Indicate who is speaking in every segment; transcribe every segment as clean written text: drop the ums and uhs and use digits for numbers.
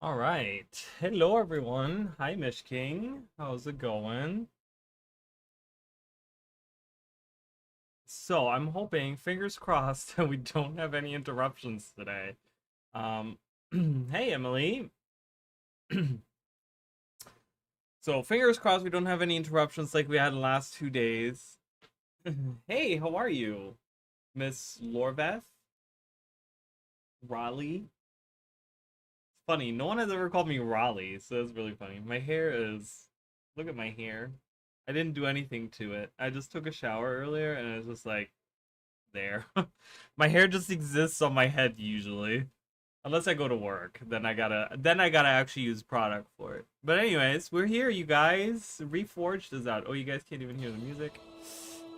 Speaker 1: All right. Hello, everyone. Hi, Mish King. How's it going? So, I'm hoping, fingers crossed, that we don't have any interruptions today. Um, hey, Emily. So, fingers crossed we don't have any interruptions like we had the last 2 days. Hey, how are you, Miss Lorveth? Raleigh? Funny, no one has ever called me Raleigh, so it's really funny. My hair is. Look at my hair. I didn't do anything to it. I just took a shower earlier and it's just like there. My hair just exists on my head usually. Unless I go to work, then I gotta actually use product for it. But anyways, we're here, you guys. Reforged is out. Oh, you guys can't even hear the music.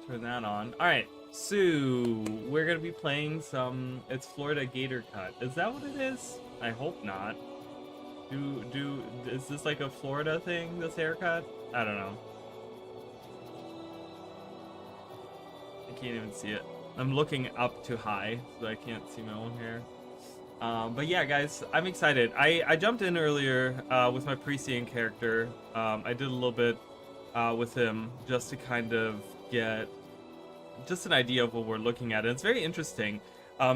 Speaker 1: Turn that on. Alright, so we're gonna be playing some it's Florida Gator Cut. Is that what it is? I hope not. Is this like a Florida thing, this haircut? I don't know. I can't even see it. I'm looking up too high, so I can't see my own hair. But yeah, guys, I'm excited. I jumped in earlier with my Parisian character. I did a little bit with him just to kind of get just an idea of what we're looking at. And it's very interesting.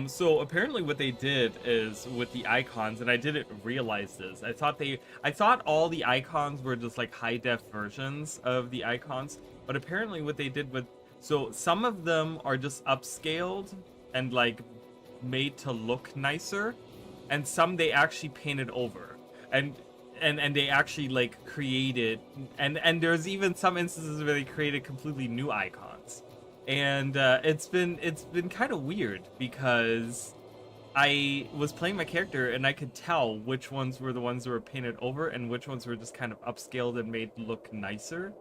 Speaker 1: So apparently what they did is with the icons, and I didn't realize this. I thought all the icons were just like high def versions of the icons, but apparently what they did with so some of them are just upscaled and like made to look nicer, and some they actually painted over. And they actually like created and there's even some instances where they created completely new icons. And it's been kind of weird because I was playing my character and I could tell which ones were the ones that were painted over and which ones were just kind of upscaled and made look nicer.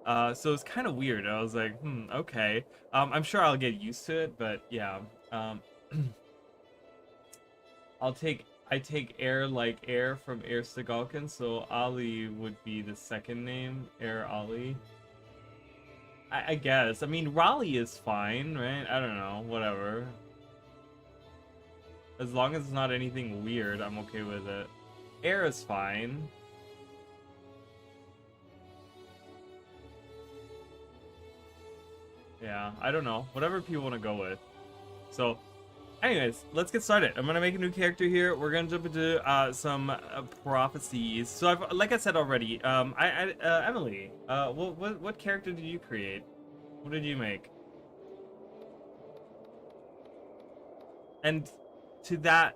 Speaker 1: So it's kind of weird. I was like, okay. I'm sure I'll get used to it, but yeah. Um, I take air like air from Air Stagalkin, so Ali would be the second name, Air Ali. I guess. I mean, Raleigh is fine, right? I don't know, whatever. As long as it's not anything weird, I'm okay with it. Air is fine. Yeah, I don't know. Whatever people want to go with. So, anyways, let's get started. I'm gonna make a new character here. We're gonna jump into some prophecies. So, like I said already, Emily, what character did you create? What did you make? And to that,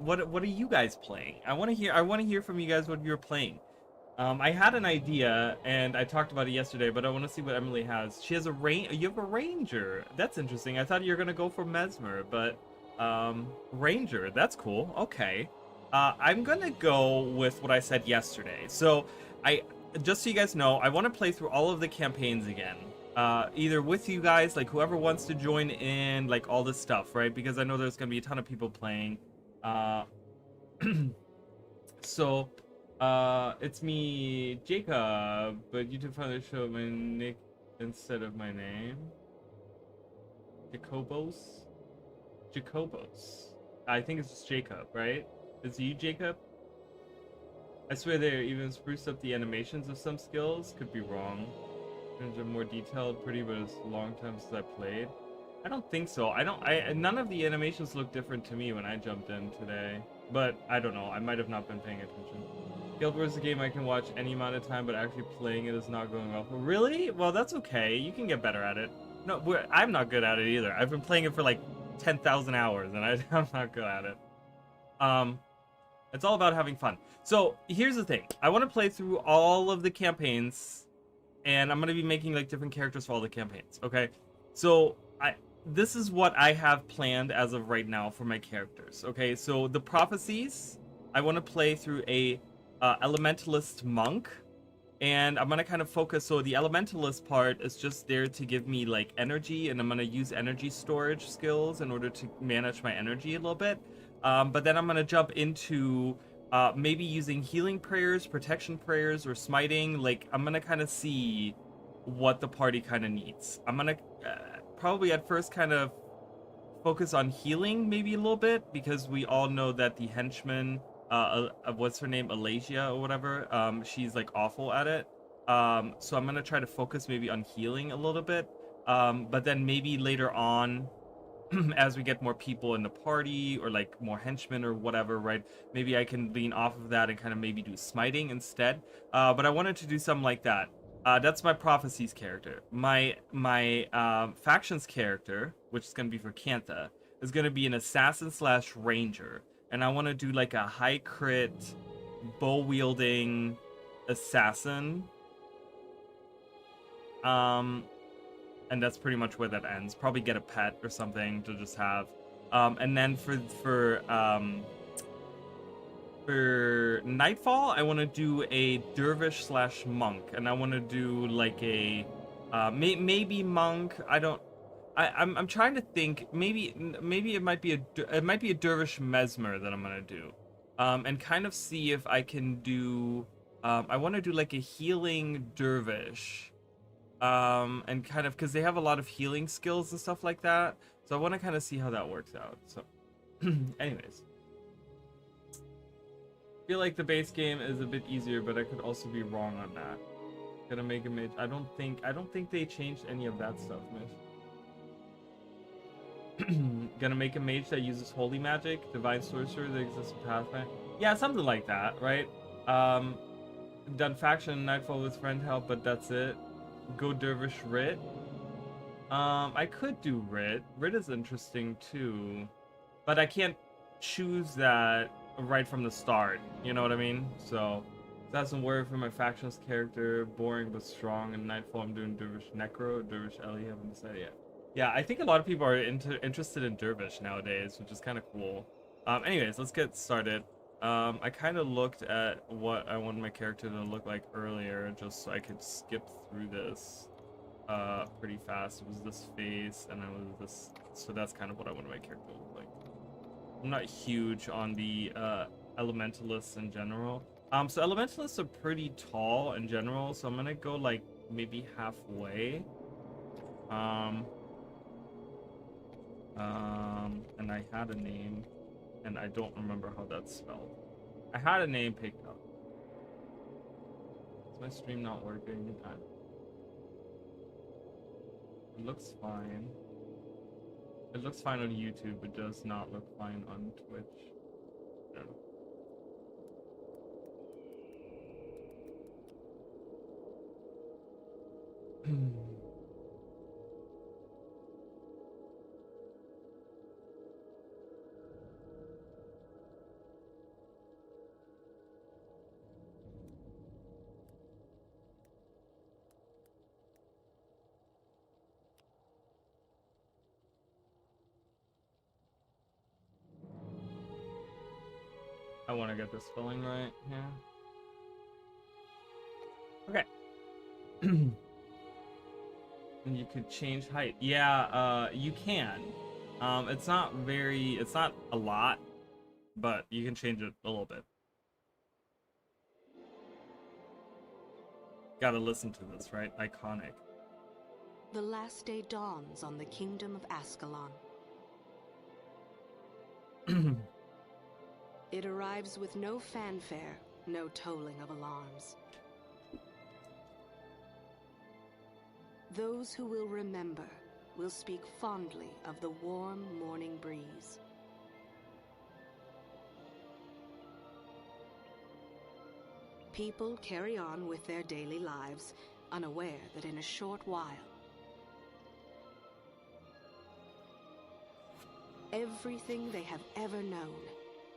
Speaker 1: what are you guys playing? I want to hear from you guys what you're playing. I had an idea and I talked about it yesterday, but I want to see what Emily has. She has a you have a ranger. That's interesting. I thought you were gonna go for Mesmer, but ranger. That's cool. Okay. I'm gonna go with what I said yesterday. So I just so you guys know, I want to play through all of the campaigns again. Either with you guys, like whoever wants to join in, like all this stuff, right? Because I know there's gonna be a ton of people playing. Uh, so, it's me, Jacob, but YouTube finally showed my nick instead of my name. Jacobos? Jacobos. I think it's just Jacob, right? Is it you, Jacob? I swear they even spruced up the animations of some skills. Could be wrong. They're more detailed, pretty, but it's a long time since I played. I don't think so. None of the animations look different to me when I jumped in today. But I don't know. I might have not been paying attention. Guild Wars is a game I can watch any amount of time, but actually playing it is not going well. Really? Well, that's okay. You can get better at it. No, I'm not good at it either. I've been playing it for like 10,000 hours, and I'm not good at it. Um, it's all about having fun. So here's the thing. I want to play through all of the campaigns, and I'm going to be making like different characters for all the campaigns. Okay, so this is what I have planned as of right now for my characters. Okay, so the prophecies, I want to play through a elementalist monk, and I'm gonna kind of focus. So the elementalist part is just there to give me like energy, and I'm gonna use energy storage skills in order to manage my energy a little bit. But then I'm gonna jump into maybe using healing prayers, protection prayers, or smiting. Like I'm gonna kind of see what the party kind of needs. I'm gonna probably at first kind of focus on healing maybe a little bit, because we all know that the henchmen what's her name, Alasia or whatever. She's like awful at it. So I'm gonna try to focus maybe on healing a little bit. But then maybe later on, as we get more people in the party or like more henchmen or whatever, right? Maybe I can lean off of that and kind of maybe do smiting instead. But I wanted to do something like that. That's my prophecies character. My factions character, which is gonna be for Kantha, is gonna be an assassin slash ranger, and I want to do like a high crit, bow wielding assassin. And that's pretty much where that ends. Probably get a pet or something to just have. And then for Nightfall, I want to do a dervish slash monk, and I want to do like a maybe monk. I'm trying to think. Maybe it might be a dervish mesmer that I'm gonna do, and kind of see if I can do. I want to do like a healing dervish. And kind of because they have a lot of healing skills and stuff like that, so I want to kind of see how that works out. So anyways, I feel like the base game is a bit easier, but I could also be wrong on that. Gonna make a mage. I don't think they changed any of that stuff, Mitch. Gonna make a mage that uses holy magic, divine sorcerer that exists in Pathfinder. Yeah, something like that, right? Done faction Nightfall with friend help, but that's it. Go dervish Rit. I could do Rit. Rit is interesting too, but I can't choose that right from the start. You know what I mean? So that's some worry for my factions character. Boring but strong. And Nightfall, I'm doing dervish Necro, dervish Ellie. Haven't decided yet. Yeah, I think a lot of people are interested in dervish nowadays, which is kind of cool. Anyways, let's get started. I kind of looked at what I wanted my character to look like earlier, just so I could skip through this pretty fast. It was this face, and it was this, so that's kind of what I wanted my character to look like. I'm not huge on the elementalists in general. So elementalists are pretty tall in general, so I'm gonna go like maybe halfway. And I had a name, and I don't remember how that's spelled. I had a name picked up. Is my stream not working? It looks fine. It looks fine on YouTube. It does not look fine on Twitch. I don't know. I want to get the spelling right here. Okay. And you could change height. Yeah, you can. It's not a lot, but you can change it a little bit. Gotta listen to this, right? Iconic.
Speaker 2: The last day dawns on the kingdom of Ascalon. It arrives with no fanfare, no tolling of alarms. Those who will remember will speak fondly of the warm morning breeze. People carry on with their daily lives, unaware that in a short while, everything they have ever known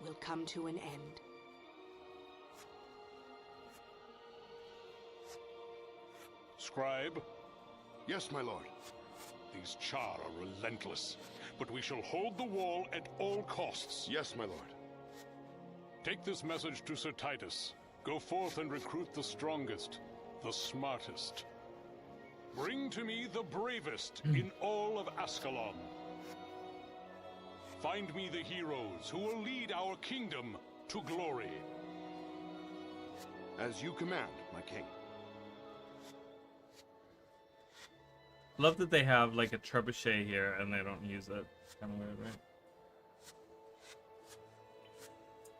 Speaker 2: will come to an end.
Speaker 3: Scribe?
Speaker 4: Yes, my lord.
Speaker 3: These Char are relentless, but we shall hold the wall at all costs.
Speaker 4: Yes, my lord.
Speaker 3: Take this message to Sir Titus. Go forth and recruit the strongest, the smartest. Bring to me the bravest in all of Ascalon. Find me the heroes who will lead our kingdom to glory.
Speaker 4: As you command, my king.
Speaker 1: Love that they have like a trebuchet here and they don't use it. It's kind of weird, right?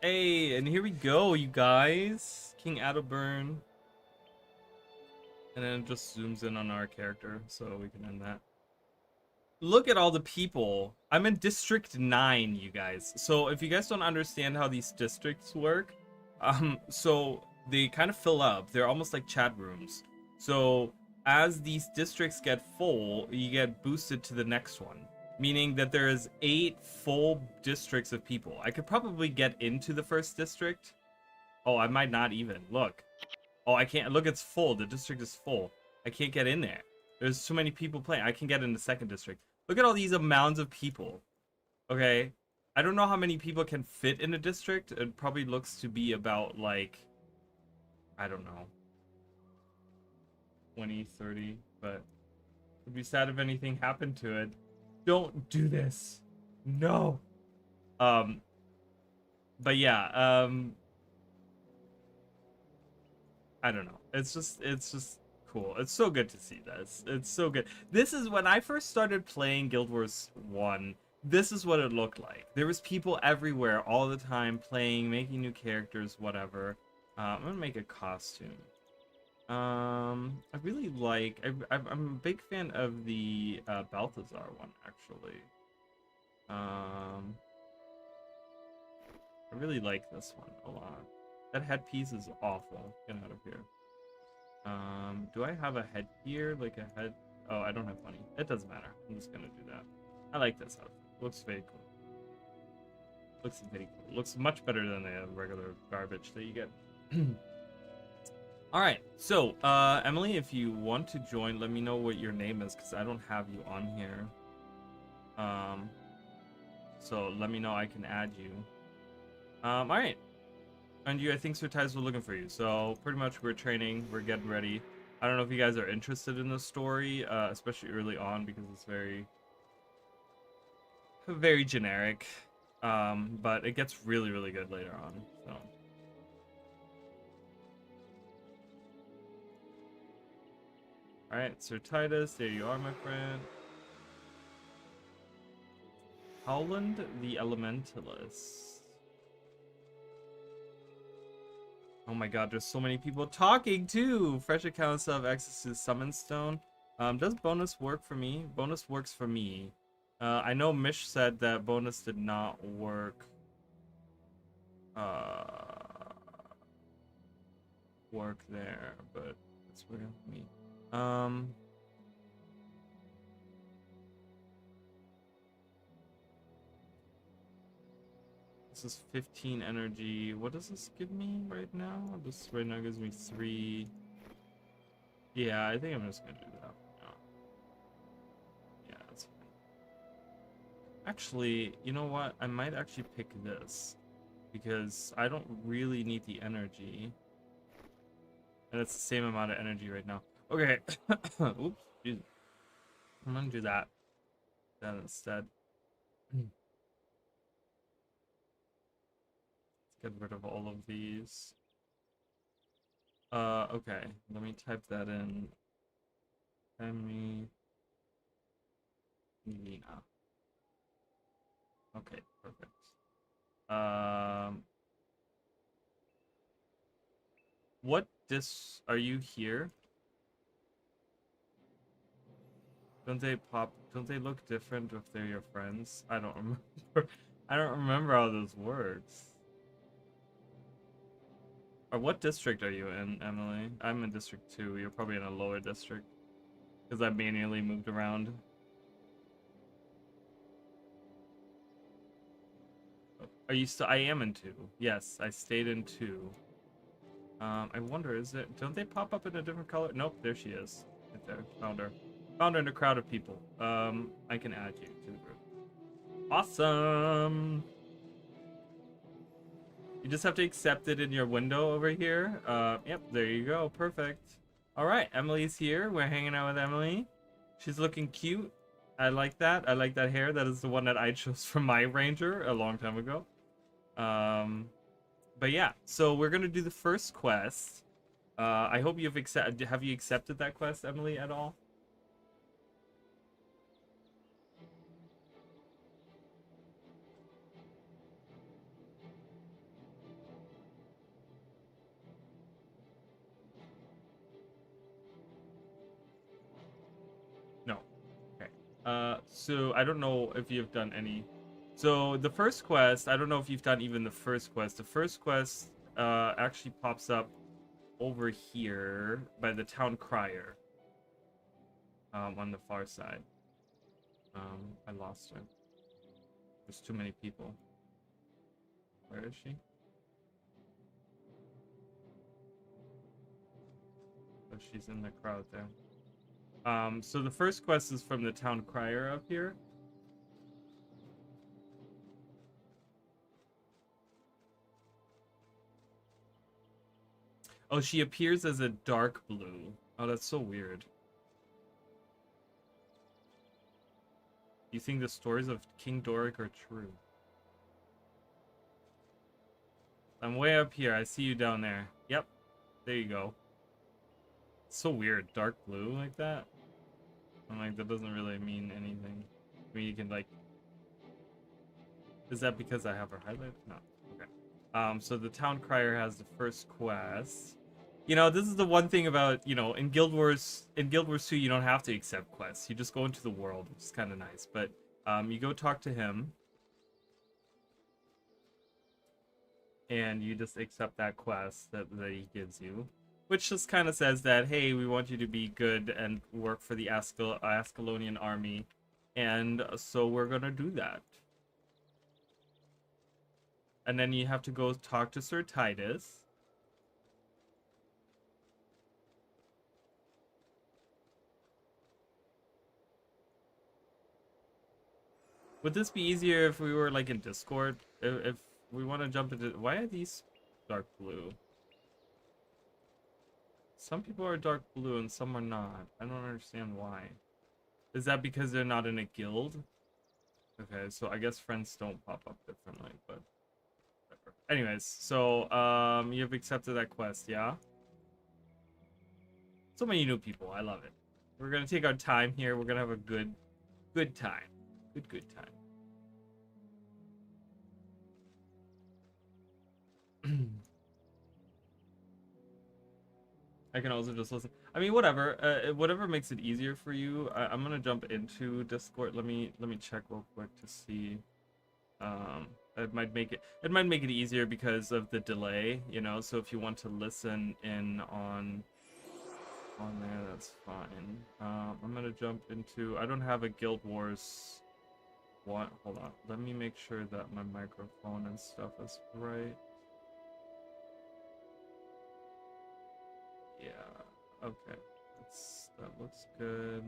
Speaker 1: Hey, and here we go, you guys. King Adelburn. And then it just zooms in on our character, so we can end that. Look at all the people. I'm in District 9, you guys. So if you guys don't understand how these districts work, so they kind of fill up. They're almost like chat rooms. So as these districts get full, you get boosted to the next one. Meaning that there is 8 full districts of people. I could probably get into the first district. Oh, I might not even. Look. Oh, I can't. Look, it's full. The district is full. I can't get in there. There's too many people playing. I can get in the second district. Look at all these amounts of people. Okay. I don't know how many people can fit in a district. It probably looks to be about, like, I don't know, 20, 30. But it would be sad if anything happened to it. Don't do this. No. But yeah, I don't know. It's just cool. It's so good to see this. It's so good. This is when I first started playing Guild Wars 1. This is what it looked like. There was people everywhere all the time playing, making new characters, whatever. I'm gonna make a costume. I really like. I'm a big fan of the Balthazar one, actually. I really like this one a lot. That headpiece is awful. Get out of here. Do I have a headgear? Like a head? Oh, I don't have money. It doesn't matter. I'm just gonna do that. I like this outfit. Looks very cool. Looks very cool. Looks much better than the regular garbage that you get. All right. So, Emily, if you want to join, let me know what your name is, because I don't have you on here. So let me know. I can add you. All right. And you, I think Surprise were looking for you. So pretty much we're training, we're getting ready. I don't know if you guys are interested in the story, especially early on, because it's very generic. But it gets really, really good later on. So. Alright, Sir Titus, there you are, my friend. Howland the Elementalist. Oh my god, there's so many people talking too! Fresh accounts have access to Summon Stone. Does bonus work for me? Bonus works for me. I know Mish said that bonus did not work. Work there, but it's working for me. This is 15 energy. What does this give me right now? This right now gives me 3. Yeah, I think I'm just gonna do that. No. Yeah, that's fine. Actually, you know what? I might actually pick this, because I don't really need the energy. And it's the same amount of energy right now. Okay. Oops. Jesus. I'm gonna do that. That instead. Let's get rid of all of these. Okay. Let me type that in. Nina. Okay, perfect. What are you here? Don't they look different if they're your friends? I don't remember. I don't remember how this works. Or what district are you in, Emily? I'm in District 2. You're probably in a lower district, because I manually moved around. Are you still? I am in 2. Yes, I stayed in 2. I wonder, don't they pop up in a different color? Nope, there she is. Right there. Found her. Found her in a crowd of people. I can add you to the group. Awesome! You just have to accept it in your window over here. Yep, there you go. Perfect. Alright, Emily's here. We're hanging out with Emily. She's looking cute. I like that. I like that hair. That is the one that I chose for my ranger a long time ago. But yeah, so we're gonna do the first quest. I hope have you accepted that quest, Emily, at all? So I don't know if you've done any. So the first quest, I don't know if you've done even the first quest. The first quest actually pops up over here by the town crier. On the far side. I lost her. There's too many people. Where is she? Oh, she's in the crowd there. So the first quest is from the town crier up here. Oh, she appears as a dark blue. Oh, that's so weird. You think the stories of King Doric are true? I'm way up here. I see you down there. Yep. There you go. It's so weird. Dark blue like that. I'm like, that doesn't really mean anything. I mean, you can like... Is that because I have her highlighted? No. Okay. So the town crier has the first quest. You know, this is the one thing about, you know, in Guild Wars 2, you don't have to accept quests. You just go into the world, which is kind of nice. But you go talk to him. And you just accept that quest that he gives you. Which just kind of says that, hey, we want you to be good and work for the Ascalonian army. And so we're going to do that. And then you have to go talk to Sir Titus. Would this be easier if we were like in Discord? If we want to jump into... Why are these dark blue? Some people are dark blue and some are not. I don't understand why. Is that because they're not in a guild? Okay, so I guess friends don't pop up differently, but... whatever. Anyways, so you've accepted that quest, yeah? So many new people. I love it. We're going to take our time here. We're going to have a good time. Good time. I can also just listen. I mean, whatever. Whatever makes it easier for you. I'm gonna jump into Discord. Let me check real quick to see. It might make it easier because of the delay, you know. So if you want to listen in on there, that's fine. I'm gonna jump into. I don't have a Guild Wars. What? Hold on. Let me make sure that my microphone and stuff is right. Yeah. Okay. That looks good.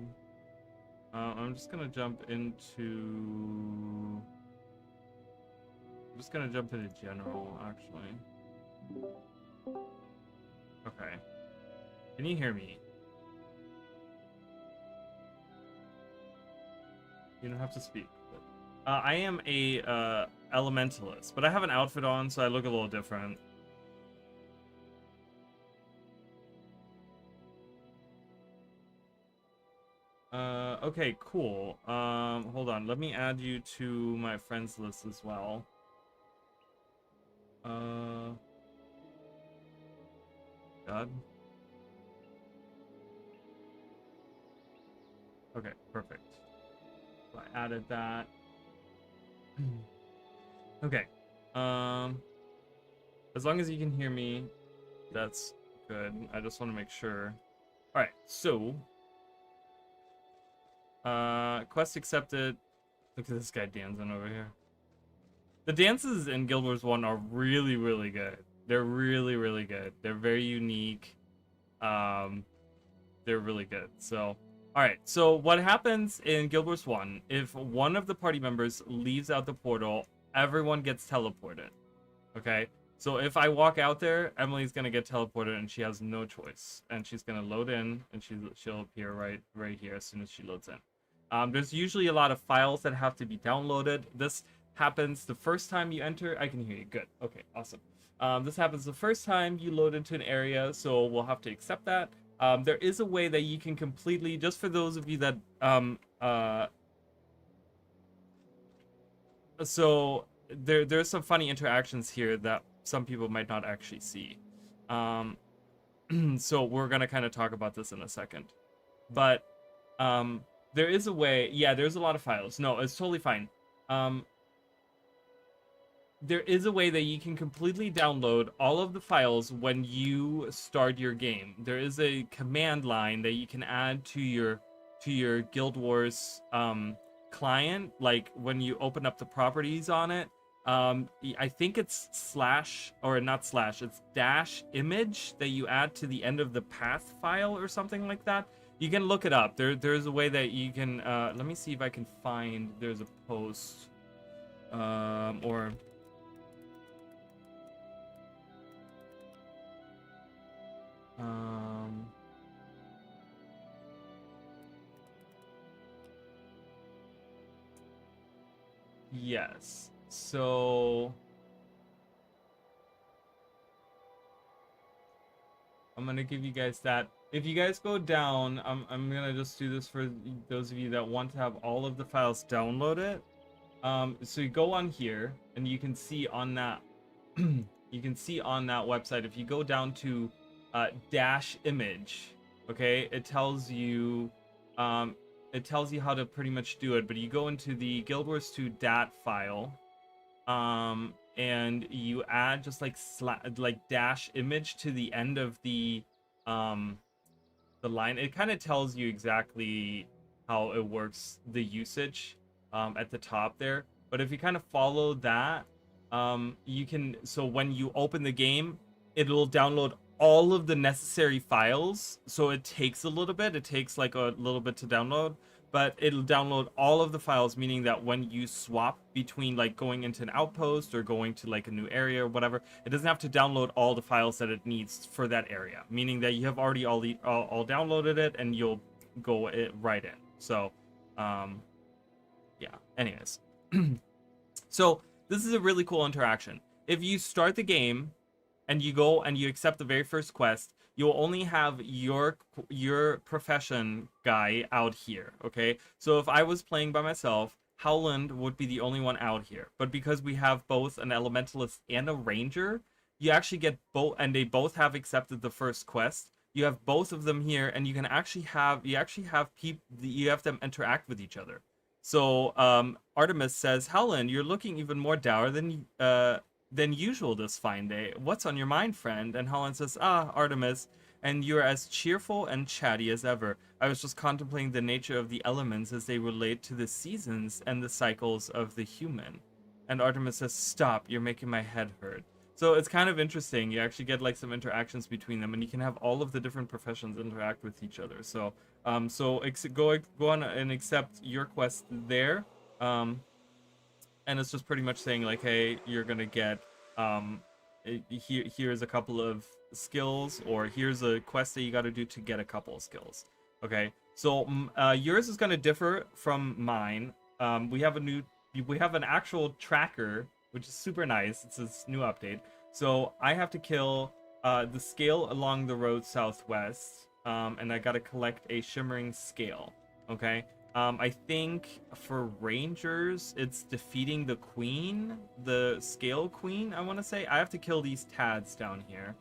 Speaker 1: I'm just gonna jump into. I'm just gonna jump into general, actually. Okay. Can you hear me? You don't have to speak. I am a elementalist, but I have an outfit on, so I look a little different. Okay, cool. Hold on. Let me add you to my friends list as well. God. Okay, perfect. So I added that. Okay. As long as you can hear me, that's good. I just want to make sure. All right, so quest accepted. Look at this guy dancing over here. The dances in Guild Wars 1 are really, really good. They're really, really good. They're very unique. They're really good. So, all right. So what happens in Guild Wars 1, if one of the party members leaves out the portal, everyone gets teleported. Okay? So if I walk out there, Emily's going to get teleported and she has no choice. And she's going to load in and she'll appear right here as soon as she loads in. There's usually a lot of files that have to be downloaded. This happens the first time you enter. I can hear you. Good. Okay, awesome. This happens the first time you load into an area, so we'll have to accept that. There is a way that you can completely, just for those of you that, so there's some funny interactions here that some people might not actually see. So we're gonna kind of talk about this in a second. But There is a way. Yeah, there's a lot of files. No, it's totally fine. There is a way that you can completely download all of the files when you start your game. There is a command line that you can add to your Guild Wars client, like when you open up the properties on it. I think it's slash, or not slash, it's dash image that you add to the end of the path file or something like that. You can look it up. There's a way that you can let me see if I can find, there's a post or yes. So I'm gonna give you guys that. If you guys go down, I'm gonna just do this for those of you that want to have all of the files downloaded. So you go on here, and you can see on that, you can see on that website. If you go down to dash image, okay, it tells you how to pretty much do it. But you go into the Guild Wars 2 dat file, and you add just like dash image to the end of the line. It kind of tells you exactly how it works, the usage at the top there. But if you kind of follow that, you can, so when you open the game, it'll download all of the necessary files. So it takes a little bit, it takes like a little bit to download, but it'll download all of the files, meaning that when you swap between like going into an outpost or going to like a new area or whatever, it doesn't have to download all the files that it needs for that area, meaning that you have already all downloaded it and you'll go right in. So yeah, anyways. So this is a really cool interaction. If you start the game and you go and you accept the very first quest, you'll only have your profession guy out here, okay? So if I was playing by myself, Howland would be the only one out here. But because we have both an elementalist and a ranger, you actually get both, and they both have accepted the first quest. You have both of them here, and you can actually have people, you have them interact with each other. So Artemis says, Howland, you're looking even more dour than usual this fine day. What's on your mind, friend? And Howland says, Artemis, and you're as cheerful and chatty as ever. I was just contemplating the nature of the elements as they relate to the seasons and the cycles of the human. And Artemis says, stop, you're making my head hurt. So it's kind of interesting. You actually get like some interactions between them, and you can have all of the different professions interact with each other. So go on and accept your quest there. And it's just pretty much saying like, hey, you're gonna get here's a couple of skills, or here's a quest that you got to do to get a couple of skills. Okay, so yours is gonna differ from mine. We have an actual tracker, which is super nice. It's this new update. So I have to kill the scale along the road southwest, and I got to collect a shimmering scale. Okay. I think for rangers, it's defeating the queen, the scale queen, I want to say. I have to kill these tads down here.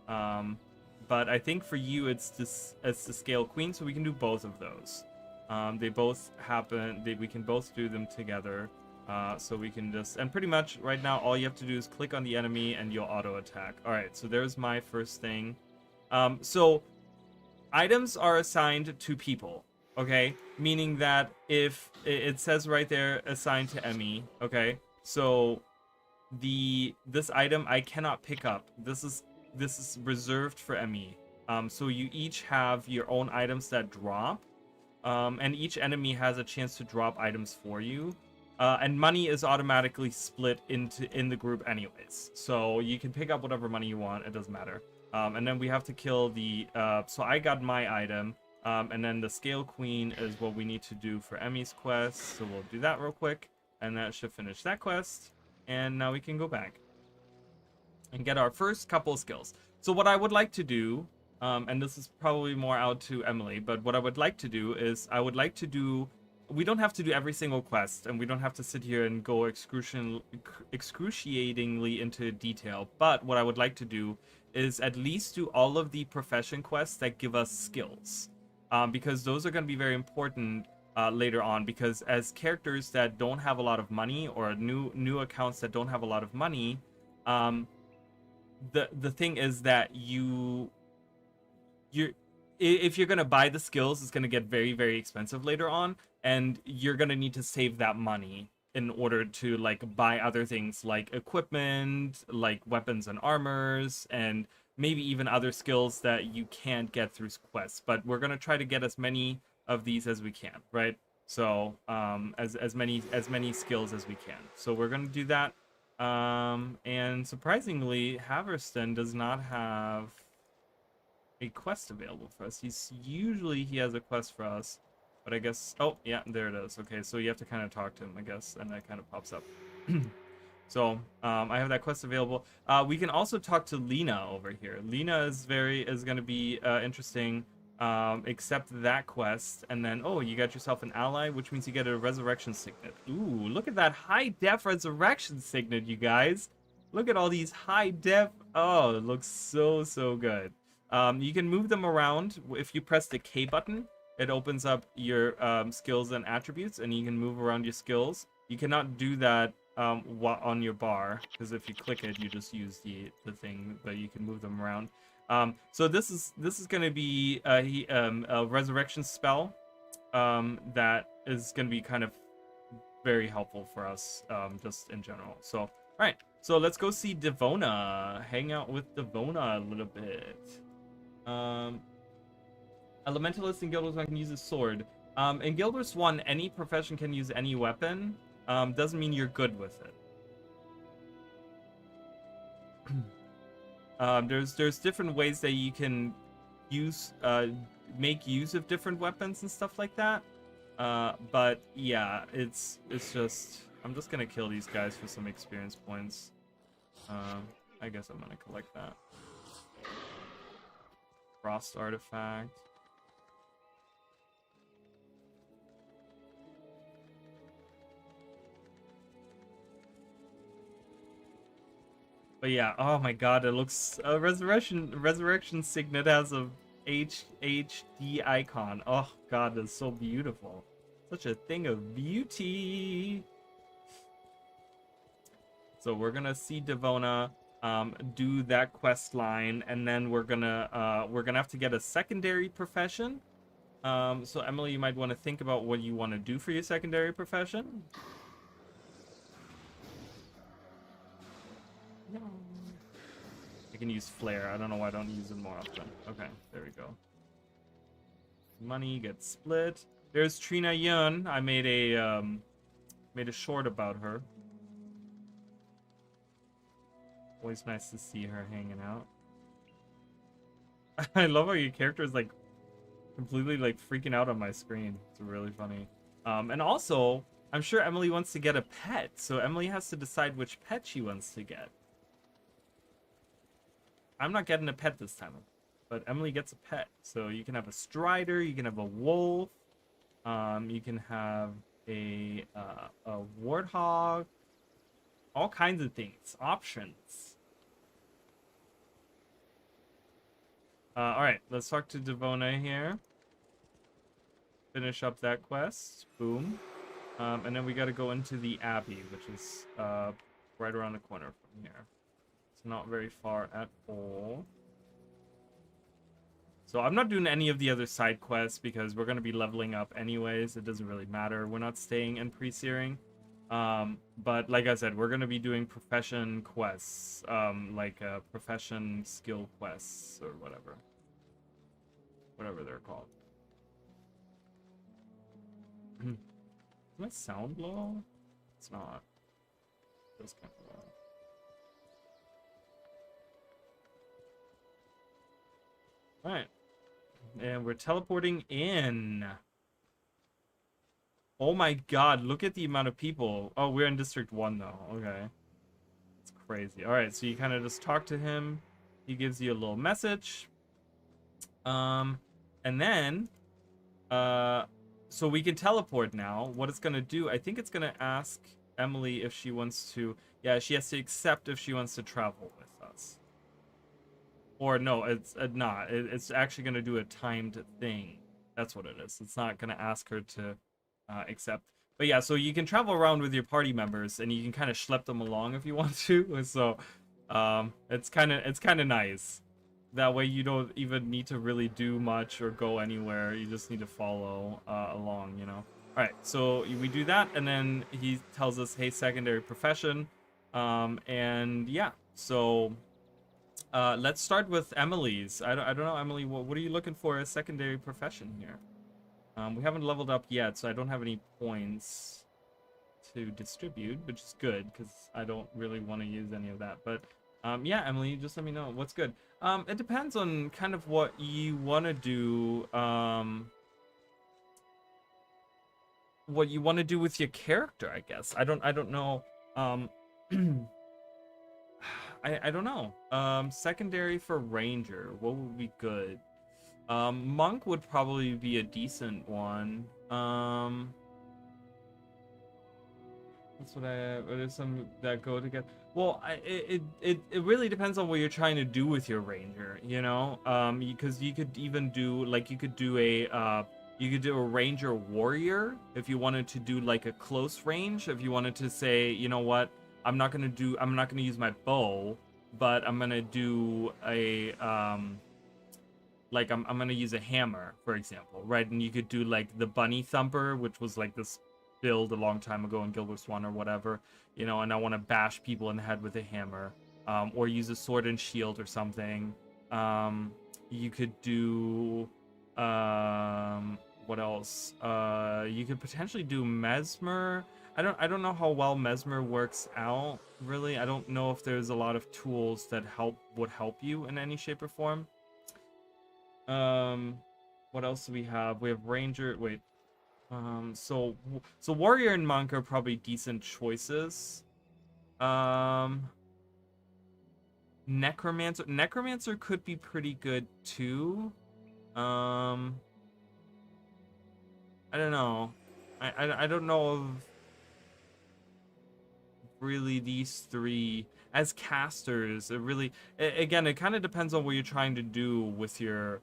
Speaker 1: But I think for you, it's the scale queen, so we can do both of those. They both happen, we can both do them together. So we can just, and pretty much right now, all you have to do is click on the enemy and you'll auto attack. All right, so there's my first thing. So items are assigned to people. Okay, meaning that if it says right there assigned to Emmy, okay, so this item I cannot pick up. This is reserved for Emmy. So you each have your own items that drop, and each enemy has a chance to drop items for you, and money is automatically split in the group anyways. So you can pick up whatever money you want. It doesn't matter. And then we have to kill the. So I got my item. And then the Scale Queen is what we need to do for Emmy's quest. So we'll do that real quick. And that should finish that quest. And now we can go back and get our first couple of skills. So what I would like to do, and this is probably more out to Emily, but what I would like to do is I would like to do... We don't have to do every single quest, and we don't have to sit here and go excruciatingly into detail. But what I would like to do is at least do all of the profession quests that give us skills. Because those are going to be very important later on, because as characters that don't have a lot of money, or new accounts that don't have a lot of money, the thing is that if you're gonna buy the skills, it's gonna get very, very expensive later on, and you're gonna need to save that money in order to like buy other things like equipment, like weapons and armors, and maybe even other skills that you can't get through quests. But we're gonna try to get as many of these as we can, right? So as many skills as we can. So we're gonna do that. And surprisingly, Haverston does not have a quest available for us. He has a quest for us, but I guess, oh yeah, there it is. Okay, so you have to kind of talk to him, I guess, and that kind of pops up. So I have that quest available. We can also talk to Lena over here. Lena is going to be interesting. Accept that quest, and then you got yourself an ally, which means you get a resurrection signet. Ooh, look at that high def resurrection signet, you guys. Look at all these high def. Oh, it looks so good. You can move them around. If you press the K button, it opens up your skills and attributes, and you can move around your skills. You cannot do that on your bar, because if you click it, you just use the thing, but you can move them around. So this is going to be a resurrection spell that is going to be kind of very helpful for us, just in general. So all right, so let's go see Devona. Hang out with Devona a little bit. Elementalist in Guild Wars 1 can use a sword. In Guild Wars 1, any profession can use any weapon. Doesn't mean you're good with it. There's different ways that you can make use of different weapons and stuff like that. But yeah, it's just, I'm just gonna kill these guys for some experience points. I guess I'm gonna collect that. Frost artifact. But yeah, oh my god, it looks resurrection signet has a HD icon. Oh god, it's so beautiful. Such a thing of beauty. So we're gonna see Devona do that quest line, and then we're gonna have to get a secondary profession. So Emily, you might want to think about what you want to do for your secondary profession. No. I can use flare. I don't know why I don't use it more often. Okay, there we go. Money gets split. There's Trina Yun. I made a short about her. Always nice to see her hanging out. I love how your character is like completely like freaking out on my screen. It's really funny. And also, I'm sure Emily wants to get a pet, so Emily has to decide which pet she wants to get. I'm not getting a pet this time, but Emily gets a pet. So you can have a strider, you can have a wolf, you can have a warthog, all kinds of things, options. All right, let's talk to Devona here. Finish up that quest. Boom. And then we got to go into the Abbey, which is right around the corner from here. It's not very far at all. So I'm not doing any of the other side quests because we're going to be leveling up anyways. It doesn't really matter. We're not staying in pre-searing. But like I said, we're going to be doing profession quests, like profession skill quests or whatever they're called. Is my sound low? It's not. It's kind of low. Alright. And we're teleporting in. Oh my god, look at the amount of people. Oh, we're in District 1 though. Okay. It's crazy. Alright, so you kind of just talk to him. He gives you a little message. And then, so we can teleport now. What it's going to do, I think it's going to ask Emily if she wants to, yeah, she has to accept if she wants to travel with us. Or no, it's not. It's actually going to do a timed thing. That's what it is. It's not going to ask her to accept. But yeah, so you can travel around with your party members, and you can kind of schlep them along if you want to. So it's kind of nice. That way you don't even need to really do much or go anywhere. You just need to follow along, you know. All right, so we do that, and then he tells us, hey, secondary profession. And yeah, so let's start with Emily's. I don't know, Emily, what are you looking for as secondary profession here? We haven't leveled up yet, so I don't have any points to distribute, which is good, because I don't really want to use any of that. But yeah, Emily, just let me know what's good. It depends on kind of what you want to do, what you want to do with your character, I guess. I don't know. I don't know. Secondary for Ranger, what would be good? Monk would probably be a decent one. That's what there's some that go together. Well, it really depends on what you're trying to do with your Ranger, you know? Because you could even do, like, you could do a Ranger Warrior if you wanted to do, like, a close range. If you wanted to say, you know what, I'm not gonna use my bow, but I'm gonna do a, like, I'm gonna use a hammer, for example, right? And you could do, like, the Bunny Thumper, which was, like, this build a long time ago in Guild Wars 1 or whatever, you know, and I want to bash people in the head with a hammer, or use a sword and shield or something. You could do, what else? You could potentially do Mesmer. I don't know how well Mesmer works out, really. I don't know if there's a lot of tools that would help you in any shape or form. What else do we have? We have Ranger. Wait. So Warrior and Monk are probably decent choices. Necromancer could be pretty good too. I don't know. I don't know of really these three as casters. It really, again, it kind of depends on what you're trying to do with your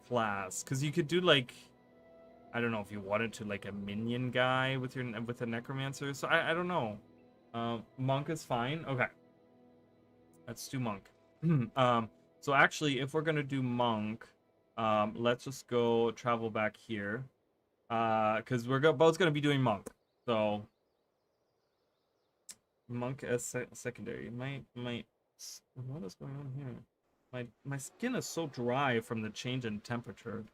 Speaker 1: class, because you could do, like, I don't know if you wanted to, like, a minion guy with a necromancer. So I don't know. Monk is fine. Okay, let's do Monk. So actually, if we're gonna do Monk, let's just go travel back here, because we're both gonna be doing Monk. So Monk as secondary. What is going on here? My skin is so dry from the change in temperature.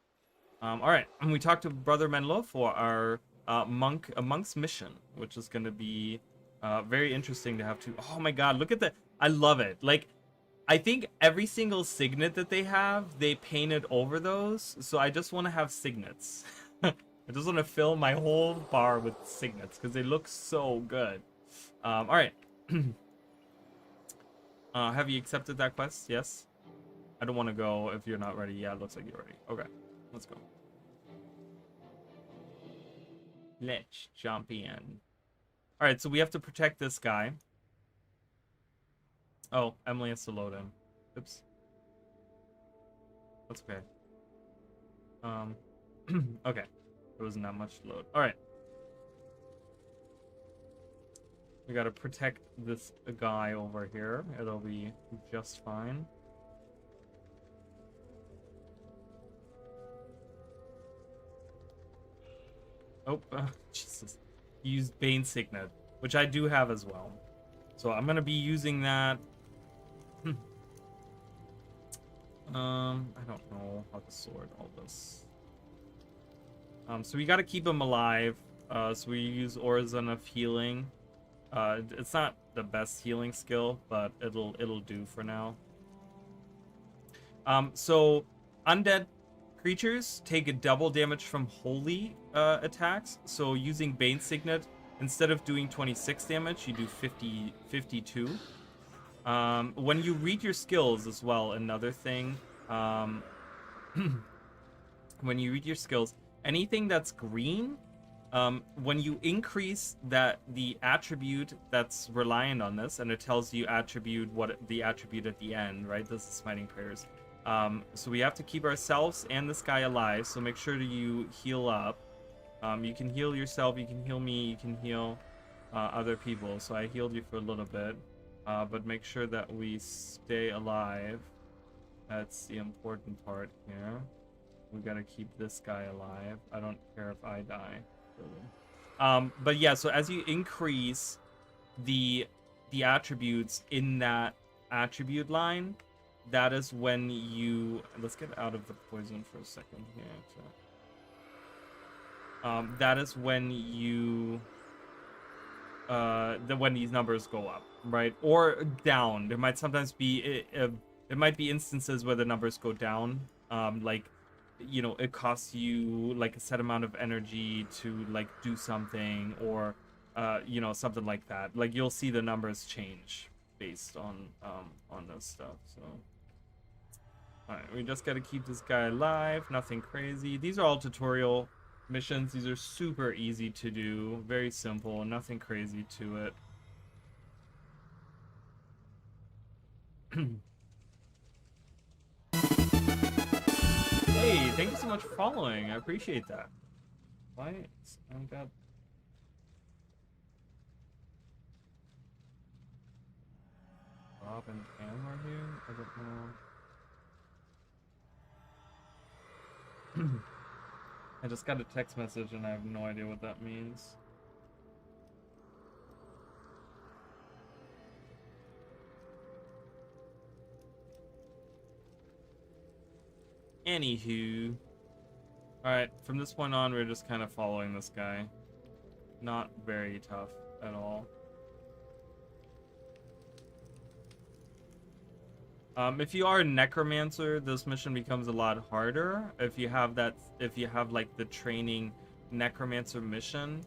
Speaker 1: All right, and we talked to Brother Menlo for our monk's mission, which is going to be very interesting to have to. Oh my God, look at that! I love it. Like, I think every single signet that they have, they painted over those. So I just want to have signets. I just want to fill my whole bar with signets because they look so good. All right. Have you accepted that quest? Yes. I don't want to go if you're not ready. Yeah, it looks like you're ready. Okay, let's go. Let's jump in. All right, so we have to protect this guy. Oh, Emily has to load in. Oops. That's okay. Okay. There wasn't that much to load. All right. We gotta protect this guy over here. It'll be just fine. Oh, Jesus. Use Bane Signet, which I do have as well. So I'm gonna be using that. I don't know how to sort all this. So we gotta keep him alive. So we use Orison of Healing. It's not the best healing skill, but it'll do for now. So undead creatures take a double damage from holy attacks. So using Bane Signet, instead of doing 26 damage, you do 52. When you read your skills as well, another thing, when you read your skills, anything that's green, when you increase the attribute that's reliant on this, and it tells you what the attribute at the end, right? This is Smiting Prayers. So we have to keep ourselves and this guy alive, so make sure that you heal up. You can heal yourself, you can heal me, you can heal other people. So I healed you for a little bit, but make sure that we stay alive. That's the important part here. We gotta keep this guy alive. I don't care if I die, really. But yeah, so as you increase the attributes in that attribute line, that is when you... Let's get out of the poison for a second here. That is when you... when these numbers go up, right? Or down. There might sometimes be... there might be instances where the numbers go down. Like, you know, it costs you like a set amount of energy to like do something, or you know, something like that. Like you'll see the numbers change based on this stuff. So all right, we just got to keep this guy alive. Nothing crazy. These are all tutorial missions. These are super easy to do, very simple, nothing crazy to it. Hey, thank you so much for following. I appreciate that. Why? I've got... Rob and Cam are here? I don't know. I just got a text message and I have no idea what that means. Anywho. Alright, from this point on, we're just kind of following this guy. Not very tough at all. If you are a necromancer, this mission becomes a lot harder. If you have that, if you have like the training necromancer mission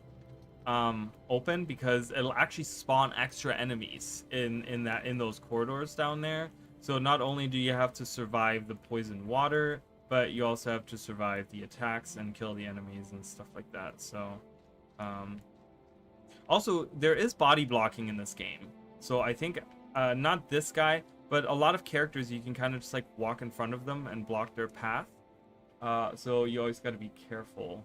Speaker 1: open, because it'll actually spawn extra enemies in those corridors down there. So not only do you have to survive the poison water, but you also have to survive the attacks and kill the enemies and stuff like that. So also there is body blocking in this game. So I think not this guy, but a lot of characters, you can kind of just like walk in front of them and block their path. So you always got to be careful.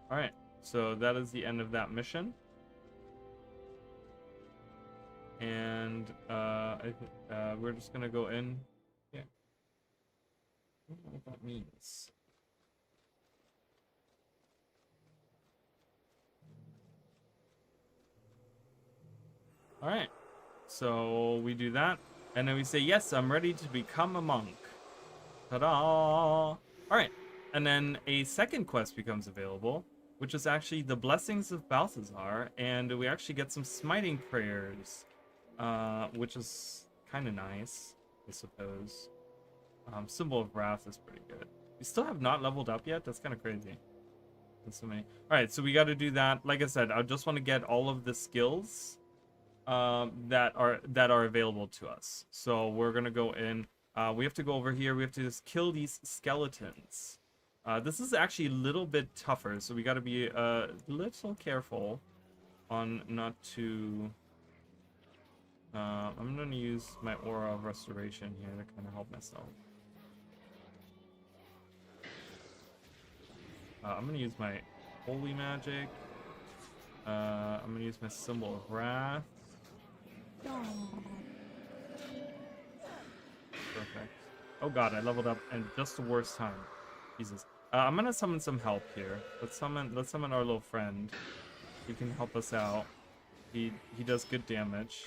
Speaker 1: All right, so that is the end of that mission. And we're just gonna go in. Yeah. I don't know what that means. All right, so we do that, and then we say, yes, I'm ready to become a monk. Ta-da! All right, and then a second quest becomes available, which is actually the Blessings of Balthazar, and we actually get some smiting prayers, which is kind of nice, I suppose. Symbol of Wrath is pretty good. We still have not leveled up yet? That's kind of crazy. That's so many. All right, so we got to do that. Like I said, I just want to get all of the skills that are available to us. So we're gonna go in. We have to go over here. We have to just kill these skeletons. This is actually a little bit tougher, so we got to be a little careful on not to... I'm gonna use my aura of restoration here to kind of help myself. I'm gonna use my holy magic. I'm gonna use my symbol of wrath. Perfect. Oh god, I leveled up and just the worst time. Jesus. I'm gonna summon some help here. Let's summon our little friend. He can help us out. He does good damage.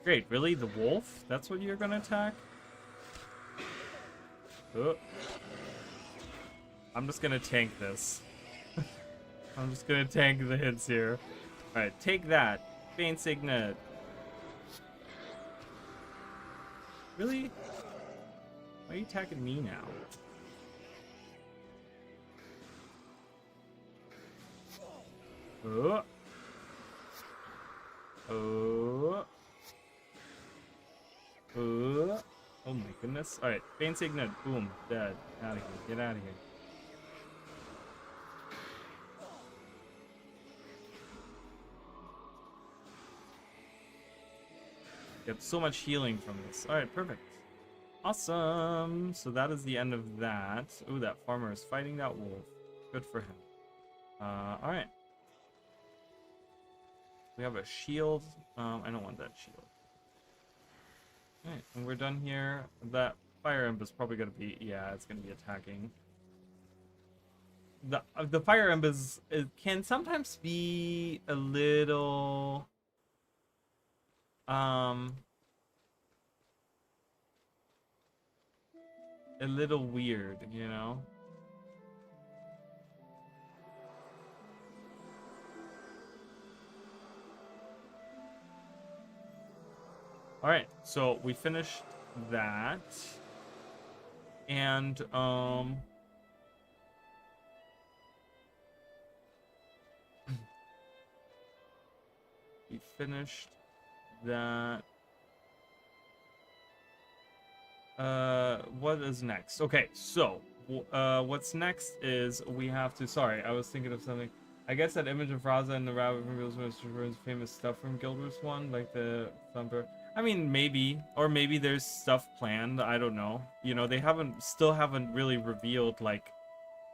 Speaker 1: Great, really? The wolf? That's what you're gonna attack? Oh. I'm just gonna tank this. I'm just gonna tank the hits here. Alright, take that. Bane Signet. Really? Why are you attacking me now? Oh. Oh. Oh. Oh my goodness. Alright, Bane Signet. Boom. Dead. Out of here. Get out of here. Get so much healing from this. Alright, perfect. Awesome. So that is the end of that. Ooh, that farmer is fighting that wolf. Good for him. Alright. We have a shield. I don't want that shield. Alright, and we're done here. That fire imp is probably gonna be, yeah, it's gonna be attacking. The fire imp is, it can sometimes be a little weird, you know? Alright, so we finished that. And, we finished that. What is next? Okay, so, what's next is we have to, sorry, I was thinking of something. I guess that image of Raza and the rabbit from Guild Wars ruins famous stuff from Guild Wars 1, like the thumper. I mean, maybe, or maybe there's stuff planned. I don't know. You know, they still haven't really revealed like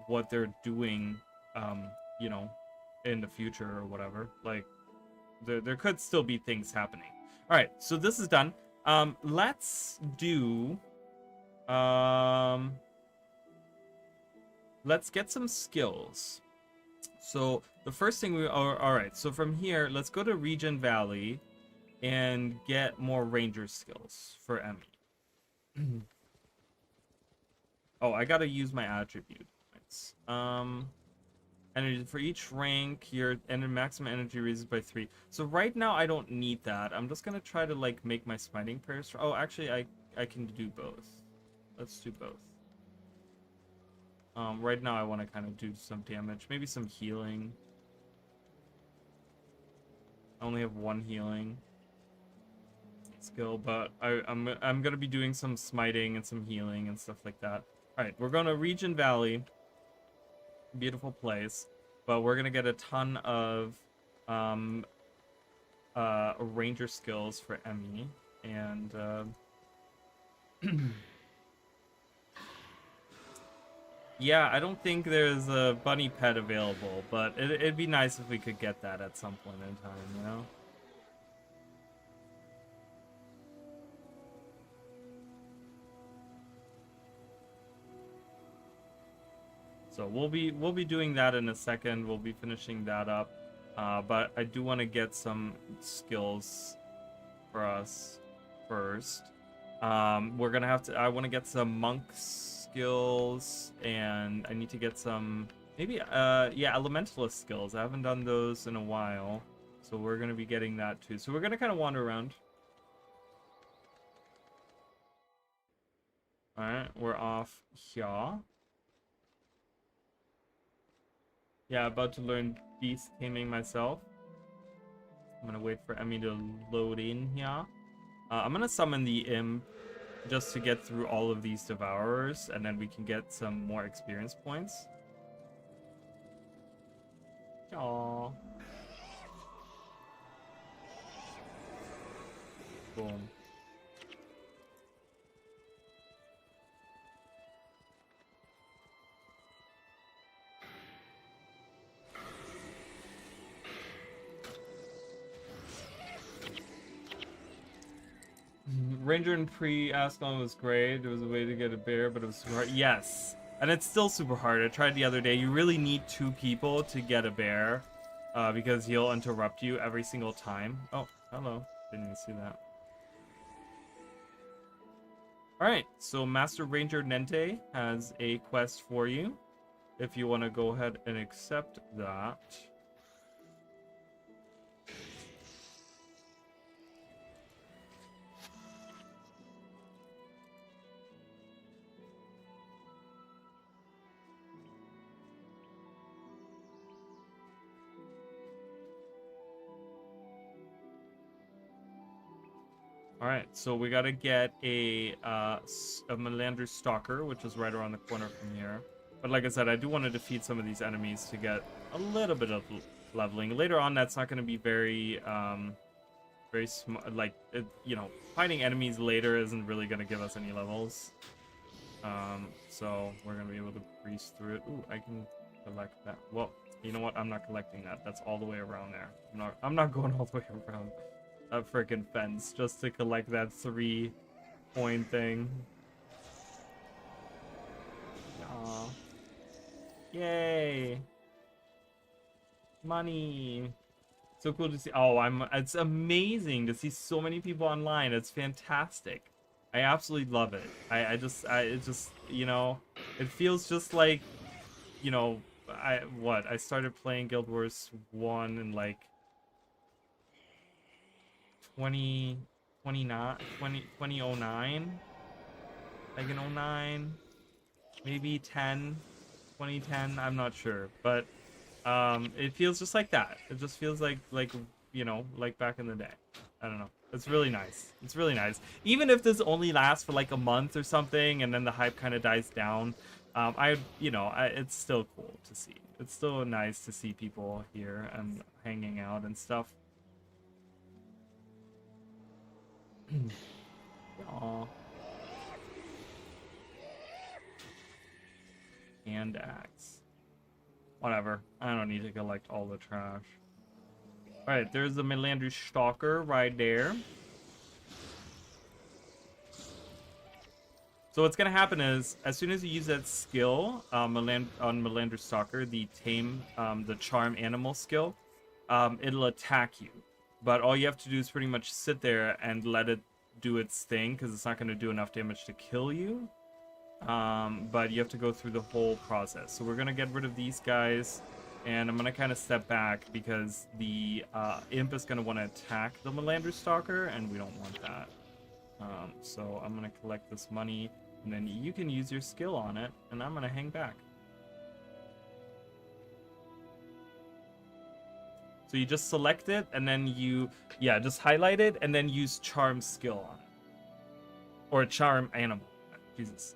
Speaker 1: what they're doing, you know, in the future or whatever. Like, there could still be things happening. All right, so this is done. Let's do, let's get some skills. So the first thing all right, so from here, let's go to Regen Valley and get more ranger skills for Emmy. Oh, I gotta use my attribute points. Energy for each rank, your maximum energy raises by 3. So right now I don't need that. I'm just gonna try to like make my smiting prayers. Oh, actually I can do both. Let's do both. Right now I want to kind of do some damage, maybe some healing. I only have one healing skill, but I'm gonna be doing some smiting and some healing and stuff like that. All right, we're going to Regen Valley. Beautiful place, but we're gonna get a ton of ranger skills for Emmy, and yeah, I don't think there's a bunny pet available, but it'd be nice if we could get that at some point in time, you know? So we'll be doing that in a second. We'll be finishing that up, but I do want to get some skills for us first. We're gonna have to. I want to get some monk skills, and I need to get some maybe yeah, elementalist skills. I haven't done those in a while, so we're gonna be getting that too. So we're gonna kind of wander around. All right, we're off here. Yeah, about to learn beast taming myself. I'm gonna wait for Emmy to load in here. I'm gonna summon the imp just to get through all of these devourers, and then we can get some more experience points. Aww. Boom. Ranger and pre-Ascalon was great. There was a way to get a bear, but it was super hard. Yes, and it's still super hard. I tried the other day. You really need 2 people to get a bear, because he'll interrupt you every single time. Oh, hello. Didn't even see that. Alright, so Master Ranger Nente has a quest for you. If you want to go ahead and accept that. Alright, so we gotta get a Melandru Stalker, which is right around the corner from here. But like I said, I do want to defeat some of these enemies to get a little bit of leveling. Later on, that's not going to be very, very smart. Like, you know, fighting enemies later isn't really going to give us any levels. So we're going to be able to breeze through it. Ooh, I can collect that. Well, you know what? I'm not collecting that. That's all the way around there. I'm not going all the way around that freaking fence just to collect that 3-coin thing. Aww. Yay! Money! So cool to see. Oh, it's amazing to see so many people online. It's fantastic. I absolutely love it. It just, you know, it feels just like, you know, I started playing Guild Wars 1 in like 2009, like in 09, maybe 2010, I'm not sure, but it feels just like that. It just feels like you know, like back in the day. I don't know. It's really nice. It's really nice. Even if this only lasts for like a month or something, and then the hype kind of dies down, it's still cool to see. It's still nice to see people here and hanging out and stuff. Aww. Hand axe. Whatever. I don't need to collect all the trash. Alright, there's the Melandru Stalker right there. So what's gonna happen is, as soon as you use that skill on Melandru Stalker, the charm animal skill, it'll attack you. But all you have to do is pretty much sit there and let it do its thing, because it's not going to do enough damage to kill you. But you have to go through the whole process. So we're going to get rid of these guys, and I'm going to kind of step back because the imp is going to want to attack the Melandru Stalker, and we don't want that. So I'm going to collect this money, and then you can use your skill on it, and I'm going to hang back. So you just select it, and then just highlight it, and then use charm skill on it. Or charm animal. Jesus.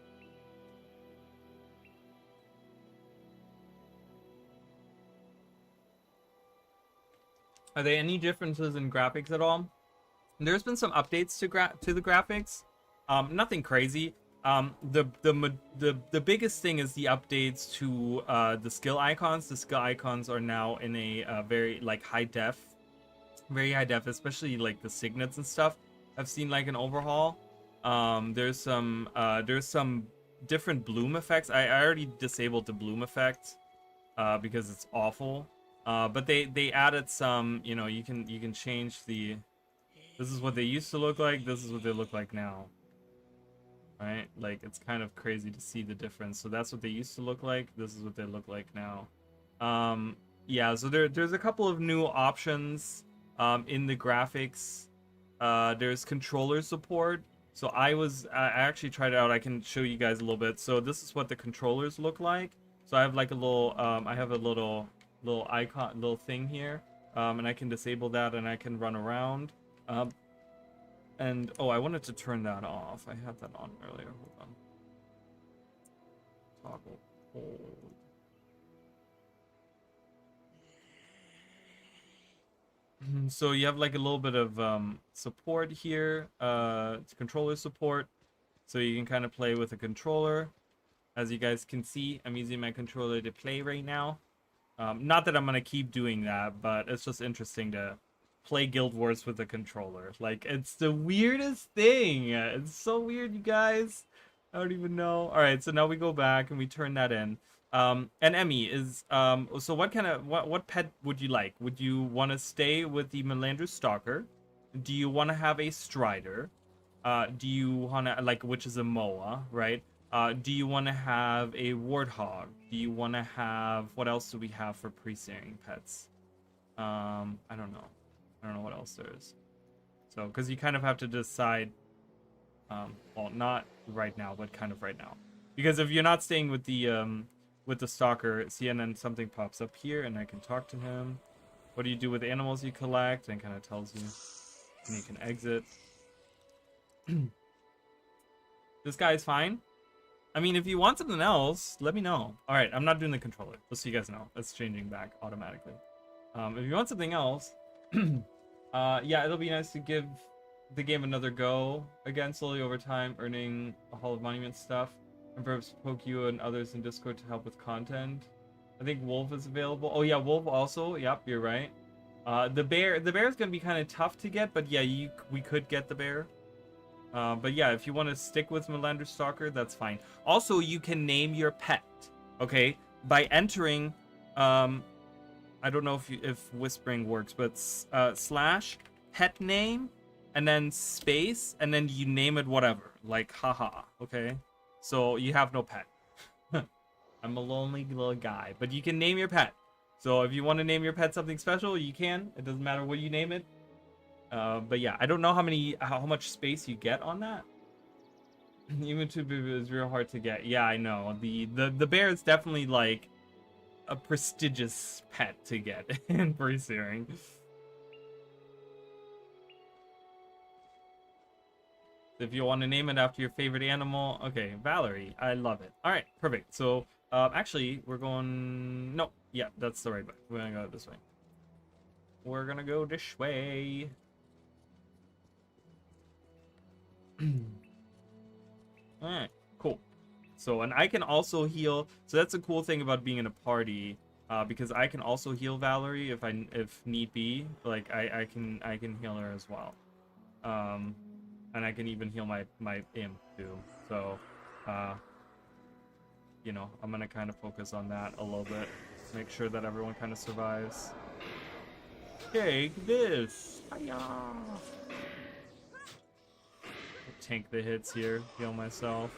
Speaker 1: Are there any differences in graphics at all? There's been some updates to the graphics. Nothing crazy. The biggest thing is the updates to the skill icons. The skill icons are now in a very high def, especially like the signets and stuff. I've seen like an overhaul. There's some different bloom effects. I already disabled the bloom effect because it's awful. But they added some. You know, you can change the. This is what they used to look like. This is what they look like now. Right, like it's kind of crazy to see the difference. So that's what they used to look like. This is what they look like now. Yeah, so there's a couple of new options in the graphics. There's controller support. So I actually tried it out. I can show you guys a little bit. So this is what the controllers look like. So I have like a little I have a little icon, little thing here, and I can disable that, and I can run around. And oh, I wanted to turn that off. I had that on earlier. Hold on. Toggle hold. So you have like a little bit of support here. It's controller support. So you can kind of play with a controller. As you guys can see, I'm using my controller to play right now. Not that I'm gonna keep doing that, but it's just interesting to play Guild Wars with a controller. Like, it's the weirdest thing. It's so weird, you guys. I don't even know. All right, so now we go back and we turn that in. And Emmy is so what pet would you like? Would you want to stay with the Melandru Stalker? Do you want to have a Strider? Do you want to, like, which is a MOA, right? Do you want to have a Warthog? Do you want to have, what else do we have for pre-searing pets? I don't know. I don't know what else there is. So, because you kind of have to decide, well, not right now, but kind of right now. Because if you're not staying with the stalker, see, and then something pops up here, and I can talk to him. What do you do with animals you collect? And kind of tells you, and you can exit. This guy's fine. I mean, if you want something else, let me know. All right, I'm not doing the controller, just so you guys know. It's changing back automatically. If you want something else, yeah, it'll be nice to give the game another go again slowly over time, earning a Hall of Monuments stuff, and perhaps poke you and others in Discord to help with content. I think Wolf is available. Oh yeah, Wolf also. Yep, you're right. The bear is gonna be kind of tough to get, but yeah, we could get the bear. But yeah, if you want to stick with Melander Stalker, that's fine. Also, you can name your pet, okay? By entering, I don't know if whispering works, but slash pet name, and then space, and then you name it whatever, like haha, okay? So you have no pet. I'm a lonely little guy, but you can name your pet. So if you want to name your pet something special, you can. It doesn't matter what you name it. But yeah, I don't know how much space you get on that. Even YouTube is real hard to get. Yeah, I know. The bear is definitely like a prestigious pet to get in pre-searing. If you want to name it after your favorite animal, okay, Valerie, I love it. All right, perfect. So actually, we're going. No, yeah, that's the right way. We're gonna go this way. We're gonna go this way. Alright, cool. So, and I can also heal. So that's a cool thing about being in a party, because I can also heal Valerie if need be. Like I can heal her as well. And I can even heal my imp too. So, you know, I'm gonna kind of focus on that a little bit. Make sure that everyone kind of survives. Take this. Hiya. Tank the hits here, heal myself.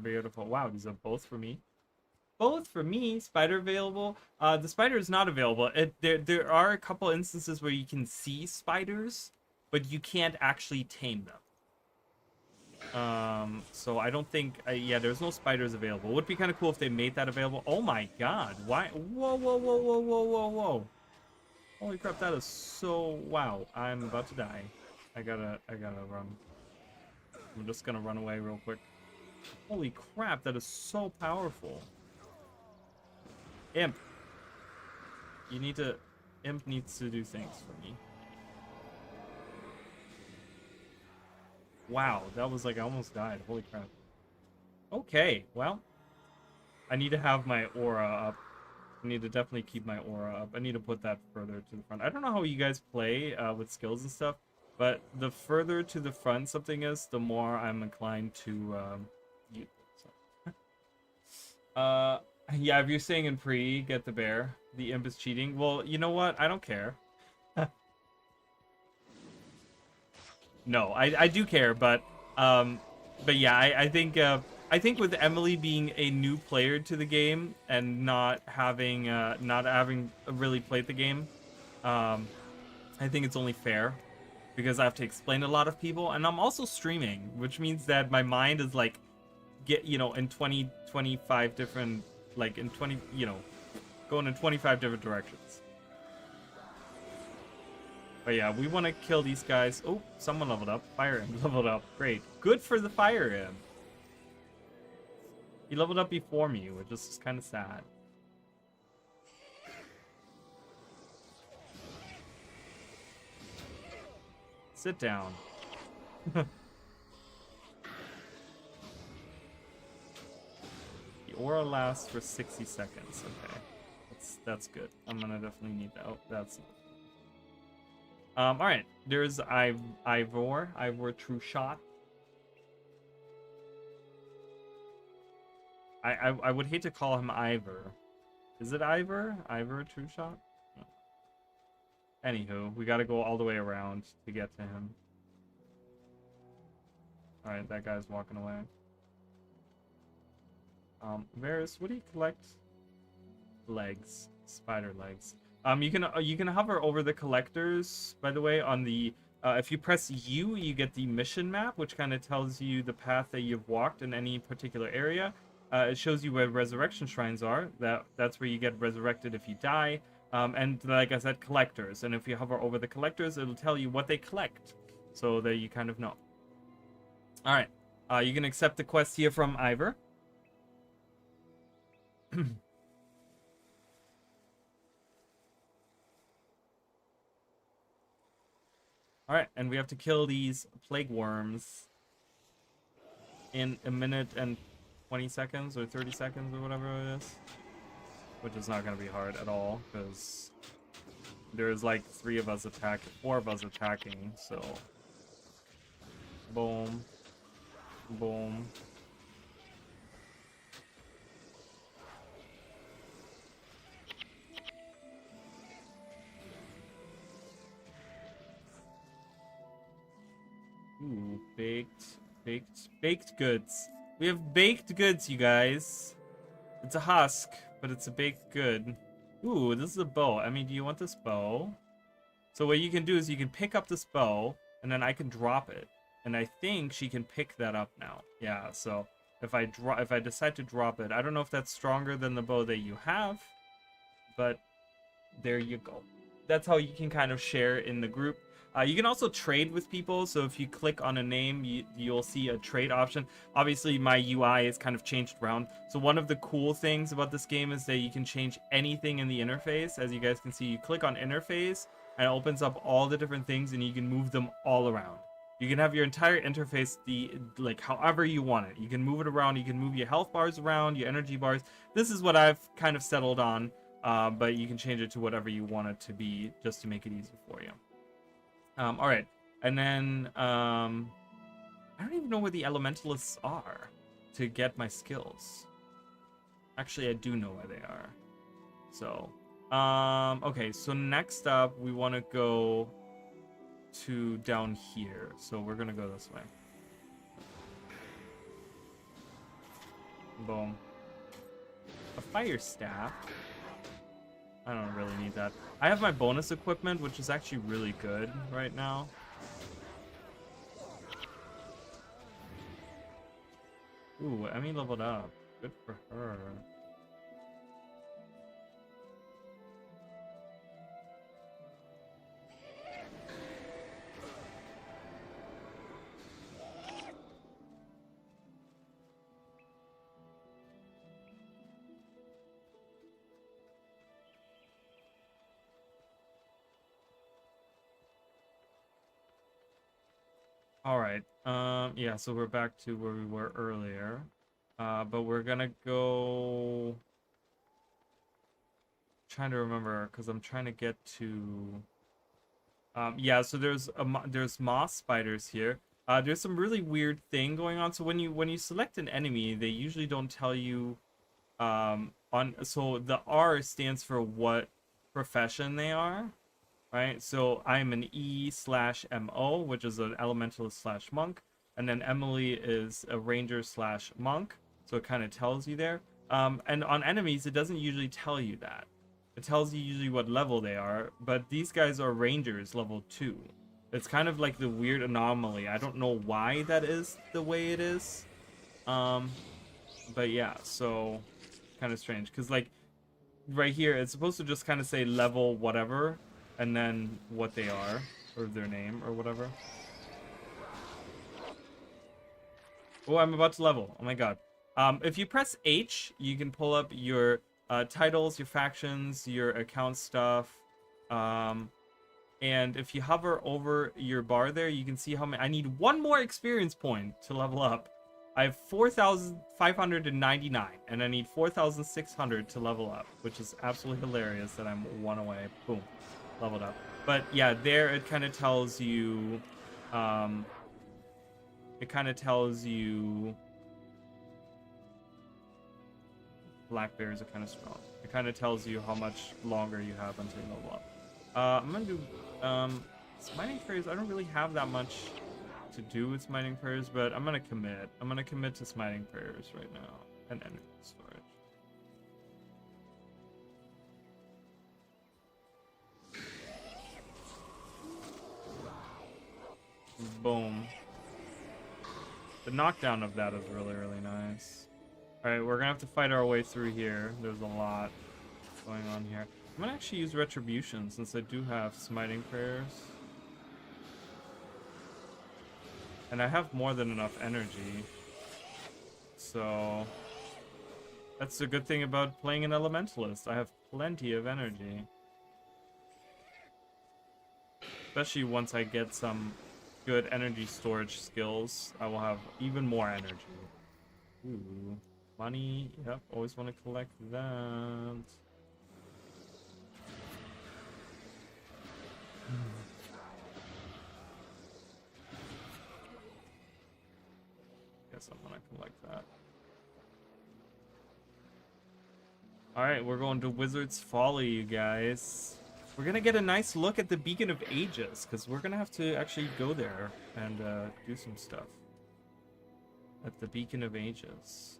Speaker 1: Beautiful. Wow, these are both for me. Both for me. Spider available. The spider is not available. There are a couple instances where you can see spiders, but you can't actually tame them. So I don't think. Yeah, there's no spiders available. Would be kind of cool if they made that available. Oh my god! Why? Whoa, whoa, whoa, whoa, whoa, whoa, whoa! Holy crap! That is so. Wow! I'm about to die. I gotta run. I'm just gonna run away real quick. Holy crap, that is so powerful. Imp. Imp needs to do things for me. Wow, that was like I almost died. Holy crap. Okay, well. I need to have my aura up. I need to definitely keep my aura up. I need to put that further to the front. I don't know how you guys play with skills and stuff. But the further to the front something is, the more I'm inclined to use it. So. Yeah, if you're saying in pre, get the bear, the imp is cheating. Well, you know what? I don't care. No, I do care, but yeah, I think with Emily being a new player to the game and not having really played the game, I think it's only fair. Because I have to explain to a lot of people, and I'm also streaming, which means that my mind is like, in 20, 25 different, like in 20, going in 25 different directions. But yeah, we want to kill these guys. Oh, someone leveled up. Fire Imp leveled up. Great. Good for the Fire Imp. He leveled up before me, which is kind of sad. Sit down. The aura lasts for 60 seconds. Okay, that's good. I'm gonna definitely need that. Oh, that's. All right. There's Ivor True Shot. I would hate to call him Ivor. Is it Ivor? Ivor True Shot? Anywho, we gotta go all the way around to get to him. Alright, that guy's walking away. Varys, what do you collect? Legs. Spider legs. You can hover over the collectors, by the way, on the if you press U, you get the mission map, which kind of tells you the path that you've walked in any particular area. It shows you where resurrection shrines are. That's where you get resurrected if you die. And like I said, collectors. And if you hover over the collectors, it'll tell you what they collect. so that you kind of know. All right, you can accept the quest here from Ivor. All right, and we have to kill these plague worms in a minute and 20 seconds or 30 seconds or whatever it is, which is not going to be hard at all because there's like 4 of us attacking, so boom, boom. Ooh, baked goods. We have baked goods, you guys. It's a husk, but it's a baked good. Ooh, this is a bow. I mean, do you want this bow? So what you can do is you can pick up this bow, and then I can drop it. And I think she can pick that up now. Yeah, so if I decide to drop it, I don't know if that's stronger than the bow that you have, but there you go. That's how you can kind of share in the group. You can also trade with people, so if you click on a name, you'll see a trade option. Obviously, my UI is kind of changed around. So one of the cool things about this game is that you can change anything in the interface. As you guys can see, you click on interface, and it opens up all the different things, and you can move them all around. You can have your entire interface like however you want it. You can move it around. You can move your health bars around, your energy bars. This is what I've kind of settled on, but you can change it to whatever you want it to be just to make it easy for you. All right, and then I don't even know where the elementalists are to get my skills. Actually, I do know where they are. So, okay, so next up, we want to go to down here. So we're gonna go this way. Boom. A fire staff. I don't really need that. I have my bonus equipment, which is actually really good right now. Ooh, Emmy leveled up. Good for her. All right. Yeah, so we're back to where we were earlier. But we're gonna go... trying to remember, because I'm trying to get to... yeah, so there's moss spiders here. There's some really weird thing going on. So when you select an enemy, they usually don't tell you... so the R stands for what profession they are. Right, so I'm an E/MO, which is an elementalist / monk, and then Emily is a ranger / monk, so it kind of tells you there. And on enemies, it doesn't usually tell you that. It tells you usually what level they are, but these guys are rangers level 2. It's kind of like the weird anomaly. I don't know why that is the way it is. But yeah, so kind of strange, because like right here, it's supposed to just kind of say level whatever, and then what they are, or their name, or whatever. Oh, I'm about to level. Oh my god. If you press H, you can pull up your titles, your factions, your account stuff. And if you hover over your bar there, you can see how many... I need 1 more experience point to level up. I have 4,599, and I need 4,600 to level up, which is absolutely hilarious that I'm 1 away. Boom. Leveled up. But yeah, there it kind of tells you black bears are kind of strong. It kind of tells you how much longer you have until you level up. I'm gonna do smiting prayers. I don't really have that much to do with smiting prayers, but I'm gonna commit to smiting prayers right now and energy storage. Boom. The knockdown of that is really, really nice. Alright, we're gonna have to fight our way through here. There's a lot going on here. I'm gonna actually use Retribution since I do have Smiting Prayers. And I have more than enough energy. So that's the good thing about playing an elementalist. I have plenty of energy. Especially once I get some good energy storage skills, I will have even more energy. Ooh, money. Yep, always want to collect that. Guess I'm gonna collect that. Alright, we're going to Wizard's Folly, you guys. We're gonna get a nice look at the Beacon of Ages, because we're gonna have to actually go there and do some stuff. At the Beacon of Ages.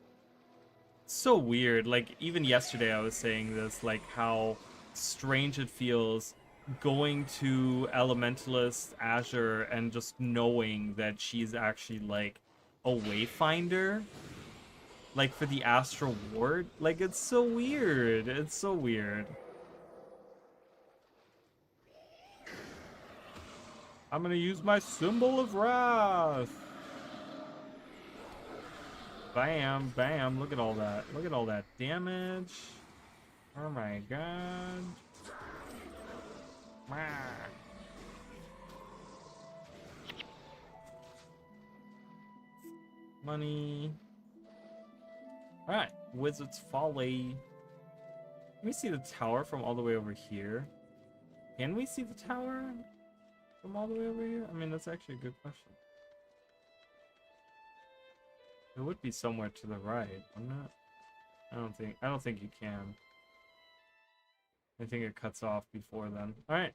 Speaker 1: It's so weird. Like, even yesterday I was saying this, like, how strange it feels going to Elementalist Azure and just knowing that she's actually, like, a wayfinder. Like, for the Astral Ward. Like, it's so weird. It's so weird. I'm gonna use my Symbol of Wrath. Bam, bam. Look at all that. Look at all that damage. Oh my god. Wah. Money. Alright, Wizard's Folly. Can we see the tower from all the way over here? Can we see the tower from all the way over here? I mean, that's actually a good question. It would be somewhere to the right, wouldn't it? I don't think you can. I think it cuts off before then. Alright.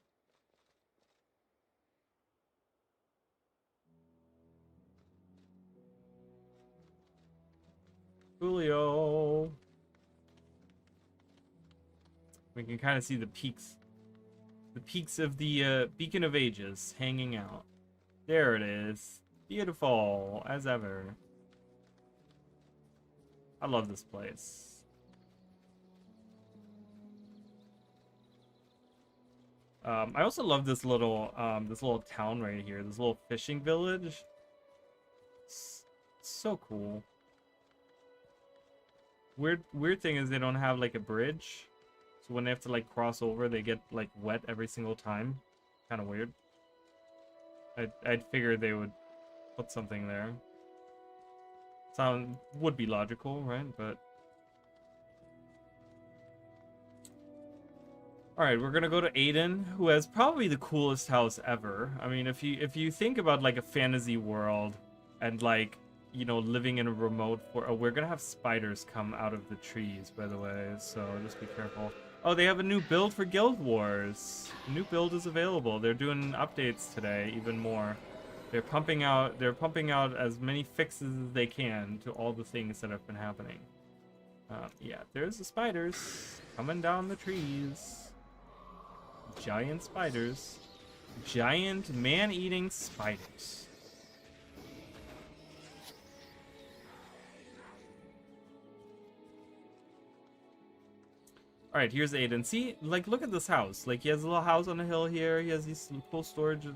Speaker 1: Julio. We can kind of see the peaks. The peaks of the Beacon of Ages hanging out. There it is. Beautiful, as ever. I love this place. I also love this little town right here. This little fishing village. It's so cool. Weird thing is they don't have like a bridge, so when they have to like cross over, they get like wet every single time. Kind of weird. I'd figure they would put something there. Would be logical, right? But all right, we're gonna go to Aiden, who has probably the coolest house ever. I mean, if you think about like a fantasy world and like, you know, living in a remote we're gonna have spiders come out of the trees, by the way, so just be careful. Oh, they have a new build for Guild Wars. A new build is available. They're doing updates today, even more. They're pumping out as many fixes as they can to all the things that have been happening. Yeah, there's the spiders coming down the trees. Giant spiders. Giant man-eating spiders. Alright, here's Aiden. See, like, look at this house. Like, he has a little house on a hill here. He has these cool storage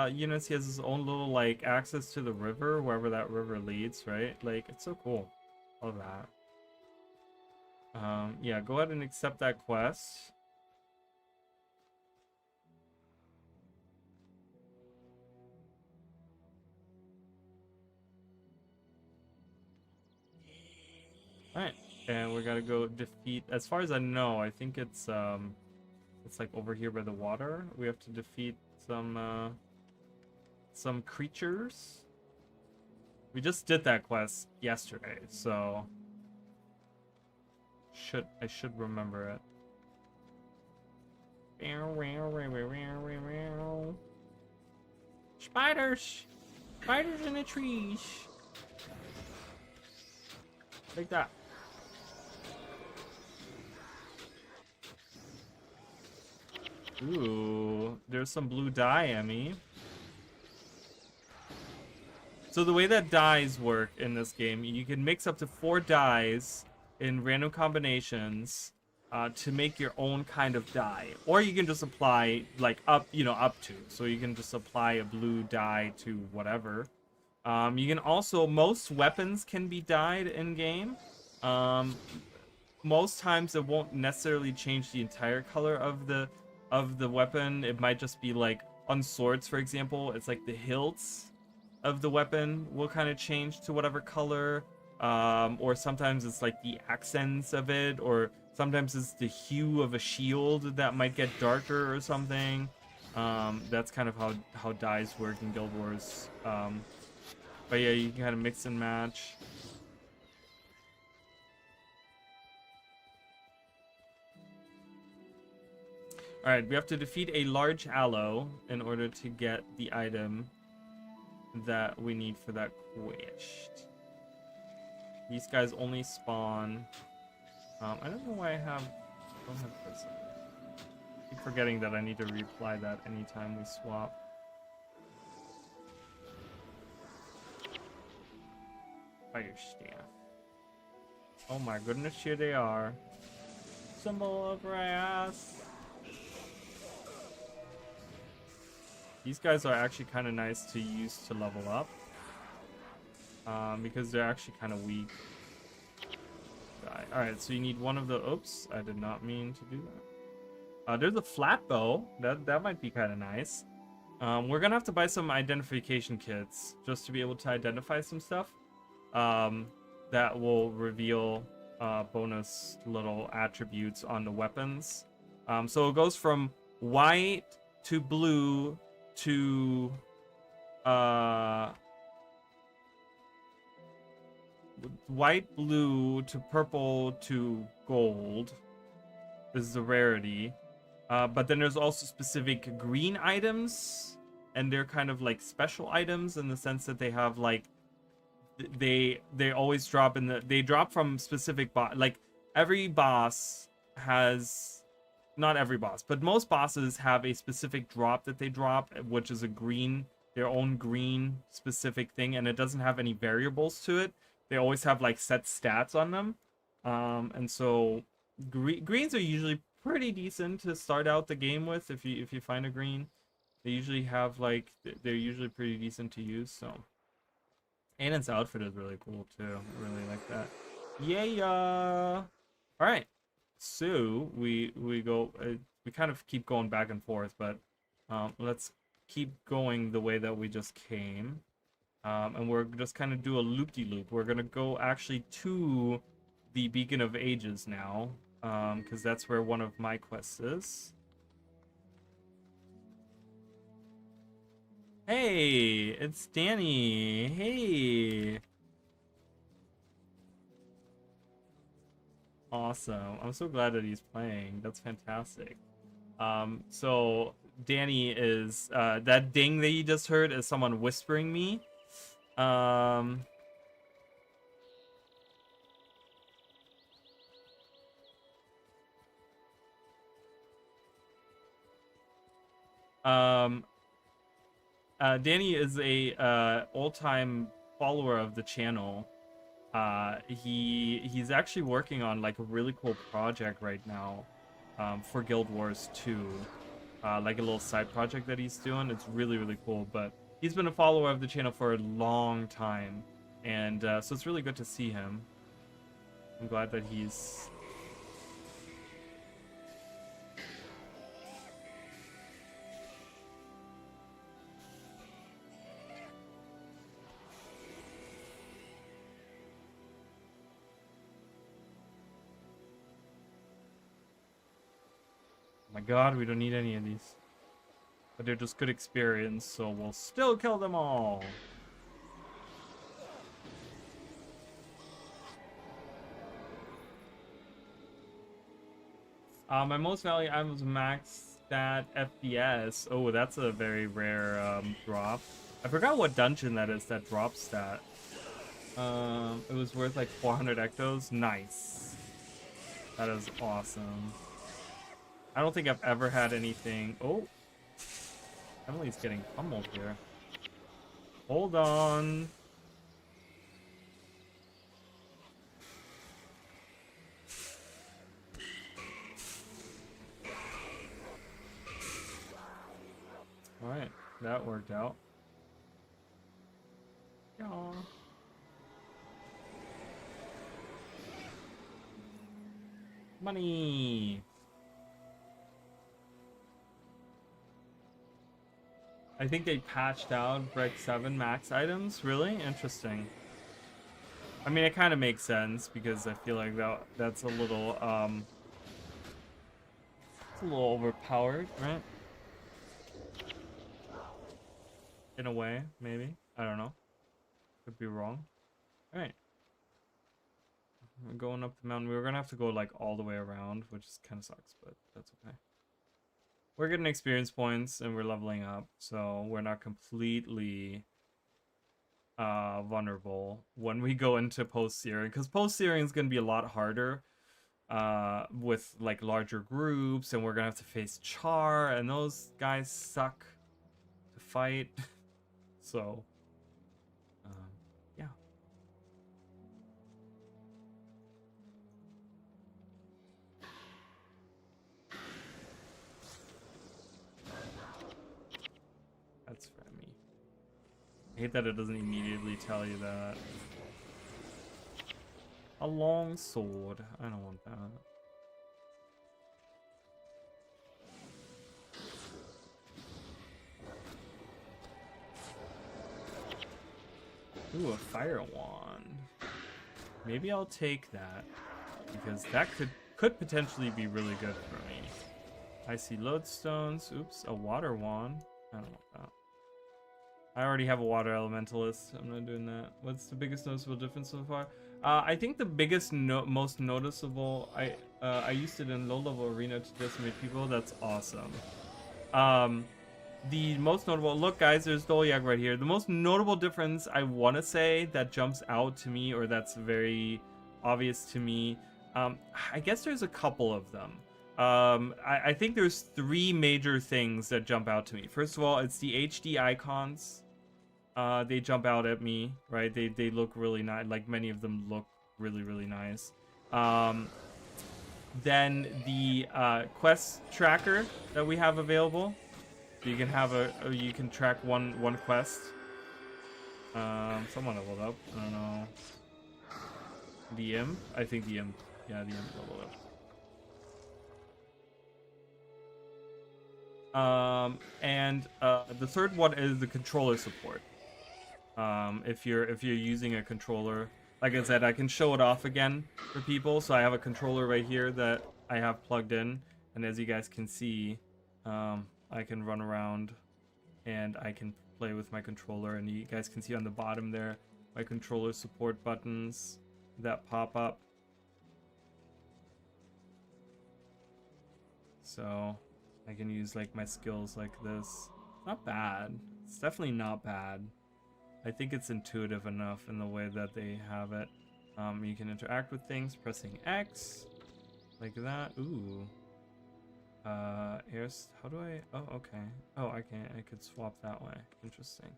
Speaker 1: units. He has his own little, like, access to the river, wherever that river leads, right? Like, it's so cool. Love that. Yeah, go ahead and accept that quest. Alright. And we gotta go defeat, as far as I know, I think it's like over here by the water. We have to defeat some creatures. We just did that quest yesterday, so I should remember it. Spiders! Spiders in the trees! Like that. Ooh, there's some blue dye, Emmy. So the way that dyes work in this game, you can mix up to 4 dyes in random combinations to make your own kind of dye. Or you can just apply, like, up to. So you can just apply a blue dye to whatever. You can also, most weapons can be dyed in game. Most times it won't necessarily change the entire color of the weapon. It might just be like on swords, for example, it's like the hilts of the weapon will kind of change to whatever color. Or sometimes it's like the accents of it, or sometimes it's the hue of a shield that might get darker or something. That's kind of how dyes work in Guild Wars. But yeah, you can kind of mix and match. Alright, we have to defeat a large aloe in order to get the item that we need for that quest. These guys only spawn. I don't know why I don't have this. I keep forgetting that I need to reapply that anytime we swap. Fire staff. Oh my goodness, here they are. Symbol of wrath. These guys are actually kind of nice to use to level up. Because they're actually kind of weak. Alright, so you need one of the... Oops, I did not mean to do that. There's a flat bow. That might be kind of nice. We're gonna have to buy some identification kits just to be able to identify some stuff. That will reveal bonus little attributes on the weapons. So it goes from white to blue to... white, blue to purple to gold. This is a rarity. But then there's also specific green items, and they're kind of like special items in the sense that they have like they always drop in the they drop from specific like every boss has, not every boss, but most bosses have a specific drop that they drop, which is a green, their own green specific thing, and it doesn't have any variables to it. They always have like set stats on them. And so greens are usually pretty decent to start out the game with. If you find a green, they usually have like, they're usually pretty decent to use. So Anan's outfit is really cool too. I really like that. Yeah. All right, so we go, we kind of keep going back and forth, but let's keep going the way that we just came. And we're just kind of do a loop-de-loop. We're gonna go actually to the Beacon of Ages now, because that's where one of my quests is. Hey, it's Danny. Hey. Awesome. I'm so glad that he's playing. That's fantastic. So Danny is, that ding that you just heard is someone whispering me. Danny is a old-time follower of the channel. He's actually working on like a really cool project right now, for Guild Wars 2. Like a little side project that he's doing. It's really, really cool, but he's been a follower of the channel for a long time, and so it's really good to see him. I'm glad that he's... Oh my god, we don't need any of these. But they're just good experience, so we'll still kill them all. My most valuable item was max stat FPS. Oh, that's a very rare drop. I forgot what dungeon that is that drops that. It was worth like 400 ectos. Nice. That is awesome. I don't think I've ever had anything. Oh, Emily's getting pummeled here. Hold on. Alright, that worked out. Money. I think they patched out Break 7 max items. Really? Interesting. I mean, it kind of makes sense because I feel like that's a little it's a little overpowered, right? In a way, maybe. I don't know. Could be wrong. All right. We're going up the mountain. We were gonna have to go like all the way around, which kind of sucks, but that's okay. We're getting experience points and we're leveling up, so we're not completely vulnerable when we go into post-searing, because post-searing is gonna be a lot harder with like larger groups, and we're gonna have to face Char, and those guys suck to fight. So yeah. That's for me. I hate that it doesn't immediately tell you that. A long sword. I don't want that. Ooh, a fire wand. Maybe I'll take that, because that could potentially be really good for me. I see lodestones. Oops, a water wand. I don't want that. I already have a water elementalist. I'm not doing that. What's the biggest noticeable difference so far? I think the biggest, most noticeable. I used it in low-level arena to decimate people. That's awesome. The most notable. Look, guys, there's Doliak right here. The most notable difference I want to say that jumps out to me, or that's very obvious to me. I guess there's a couple of them. I think there's 3 major things that jump out to me. First of all, it's the HD icons. They jump out at me, right? They look really nice. Like, many of them look really, really nice. Then the quest tracker that we have available. So you can have you can track one quest. Someone leveled up. I don't know. The imp? I think the imp. Yeah, the imp leveled up. And the third one is the controller support. If you're using a controller, like I said, I can show it off again for people. So I have a controller right here that I have plugged in, and as you guys can see, I can run around and I can play with my controller, and you guys can see on the bottom there my controller support buttons that pop up. So I can use like my skills like this. Not bad. It's definitely not bad. I think it's intuitive enough in the way that they have it. You can interact with things pressing X like that. Ooh. How do I? Oh, okay. Oh, I can't. I could swap that way. Interesting.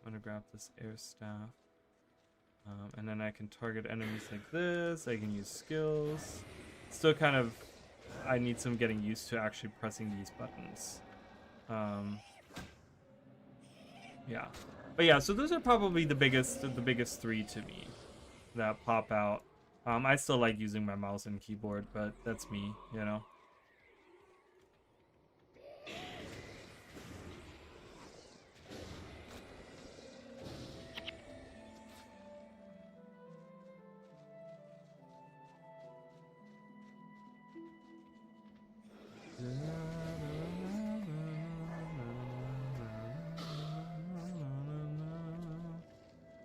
Speaker 1: I'm gonna grab this air staff. And then I can target enemies like this. I can use skills. Still kind of, I need some getting used to actually pressing these buttons. Yeah. But yeah, so those are probably the biggest 3 to me that pop out. I still like using my mouse and keyboard, but that's me, you know.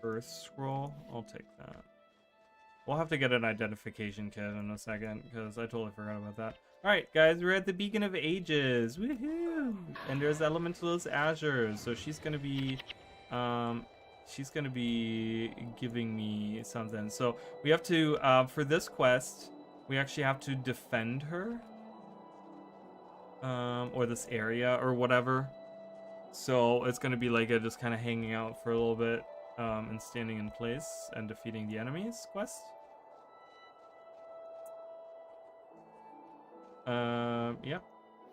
Speaker 1: Earth scroll, I'll take that. We'll have to get an identification kit in a second, because I totally forgot about that. Alright, guys, we're at the Beacon of Ages. Woohoo! And there's Elementalist Azure, so she's gonna be giving me something. So we have to, for this quest, we actually have to defend her. Or this area, or whatever. So it's gonna be like just kind of hanging out for a little bit. And standing in place and defeating the enemies quest. Yep.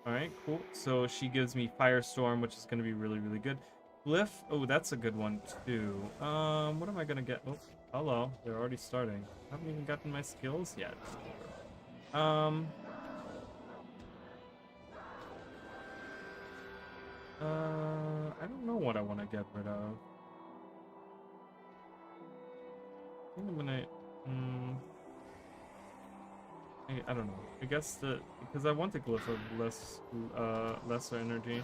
Speaker 1: Alright, cool. So she gives me Firestorm, which is going to be really, really good. Glyph. Oh, that's a good one, too. What am I going to get? Oh, hello. They're already starting. I haven't even gotten my skills yet. Um. I don't know what I want to get rid of. I think I'm gonna. I don't know. I guess because I want the glyph of lesser energy.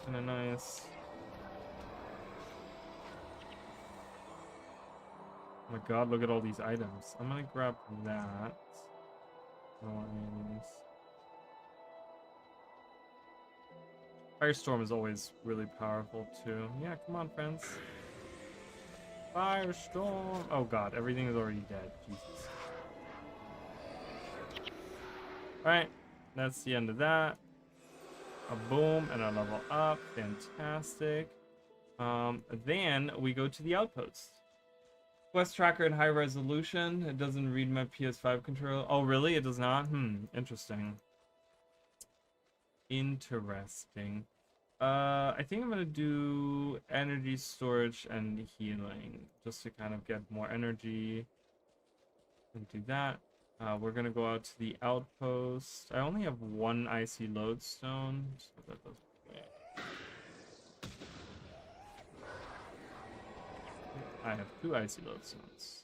Speaker 1: Kind of nice. Oh my god, look at all these items. I'm gonna grab that. No items. Firestorm is always really powerful too. Yeah, come on, friends. Firestorm. Oh god, everything is already dead. Jesus. Alright, that's the end of that. A boom and a level up. Fantastic. Then we go to the outpost. Quest tracker in high resolution. It doesn't read my PS5 controller. Oh, really? It does not? Interesting. Interesting. I think I'm gonna do energy storage and healing just to kind of get more energy and do that. We're gonna go out to the outpost. I only have one icy lodestone, so that doesn't. I have two icy lodestones.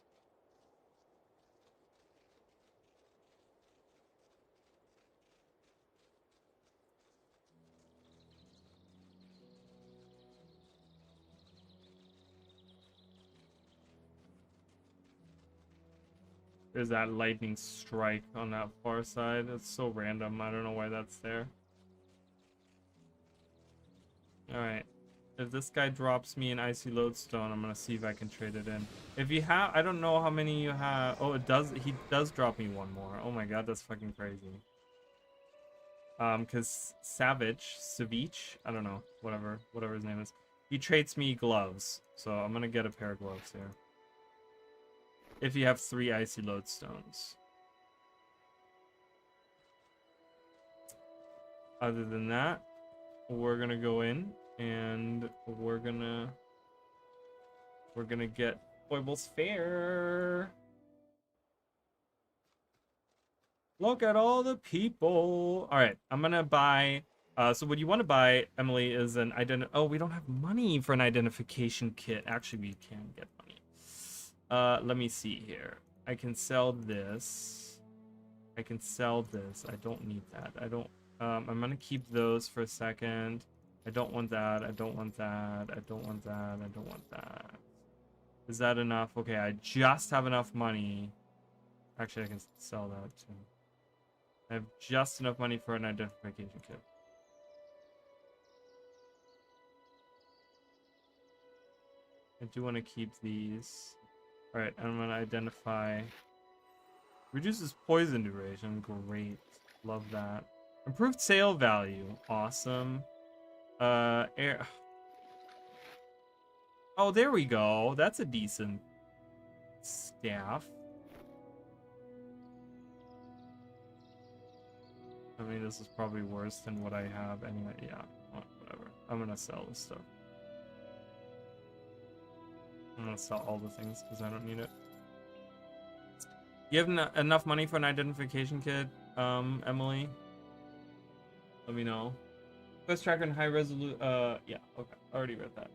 Speaker 1: There's that lightning strike on that far side. It's so random. I don't know why that's there. Alright. If this guy drops me an icy lodestone, I'm gonna see if I can trade it in. If you have, I don't know how many you have. Oh, it does. He does drop me one more. Oh my god, that's fucking crazy. Cause Savage, I don't know, whatever his name is. He trades me gloves, so I'm gonna get a pair of gloves here. If you have 3 icy lodestones. Other than that, we're gonna go in and we're gonna get Foible's Fair. Look at all the people. All right, I'm gonna buy. So what you want to buy, Emily, is an Oh, we don't have money for an identification kit. Actually, we can get money. Let me see here. I can sell this. I can sell this. I don't need that. I don't. I'm gonna keep those for a second. I don't want that. I don't want that. I don't want that. I don't want that. Is that enough? Okay, I just have enough money. Actually, I can sell that too. I have just enough money for an identification kit. I do want to keep these. Alright, I'm going to identify. Reduces poison duration. Great. Love that. Improved sale value. Awesome. Air. Oh, there we go. That's a decent staff. I mean, this is probably worse than what I have anyway. Yeah, whatever. I'm gonna sell this stuff. I'm gonna sell all the things because I don't need it. You have enough money for an identification kit, Emily? Let me know. Quest tracker and high resolution. Yeah, okay. I already read that.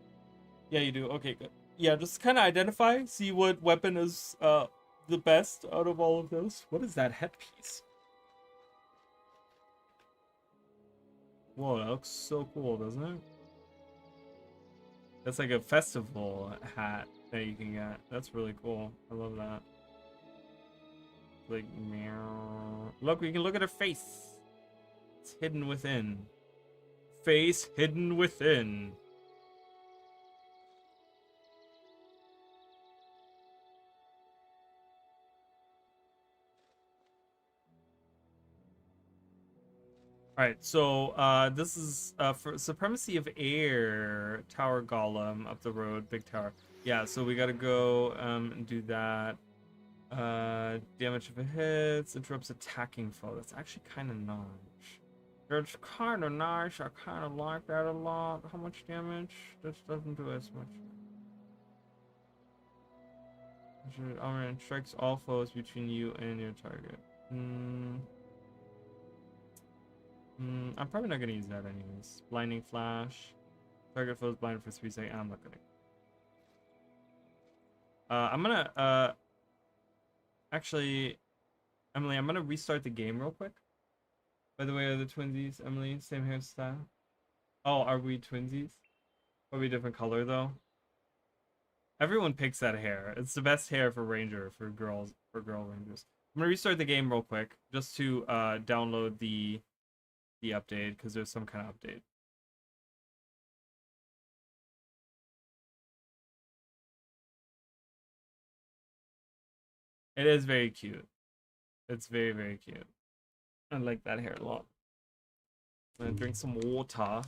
Speaker 1: Yeah, you do. Okay, good. Yeah, just kind of identify, see what weapon is the best out of all of those. What is that headpiece? Whoa, that looks so cool, doesn't it? That's like a festival hat that you can get. That's really cool. I love that. Like, meow. Look, we can look at her face. It's hidden within. Face hidden within. Alright, so this is for Supremacy of Air Tower Golem up the road, big tower. Yeah, so we gotta go and do that. Damage if it hits, interrupts attacking foe. That's actually kind of nice. It's kind of nice. I kind of like that a lot. How much damage? This doesn't do as much. I mean, strikes all foes between you and your target. I'm probably not gonna use that anyways. Blinding flash. Target foes blind for 3 seconds. I'm not gonna. I'm gonna actually, Emily, I'm gonna restart the game real quick. By the way, are the twinsies, Emily? Same hairstyle? Oh, are we twinsies? Are we different color though? Everyone picks that hair. It's the best hair for ranger, for girls, for girl rangers. I'm gonna restart the game real quick just to download the update, because there's some kind of update. It is very cute. It's very, very cute. I like that hair a lot. I'm gonna drink some water.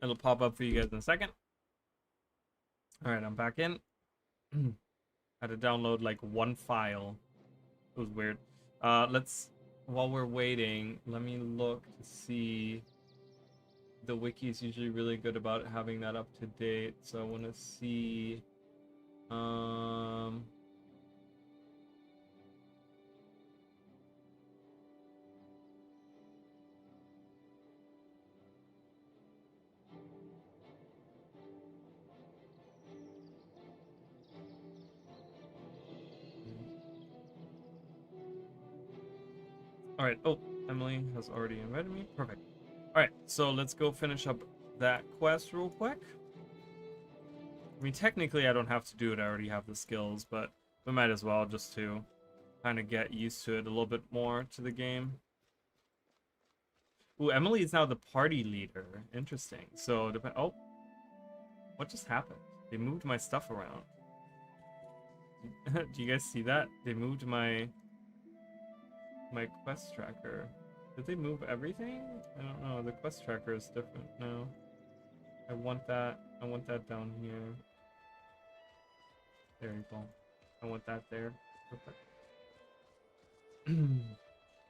Speaker 1: It'll pop up for you guys in a second. Alright, I'm back in. Had to download like one file. It was weird. While we're waiting, let me look to see. The wiki is usually really good about having that up to date, so I want to see. Alright, oh, Emily has already invited me. Perfect. Alright, so let's go finish up that quest real quick. I mean, technically I don't have to do it, I already have the skills, but we might as well just to kind of get used to it a little bit more to the game. Ooh, Emily is now the party leader. Interesting. So, oh, what just happened? They moved my stuff around. Do you guys see that? They moved my quest tracker. Did they move everything? I don't know. The quest tracker is different now. I want that down here. There you go. I want that there. Perfect.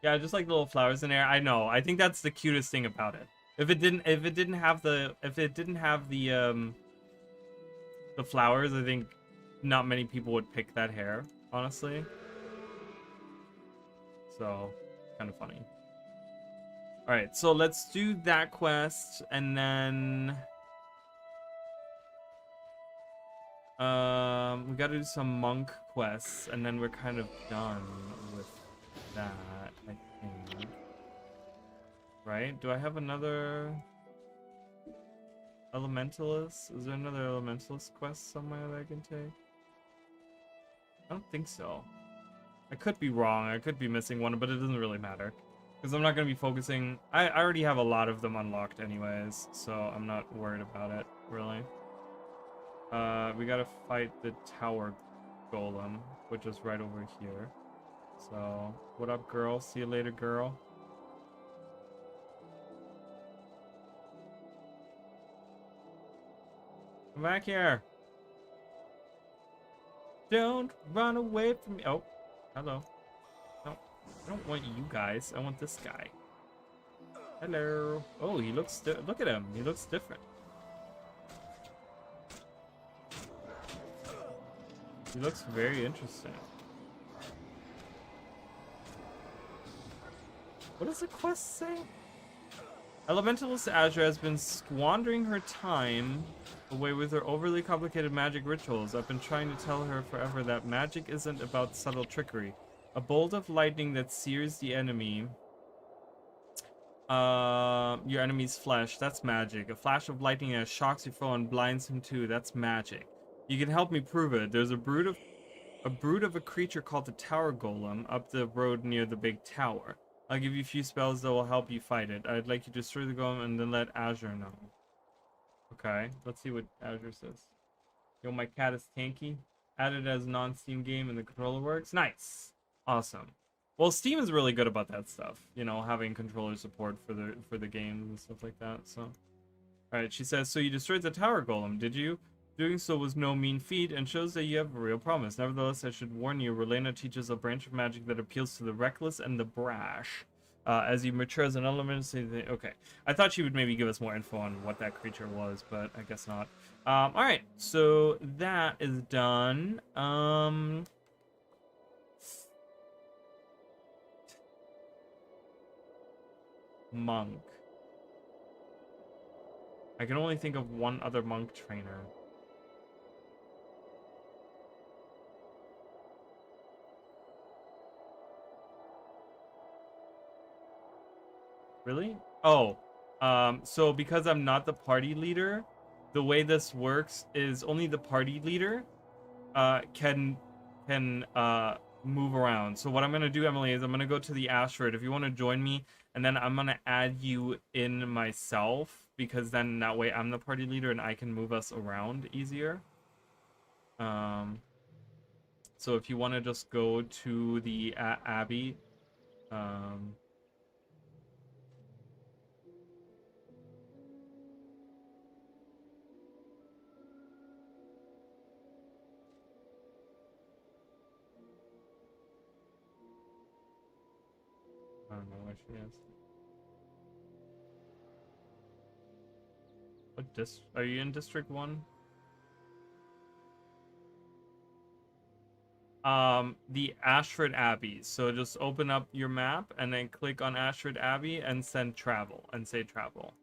Speaker 1: Yeah, just like little flowers in there. I know. I think that's the cutest thing about it. If it didn't have the flowers, I think not many people would pick that hair, honestly. So, kind of funny. Alright, so let's do that quest, and then we gotta do some monk quests, and then we're kind of done with that, I think. Right? Do I have another elementalist? Is there another elementalist quest somewhere that I can take? I don't think so. I could be wrong. I could be missing one, but it doesn't really matter. Because I'm not going to be focusing... I already have a lot of them unlocked anyways, so I'm not worried about it, really. We got to fight the tower golem, which is right over here. So, what up, girl? See you later, girl. Come back here. Don't run away from me. Oh, hello. No, I don't want you guys. I want this guy. Hello. Oh, he looks... Look at him. He looks different. He looks very interesting. What does the quest say? Elementalist Azure has been squandering her time away with her overly complicated magic rituals. I've been trying to tell her forever that magic isn't about subtle trickery. A bolt of lightning that sears the enemy, your enemy's flesh, that's magic. A flash of lightning that shocks your foe and blinds him too, that's magic. You can help me prove it. There's a brood of a creature called the Tower Golem up the road near the big tower. I'll give you a few spells that will help you fight it. I'd like you to destroy the golem and then let Azure know. Okay, let's see what Azure says. Yo, my cat is tanky. Added as non-Steam game and the controller works. Nice. Awesome. Well, Steam is really good about that stuff. You know, having controller support for the games and stuff like that. So, alright, she says, so you destroyed the Tower Golem, did you? Doing so was no mean feat and shows that you have a real promise. Nevertheless, I should warn you, Relena teaches a branch of magic that appeals to the reckless and the brash. As you mature as an element, okay. I thought she would maybe give us more info on what that creature was, but I guess not. All right, so that is done. Monk. I can only think of one other monk trainer. Really? Oh, so because I'm not the party leader, the way this works is only the party leader can move around. So what I'm gonna do, Emily, is I'm gonna go to the asteroid if you want to join me, and then I'm gonna add you in myself, because then that way I'm the party leader and I can move us around easier. So if you want to just go to the Abbey, I don't know where she is. What are you in District 1? The Ashford Abbey. So just open up your map and then click on Ashford Abbey and send travel and say travel.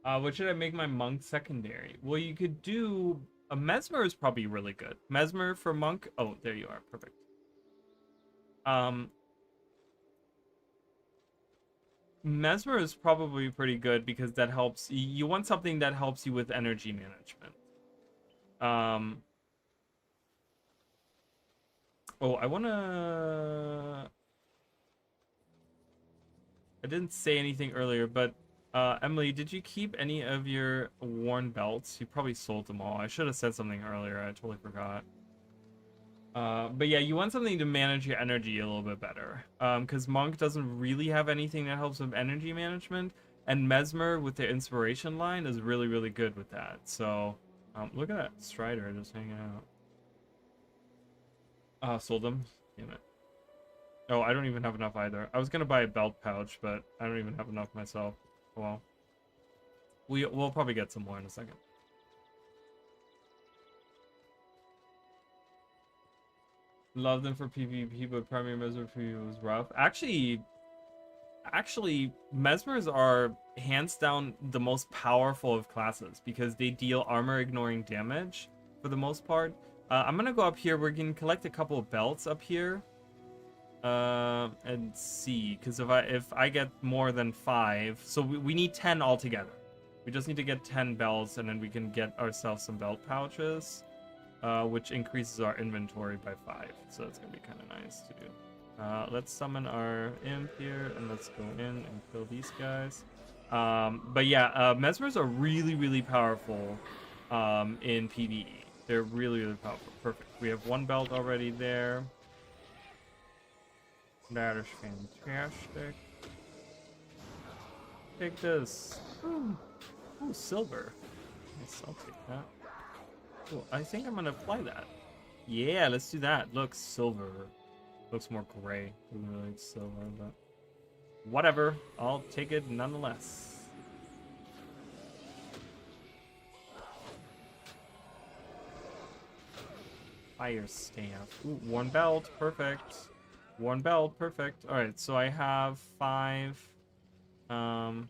Speaker 1: What should I make my monk secondary? Well, you could do a Mesmer is probably really good. Mesmer for monk. Oh, there you are. Perfect. Mesmer is probably pretty good because that helps. You want something that helps you with energy management. Oh, I didn't say anything earlier, but Emily, did you keep any of your worn belts? You probably sold them all. I should have said something earlier. I totally forgot. But yeah, you want something to manage your energy a little bit better. Because Monk doesn't really have anything that helps with energy management, and Mesmer with the inspiration line is really, really good with that. So, look at that Strider just hanging out. Sold them. Damn it. Oh, I don't even have enough either. I was gonna buy a belt pouch, but I don't even have enough myself. Well, we'll probably get some more in a second. Love them for PvP, but primary Mesmer for PvP was rough. Actually, Mesmers are hands down the most powerful of classes because they deal armor ignoring damage for the most part. I'm gonna go up here. We're gonna collect a couple of belts up here. And see, because if I get more than 5, so we need 10 altogether. We just need to get 10 belts, and then we can get ourselves some belt pouches, which increases our inventory by 5. So it's gonna be kind of nice to do. Let's summon our imp here, and let's go in and kill these guys. But yeah, Mesmers are really, really powerful in PvE. They're really, really powerful. Perfect. We have 1 belt already there. That is fantastic. Take this. Ooh, silver. Yes, I'll take that. Cool. I think I'm gonna apply that. Yeah, let's do that. Looks silver. Looks more gray. Doesn't really look silver, but whatever. I'll take it nonetheless. Fire staff. Ooh, 1 belt. Perfect. 1 belt, perfect. All right, so I have 5. All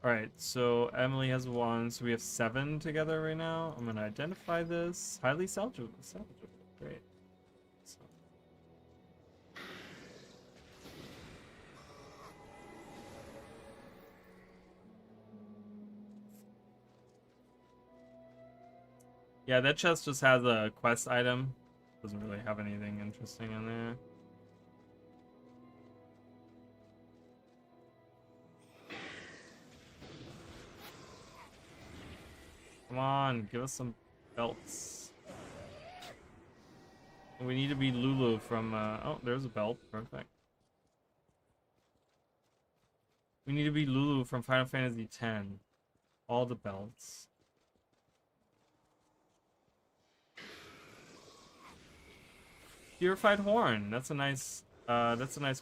Speaker 1: right, so Emily has 1, so we have 7 together right now. I'm gonna identify this. Highly salvageable. Great. So. Yeah, that chest just has a quest item. Doesn't really have anything interesting in there. Come on, give us some belts. We need to be Lulu from, oh, there's a belt. Perfect. We need to be Lulu from Final Fantasy X. All the belts. Purified Horn. That's a nice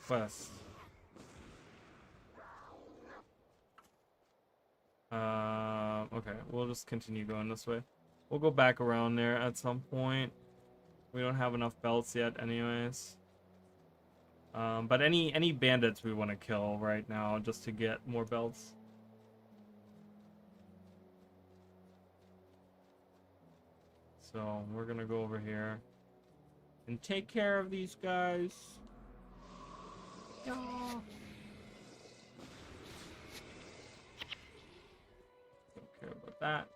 Speaker 1: quest. Okay, we'll just continue going this way. We'll go back around there at some point. We don't have enough belts yet anyways. But any bandits we want to kill right now just to get more belts. So we're gonna go over here and take care of these guys. Yeah. Don't care about that.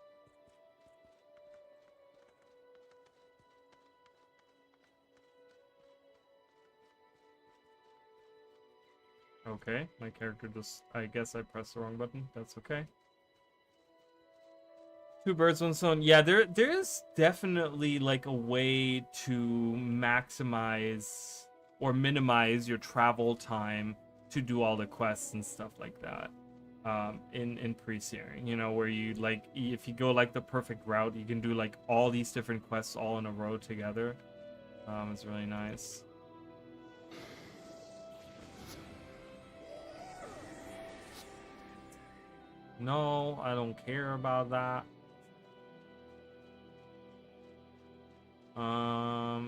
Speaker 1: Okay, my character just, I guess I pressed the wrong button. That's okay. Two birds, one stone. Yeah, there's definitely like a way to maximize or minimize your travel time to do all the quests and stuff like that. In pre-searing, you know, where you like, if you go like the perfect route, you can do like all these different quests all in a row together. It's really nice. No, I don't care about that.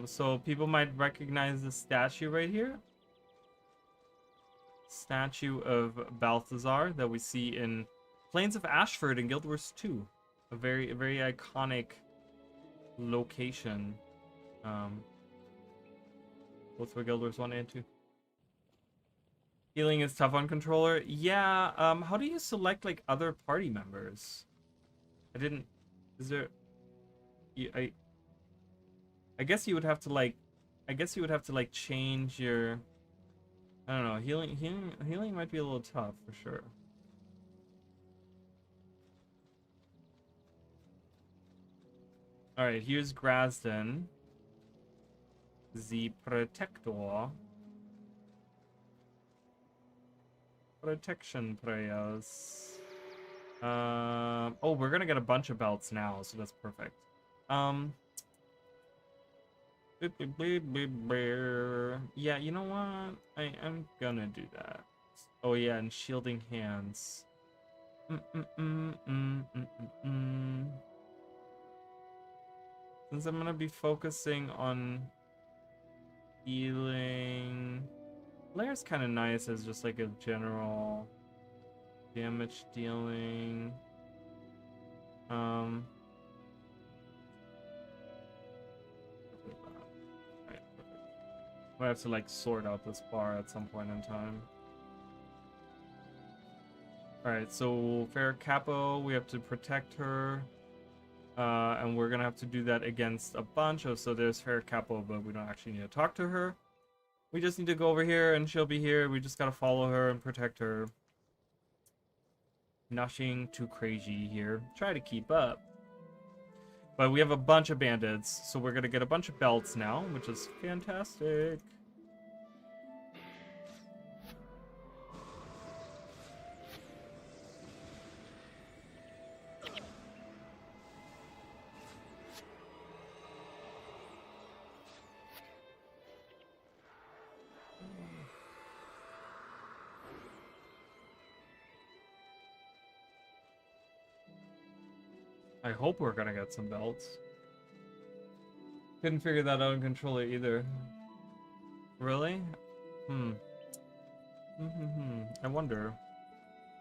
Speaker 1: So people might recognize the statue right here. Statue of Balthazar that we see in Plains of Ashford in Guild Wars 2. A very iconic location. Both for Guild Wars 1 and 2. Healing is tough on controller. Yeah, how do you select like other party members? Is there I guess you would have to like change your, I don't know, healing might be a little tough for sure. All right, here's Grasden, the Protector. Protection prayers. Oh, we're gonna get a bunch of belts now, so that's perfect. Yeah, you know what? I'm gonna do that. Oh yeah, and shielding hands. Since I'm gonna be focusing on healing, Blair's kind of nice as just like a general damage dealing. I have to like sort out this bar at some point in time. Alright, so Fair Capo, we have to protect her. And we're gonna have to do that against a bunch of, so there's Fair Capo, but we don't actually need to talk to her. We just need to go over here and she'll be here. We just gotta follow her and protect her. Nothing too crazy here. Try to keep up. But we have a bunch of bandits, so we're gonna get a bunch of belts now, which is fantastic. I hope we're gonna get some belts. Couldn't figure that out in controller either. Really? I wonder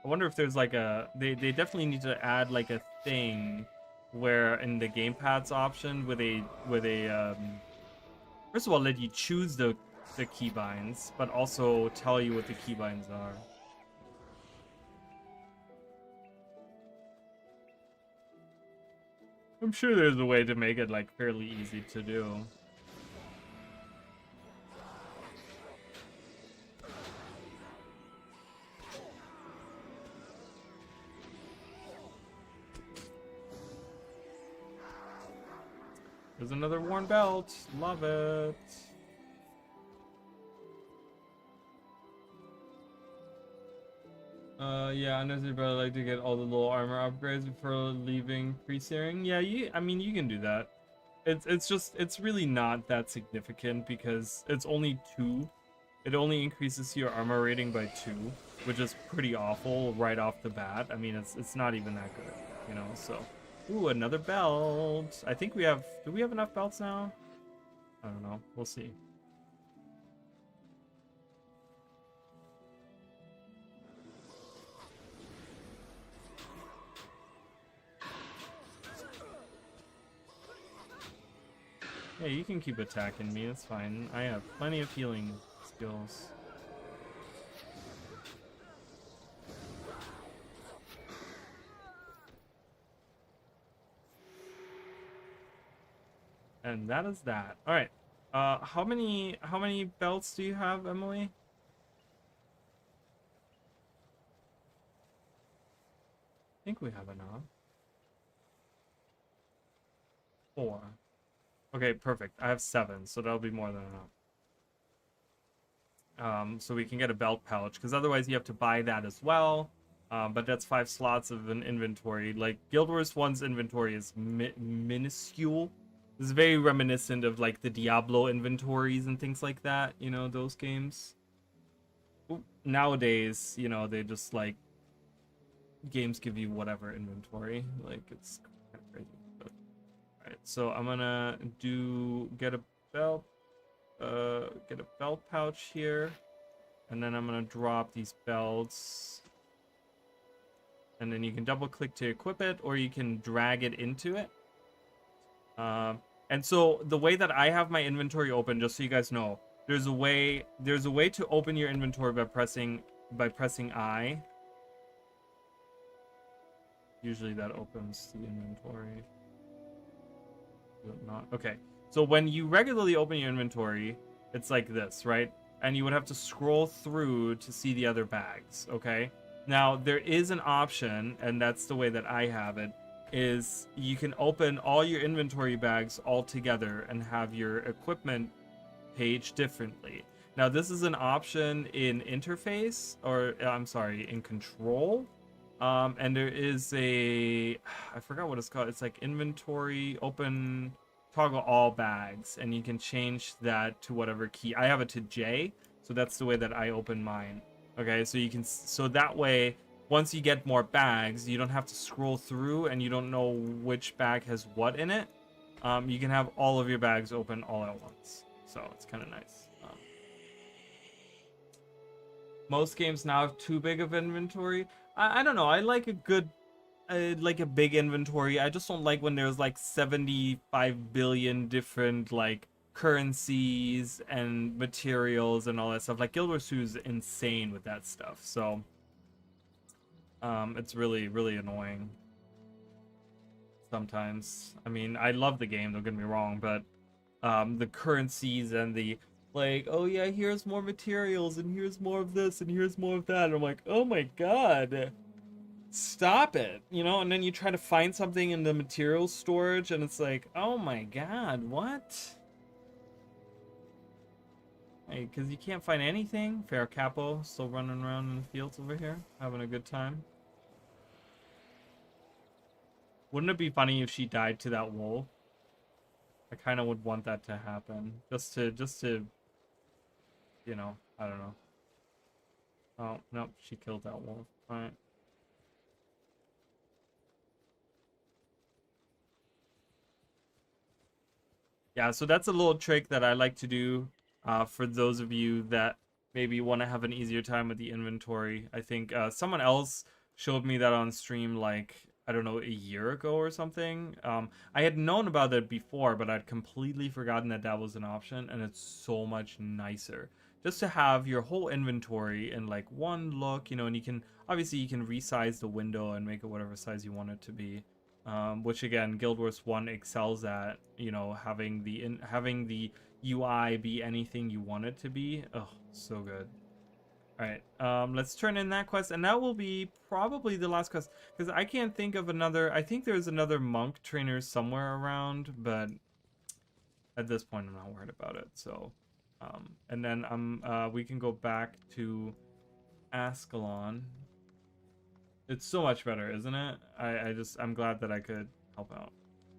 Speaker 1: if there's like a, they definitely need to add like a thing where in the gamepads option with a first of all let you choose the keybinds, but also tell you what the keybinds are. I'm sure there's a way to make it like fairly easy to do. There's another worn belt. Love it. Yeah, honestly, but I like to get all the little armor upgrades before leaving pre-searing. Yeah, I mean, you can do that. it's really not that significant because it's only 2. It only increases your armor rating by 2, which is pretty awful right off the bat. I mean, it's not even that good, you know. So, ooh, another belt. I think we have. Do we have enough belts now? I don't know. We'll see. Yeah, you can keep attacking me. It's fine. I have plenty of healing skills. And that is that. All right. How many belts do you have, Emily? I think we have enough. 4. Okay, perfect. I have 7, so that'll be more than enough. So we can get a belt pouch, because otherwise you have to buy that as well. But that's 5 slots of an inventory. Like, Guild Wars 1's inventory is minuscule. It's very reminiscent of, like, the Diablo inventories and things like that, you know, those games. Nowadays, you know, they just, like, games give you whatever inventory. Like, it's kind of crazy. But, alright, so I'm gonna get a belt pouch here. And then I'm gonna drop these belts. And then you can double click to equip it, or you can drag it into it. And so the way that I have my inventory open, just so you guys know, there's a way to open your inventory by pressing I. Usually that opens the inventory. Is it not? Okay. So when you regularly open your inventory, it's like this, right? And you would have to scroll through to see the other bags, okay? Now, there is an option, and that's the way that I have it, is you can open all your inventory bags all together and have your equipment page differently. Now, this is an option in interface, or I'm sorry, in control. And there is I forgot what it's called. It's like inventory, open, toggle all bags, and you can change that to whatever key. I have it to J, so that's the way that I open mine. Okay, so you can, so that way, once you get more bags, you don't have to scroll through and you don't know which bag has what in it. You can have all of your bags open all at once. So it's kind of nice. Most games now have too big of inventory. I don't know. I like a good, like a big inventory. I just don't like when there's like 75 billion different like currencies and materials and all that stuff. Like Guild Wars 2 is insane with that stuff. So it's really, really annoying sometimes. I mean, I love the game, don't get me wrong, but the currencies and the like, oh yeah, here's more materials and here's more of this and here's more of that. And I'm like, oh my god, stop it, you know? And then you try to find something in the materials storage and it's like, oh my god, what? Hey, because you can't find anything. Fair Capo still running around in the fields over here, having a good time. Wouldn't it be funny if she died to that wolf? I kind of would want that to happen, just to, you know, I don't know. Oh nope, she killed that wolf. All right. Yeah, so that's a little trick that I like to do for those of you that maybe want to have an easier time with the inventory. I think someone else showed me that on stream, like, I don't know, a year ago or something. I had known about it before, but I'd completely forgotten that that was an option, and it's so much nicer. Just to have your whole inventory in like one look, you know, and you can, obviously you can resize the window and make it whatever size you want it to be. Which again, Guild Wars 1 excels at, you know, having the UI be anything you want it to be. Oh, so good. Alright, let's turn in that quest, and that will be probably the last quest, because I can't think of another. I think there's another monk trainer somewhere around, but at this point I'm not worried about it. So, and then we can go back to Ascalon. It's so much better, isn't it? I'm glad that I could help out,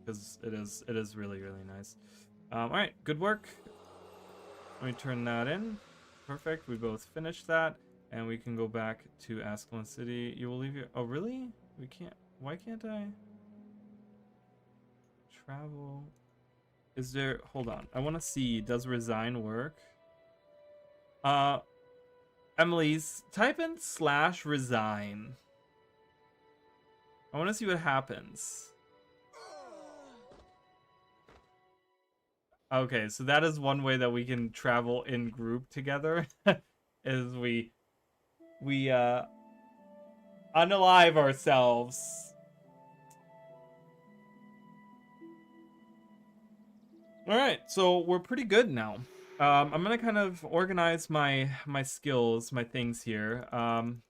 Speaker 1: because it is really nice. All right, good work. Let me turn that in. Perfect. We both finished that, and we can go back to Ascalon City. You will leave your. Oh, really? We can't. Why can't I travel? Is there? Hold on. I want to see. Does resign work? Emily's type in /resign. I want to see what happens. Okay, so that is one way that we can travel in group together. Is we unalive ourselves. All right, so we're pretty good now. I'm gonna kind of organize my skills, my things here. I'm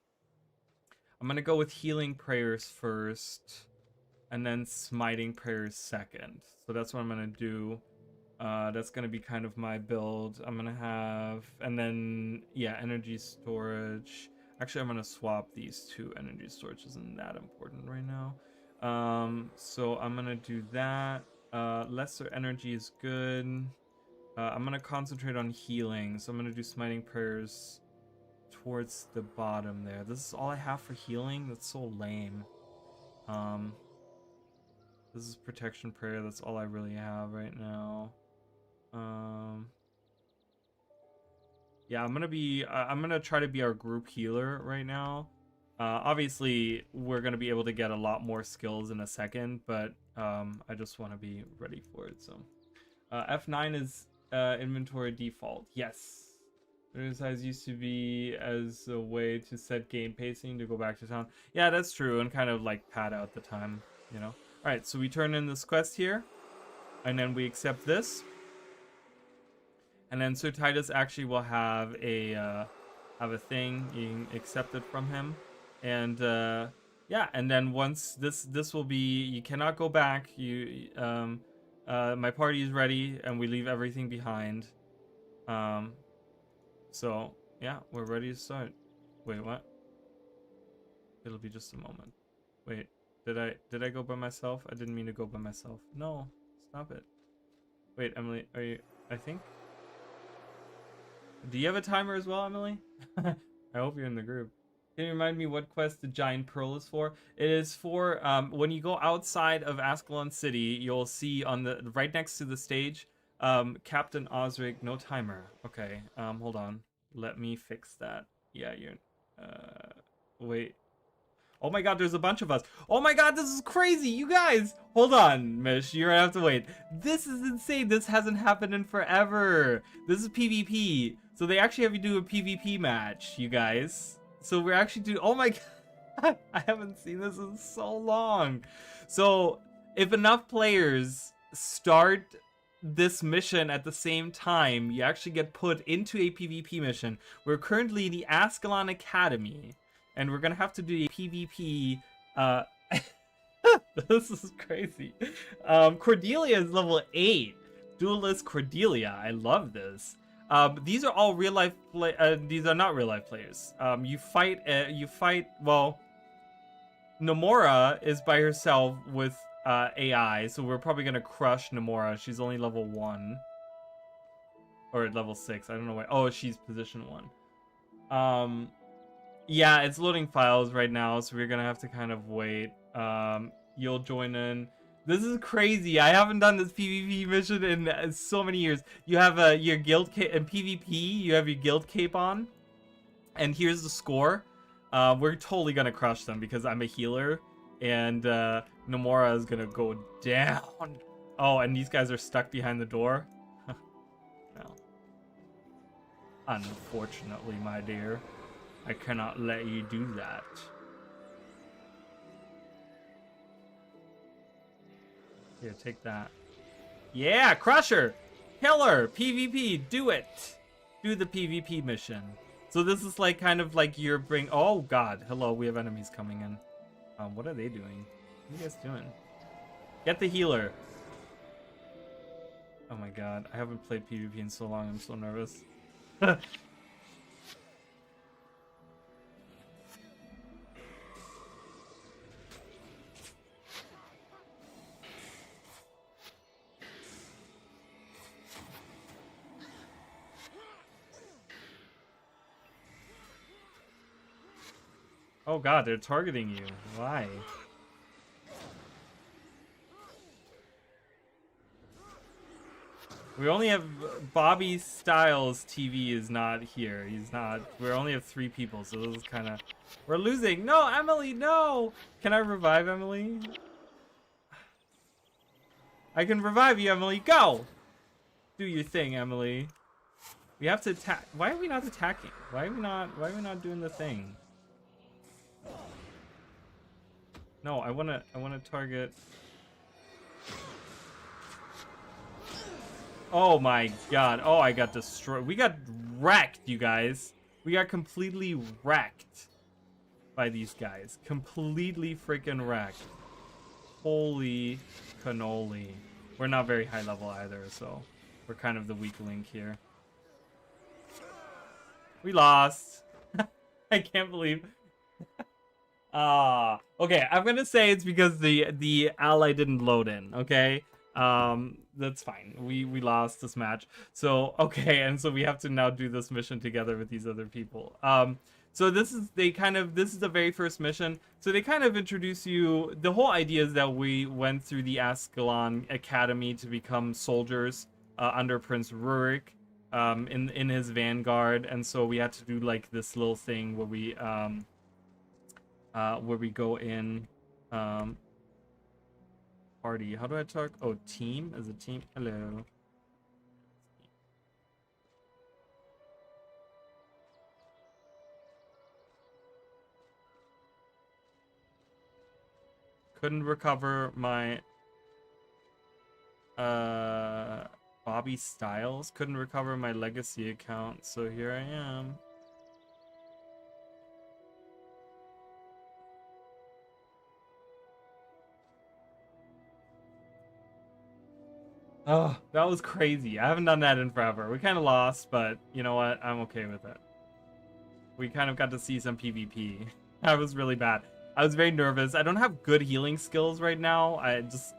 Speaker 1: gonna go with healing prayers first, and then smiting prayers second. So that's what I'm gonna do. That's gonna be kind of my build. I'm gonna have, and then yeah, energy storage. Actually, I'm gonna swap these two. Energy storage isn't that important right now. So I'm gonna do that. Lesser energy is good. I'm gonna concentrate on healing, so I'm gonna do smiting prayers towards the bottom there. This is all I have for healing. That's so lame. This is protection prayer. That's all I really have right now. Yeah, I'm gonna try to be our group healer right now. Obviously, we're gonna be able to get a lot more skills in a second, but I just want to be ready for it. So, F9 is inventory default. Yes. Size used to be as a way to set game pacing to go back to town. Yeah, that's true, and kind of like pad out the time, you know. All right, so we turn in this quest here, and then we accept this, and then Sir Titus actually will have a thing. You can accept it from him, and yeah, and then once this will be, you cannot go back. You my party is ready, and we leave everything behind. So yeah, we're ready to start. Wait, what? It'll be just a moment. Wait, did I go by myself? I didn't mean to go by myself. No, stop it. Wait, Emily, are you? I think. Do you have a timer as well, Emily? I hope you're in the group. Can you remind me what quest the giant pearl is for? It is for when you go outside of Ascalon City, you'll see on the right next to the stage, Captain Osric, no timer. Okay, hold on. Let me fix that. Yeah, you're wait. Oh my god, there's a bunch of us. Oh my god, this is crazy, you guys. Hold on, Mish, you're gonna have to wait. This is insane. This hasn't happened in forever. This is PvP. So they actually have you do a PvP match, you guys. So we're actually doing, oh my god, I haven't seen this in so long. So if enough players start this mission at the same time, you actually get put into a PvP mission. We're currently in the Ascalon Academy, and we're gonna have to do a PvP. This is crazy. Cordelia is level 8. Duelist Cordelia. I love this. These are all real life. These are not real life players. You fight. Well, Nomura is by herself with AI, so we're probably gonna crush Nomura. She's only level 1 or level 6. I don't know why. Oh, she's position 1. Yeah, it's loading files right now, so we're gonna have to kind of wait. You'll join in. This is crazy. I haven't done this PvP mission in so many years. You have your guild cape in PvP. You have your guild cape on, and here's the score. We're totally gonna crush them because I'm a healer, and Nomura is gonna go down. Oh, and these guys are stuck behind the door. Well, unfortunately, my dear, I cannot let you do that. Here, take that. Yeah, Crusher! Killer! PvP, do it! Do the PvP mission. So this is like kind of like your bring. Oh god, hello, we have enemies coming in. What are they doing? What are you guys doing? Get the healer. Oh my god, I haven't played PvP in so long, I'm so nervous. Oh god, they're targeting you. Why? We only have Bobby Styles TV is not here. He's not. We only have 3 people, so this is kind of. We're losing. No, Emily, no. Can I revive Emily? I can revive you, Emily. Go. Do your thing, Emily. We have to attack. Why are we not attacking? Why are we not doing the thing? No, I wanna target. Oh my god. Oh, I got destroyed. We got wrecked, you guys. We got completely wrecked by these guys. Completely freaking wrecked. Holy cannoli. We're not very high level either, so we're kind of the weak link here. We lost. I can't believe. Okay, I'm gonna say it's because the ally didn't load in, okay? That's fine. We lost this match. So, okay, and so we have to now do this mission together with these other people. So this is the very first mission. So they kind of introduce you. The whole idea is that we went through the Ascalon Academy to become soldiers under Prince Rurik in his vanguard, and so we had to do like this little thing where we go in party. How do I talk? Oh, team as a team. Hello. Couldn't recover my Bobby Styles. Couldn't recover my legacy account, so here I am. Oh, that was crazy. I haven't done that in forever. We kind of lost, but you know what? I'm okay with it. We kind of got to see some PvP. That was really bad. I was very nervous. I don't have good healing skills right now.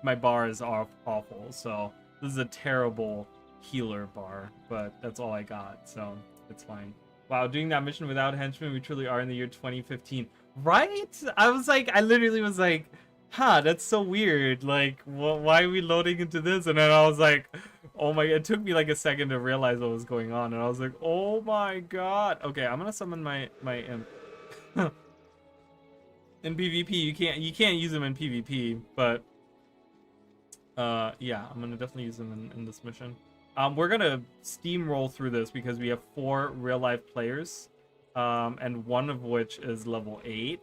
Speaker 1: My bar is awful, so this is a terrible healer bar, but that's all I got, so it's fine. Wow, doing that mission without henchmen, we truly are in the year 2015. Right? I literally was like, huh, that's so weird. Like, why are we loading into this? And then I was like, oh my, it took me like a second to realize what was going on. And I was like, oh my god. Okay, I'm gonna summon my imp. In PvP, you can't use them in PvP, but yeah, I'm gonna definitely use them in this mission. We're gonna steamroll through this because we have 4 real-life players, and one of which is level 8.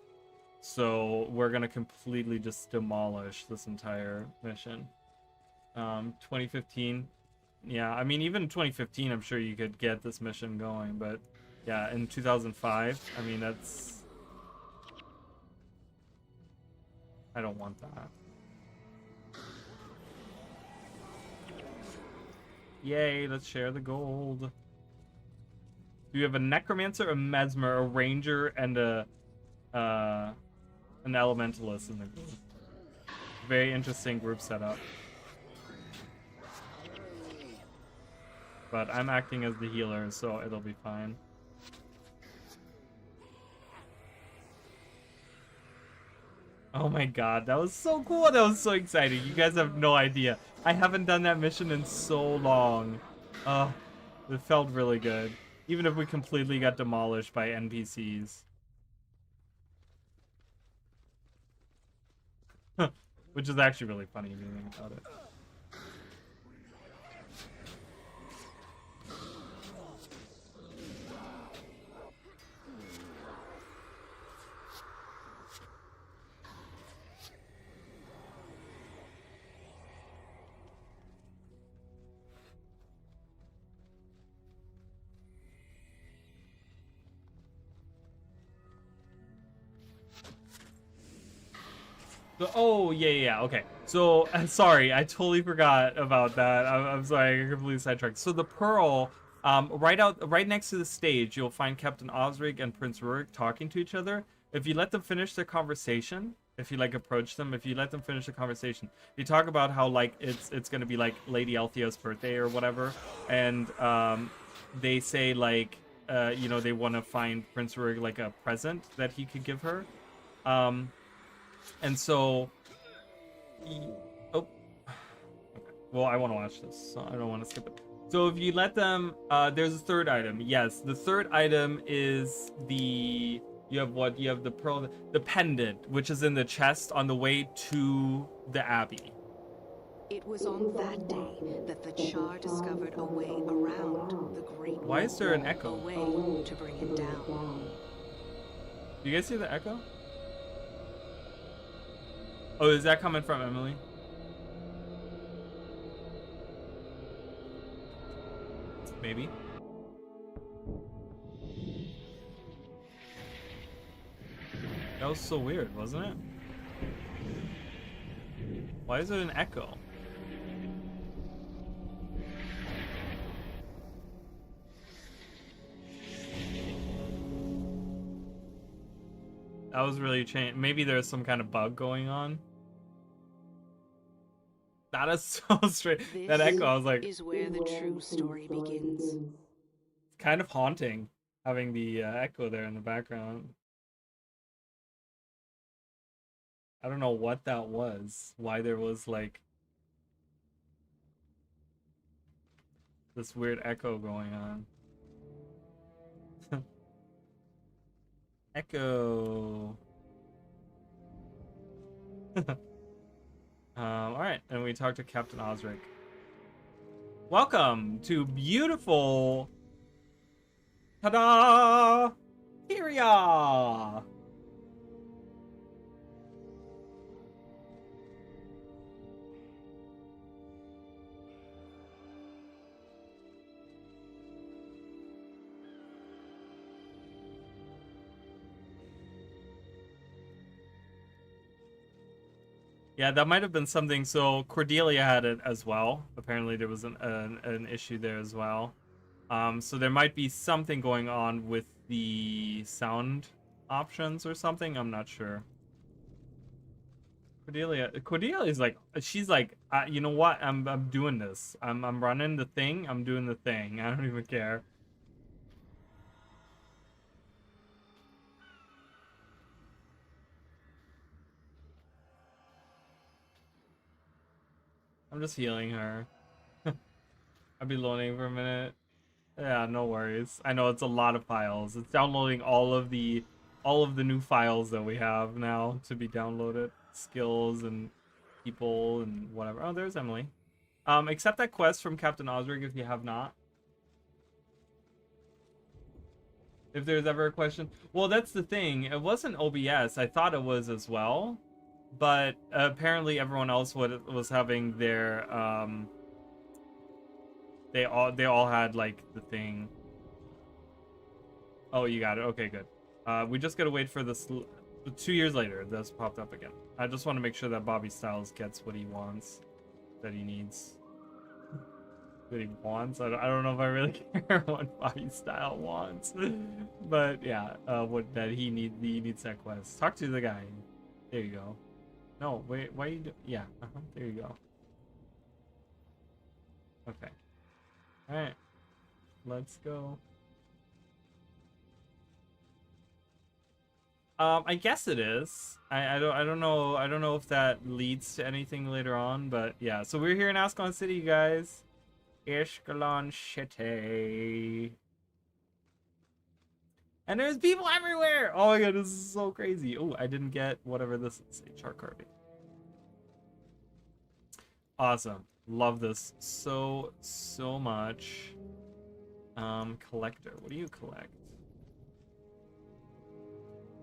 Speaker 1: So we're gonna completely just demolish this entire mission. 2015, yeah, I mean, even in 2015, I'm sure you could get this mission going, but yeah, in 2005, I mean, that's... I don't want that. Yay, let's share the gold. Do you have a necromancer, a mesmer, a ranger, and an elementalist in the group? Very interesting group setup. But I'm acting as the healer, so it'll be fine. Oh my god, that was so cool. That was so exciting. You guys have no idea. I haven't done that mission in so long. It felt really good. Even if we completely got demolished by NPCs. Which is actually really funny if you think about it. So, oh, yeah, okay. So, sorry, I totally forgot about that. I'm sorry, I completely sidetracked. So the Pearl, right next to the stage, you'll find Captain Osric and Prince Rurik talking to each other. If you let them finish their conversation, if you, like, approach them, if you let them finish the conversation, they talk about how, like, it's gonna be, like, Lady Althea's birthday or whatever, and, they say, like, you know, they want to find Prince Rurik like a present that he could give her. And so, oh, okay. Well, I want to watch this, so I don't want to skip it. So if you let them, there's a third item. Yes, the third item is the, you have what? You have the pearl, the pendant, which is in the chest on the way to the Abbey.
Speaker 2: It was on that day that the Char discovered a way around the Great
Speaker 1: Why is there an echo?
Speaker 2: A way to bring him down.
Speaker 1: Do you guys see the echo? Oh, is that coming from Emily? Maybe. That was so weird, wasn't it? Why is it an echo? That was really changed. Maybe there's some kind of bug going on. That is so strange. That echo, I was like,
Speaker 2: is where the true story begins.
Speaker 1: It's kind of haunting having the echo there in the background. I don't know what that was. Why there was like this weird echo going on. Echo. All right, and we talked to Captain Osric. Welcome to beautiful, ta-da, Tyria. Yeah, that might have been something. So Cordelia had it as well. Apparently there was an issue there as well. So there might be something going on with the sound options or something. I'm not sure. Cordelia is like, she's like, you know what? I'm doing this. I'm running the thing. I'm doing the thing. I don't even care. I'm just healing her. I'll be loading for a minute. Yeah, no worries. I know it's a lot of files. It's downloading all of the new files that we have now to be downloaded. Skills and people and whatever. Oh, there's Emily. Accept that quest from Captain Osric if you have not. If there's ever a question. Well, that's the thing. It wasn't OBS. I thought it was as well. But apparently everyone else was having their they all had like the thing. Oh, you got it. Okay, good. We just gotta wait for this. 2 years later, that's popped up again. I just want to make sure that Bobby Styles gets what he wants, that he needs. That he wants. I don't know if I really care what Bobby Style wants, but yeah, what that he needs that quest. Talk to the guy. There you go. No, wait, why you do? Yeah, there you go. Okay. All right, let's go. I guess it is. I don't know if that leads to anything later on, but yeah. So we're here in Ascalon City, you guys. Ascalon City. And there's people everywhere! Oh my god, this is so crazy. Oh, I didn't get whatever this is. Chart carving. Awesome. Love this so much. Collector. What do you collect?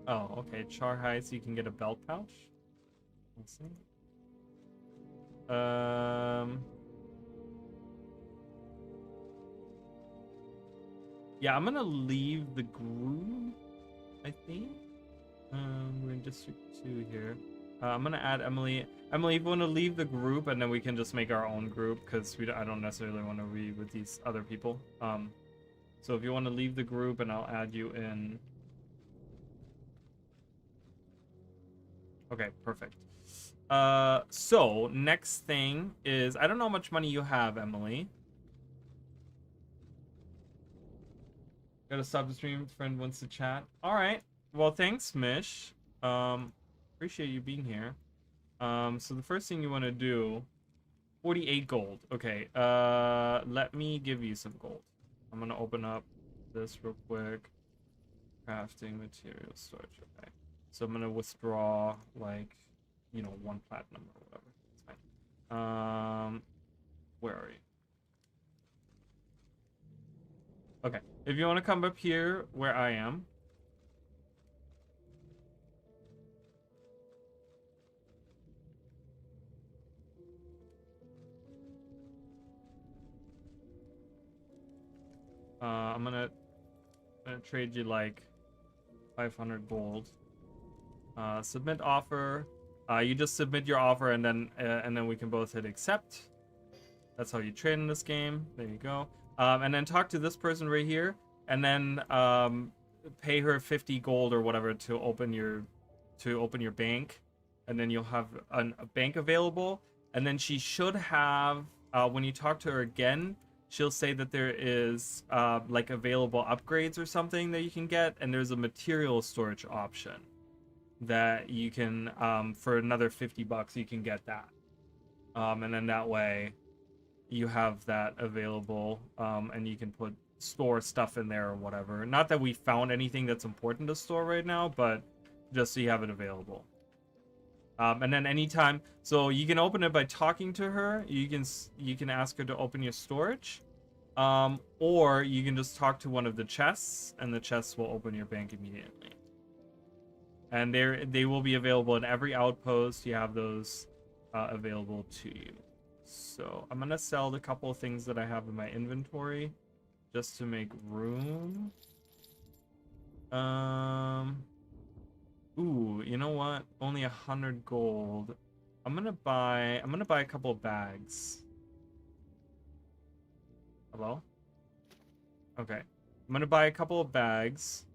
Speaker 1: Oh, okay. Char high, so you can get a belt pouch. Let's see. Yeah, I'm gonna leave the group, I think. We're in District 2 here. I'm gonna add Emily. Emily, if you want to leave the group, and then we can just make our own group, because I don't necessarily want to be with these other people. So if you want to leave the group, and I'll add you in. Okay, perfect. So next thing is, I don't know how much money you have, Emily. Gotta stop the stream. Friend wants to chat. All right. Well, thanks, Mish. Appreciate you being here. So the first thing you want to do, 48 gold. Okay. Let me give you some gold. I'm gonna open up this real quick. Crafting material storage. Okay. So I'm gonna withdraw like, you know, 1 platinum or whatever. It's fine. Where are you? Okay. If you want to come up here where I am. I'm gonna trade you like 500 gold. Submit offer. You just submit your offer and then we can both hit accept. That's how you trade in this game. There you go. And then talk to this person right here, and then pay her 50 gold or whatever to open your bank, and then you'll have a bank available. And then she should have when you talk to her again, she'll say that there is like available upgrades or something that you can get, and there's a material storage option that you can for another 50 bucks you can get that, and then that way you have that available, and you can store stuff in there or whatever. Not that we found anything that's important to store right now, but just so you have it available. And then anytime, so you can open it by talking to her. You can ask her to open your storage, or you can just talk to one of the chests, and the chests will open your bank immediately. And they will be available in every outpost. You have those available to you. So I'm gonna sell the couple of things that I have in my inventory just to make room. Ooh, you know what? Only 100 gold. I'm gonna buy a couple of bags. Hello? Okay. I'm gonna buy a couple of bags.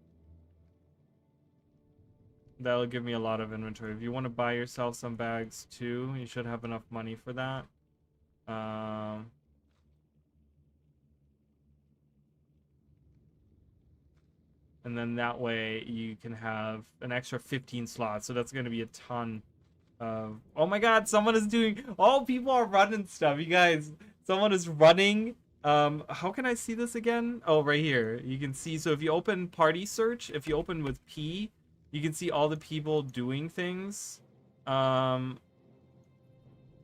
Speaker 1: That'll give me a lot of inventory. If you want to buy yourself some bags too, you should have enough money for that. And then that way you can have an extra 15 slots. So that's going to be a ton of... Oh my god, someone is doing... Oh, people are running stuff. You guys, someone is running. How can I see this again? Oh, right here. You can see, so if you open party search, if you open with P, you can see all the people doing things.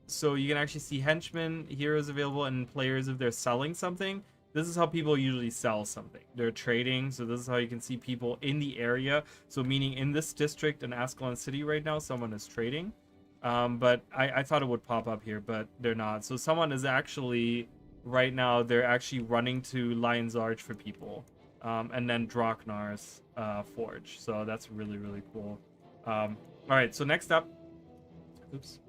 Speaker 1: So you can actually see henchmen, heroes available, and players if they're selling something. This is how people usually sell something. They're trading, so this is how you can see people in the area. So meaning in this district in Ascalon City right now, someone is trading. But I thought it would pop up here, but they're not. So someone is actually, right now, they're actually running to Lion's Arch for people. And then Draknar's Forge. So that's really, really cool. Alright, so next up... Oops.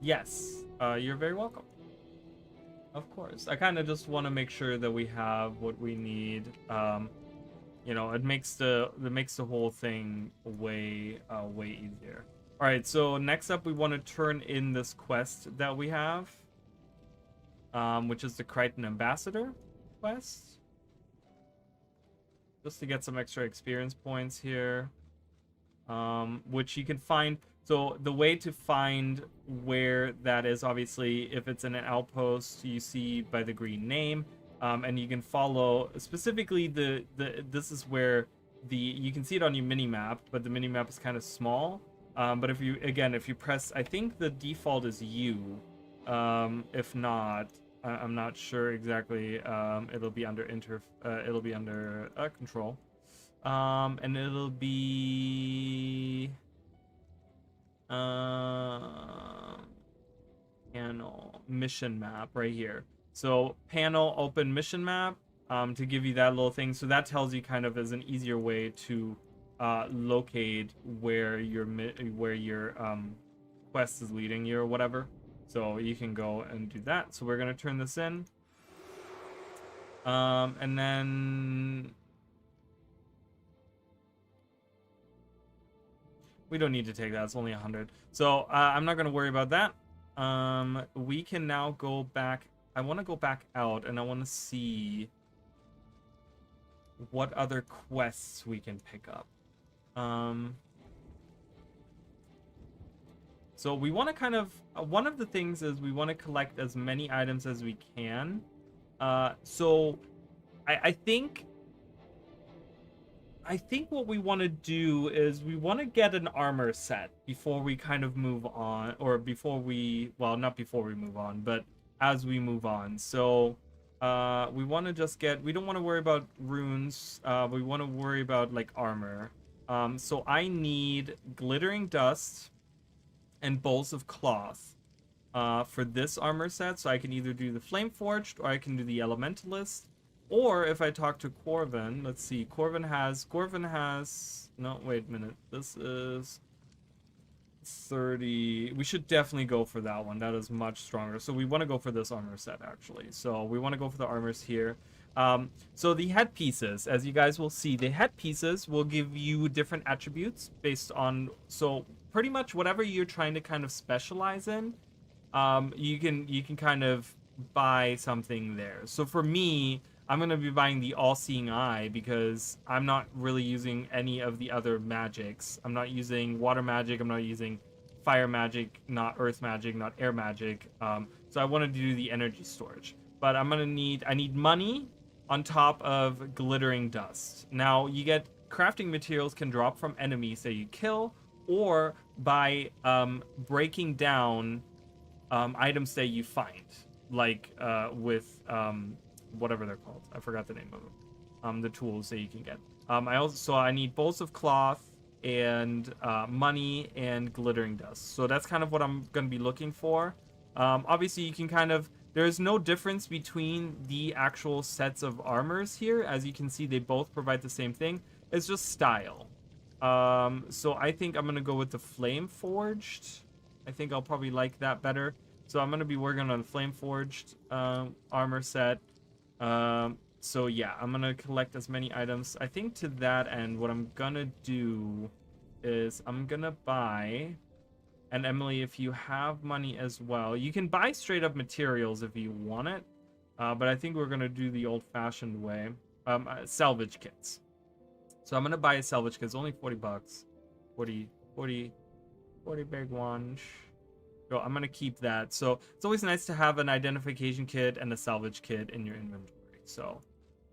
Speaker 1: Yes, you're very welcome. Of course. I kind of just want to make sure that we have what we need. You know, it makes the whole thing way easier. All right, so next up we want to turn in this quest that we have, which is the Crichton Ambassador quest. Just to get some extra experience points here, which you can find. So the way to find where that is, obviously, if it's in an outpost, you see by the green name, and you can follow specifically this is where you can see it on your mini map, but the mini map is kind of small. But if you press, I think the default is U. If not, I'm not sure exactly. It'll be under control, and it'll be. Panel mission map right here. So panel open mission map, to give you that little thing. So that tells you kind of as an easier way to locate where your quest is leading you or whatever. So you can go and do that. So we're gonna turn this in, and then we don't need to take that. It's only 100. So I'm not going to worry about that. We can now go back. I want to go back out, and I want to see what other quests we can pick up. So we want to kind of, one of the things is we want to collect as many items as we can. So I think what we want to do is we want to get an armor set before we kind of move on, or before we, well, not before we move on, but as we move on. So we want to just get, we don't want to worry about runes. We want to worry about like armor. So I need glittering dust and bowls of cloth for this armor set. So I can either do the flame forged or I can do the elementalist. Or if I talk to Corvin, let's see, Corvin has, no, wait a minute. This is 30. We should definitely go for that one. That is much stronger. So we want to go for this armor set, actually. So we want to go for the armors here. So the headpieces, as you guys will see, the headpieces will give you different attributes based on, so pretty much whatever you're trying to kind of specialize in, you can kind of buy something there. So for me, I'm going to be buying the all-seeing eye because I'm not really using any of the other magics. I'm not using water magic. I'm not using fire magic, not earth magic, not air magic. So I wanted to do the energy storage. But I need money on top of glittering dust. Now, you get crafting materials can drop from enemies that you kill or by breaking down items that you find. Like with... whatever they're called. I forgot the name of them. The tools that you can get. I need bowls of cloth and money and glittering dust. So that's kind of what I'm going to be looking for. Obviously, you can kind of... There's no difference between the actual sets of armors here. As you can see, they both provide the same thing. It's just style. So I think I'm going to go with the flame forged. I think I'll probably like that better. So I'm going to be working on the flame forged armor set. So yeah, I'm gonna collect as many items. I think to that end, what I'm gonna do is I'm gonna buy, and Emily, if you have money as well, you can buy straight up materials if you want it. But I think we're gonna do the old-fashioned way. Salvage kits. So I'm gonna buy a salvage kit. It's only 40 bucks. 40 big ones. So I'm going to keep that. So it's always nice to have an identification kit and a salvage kit in your inventory. So,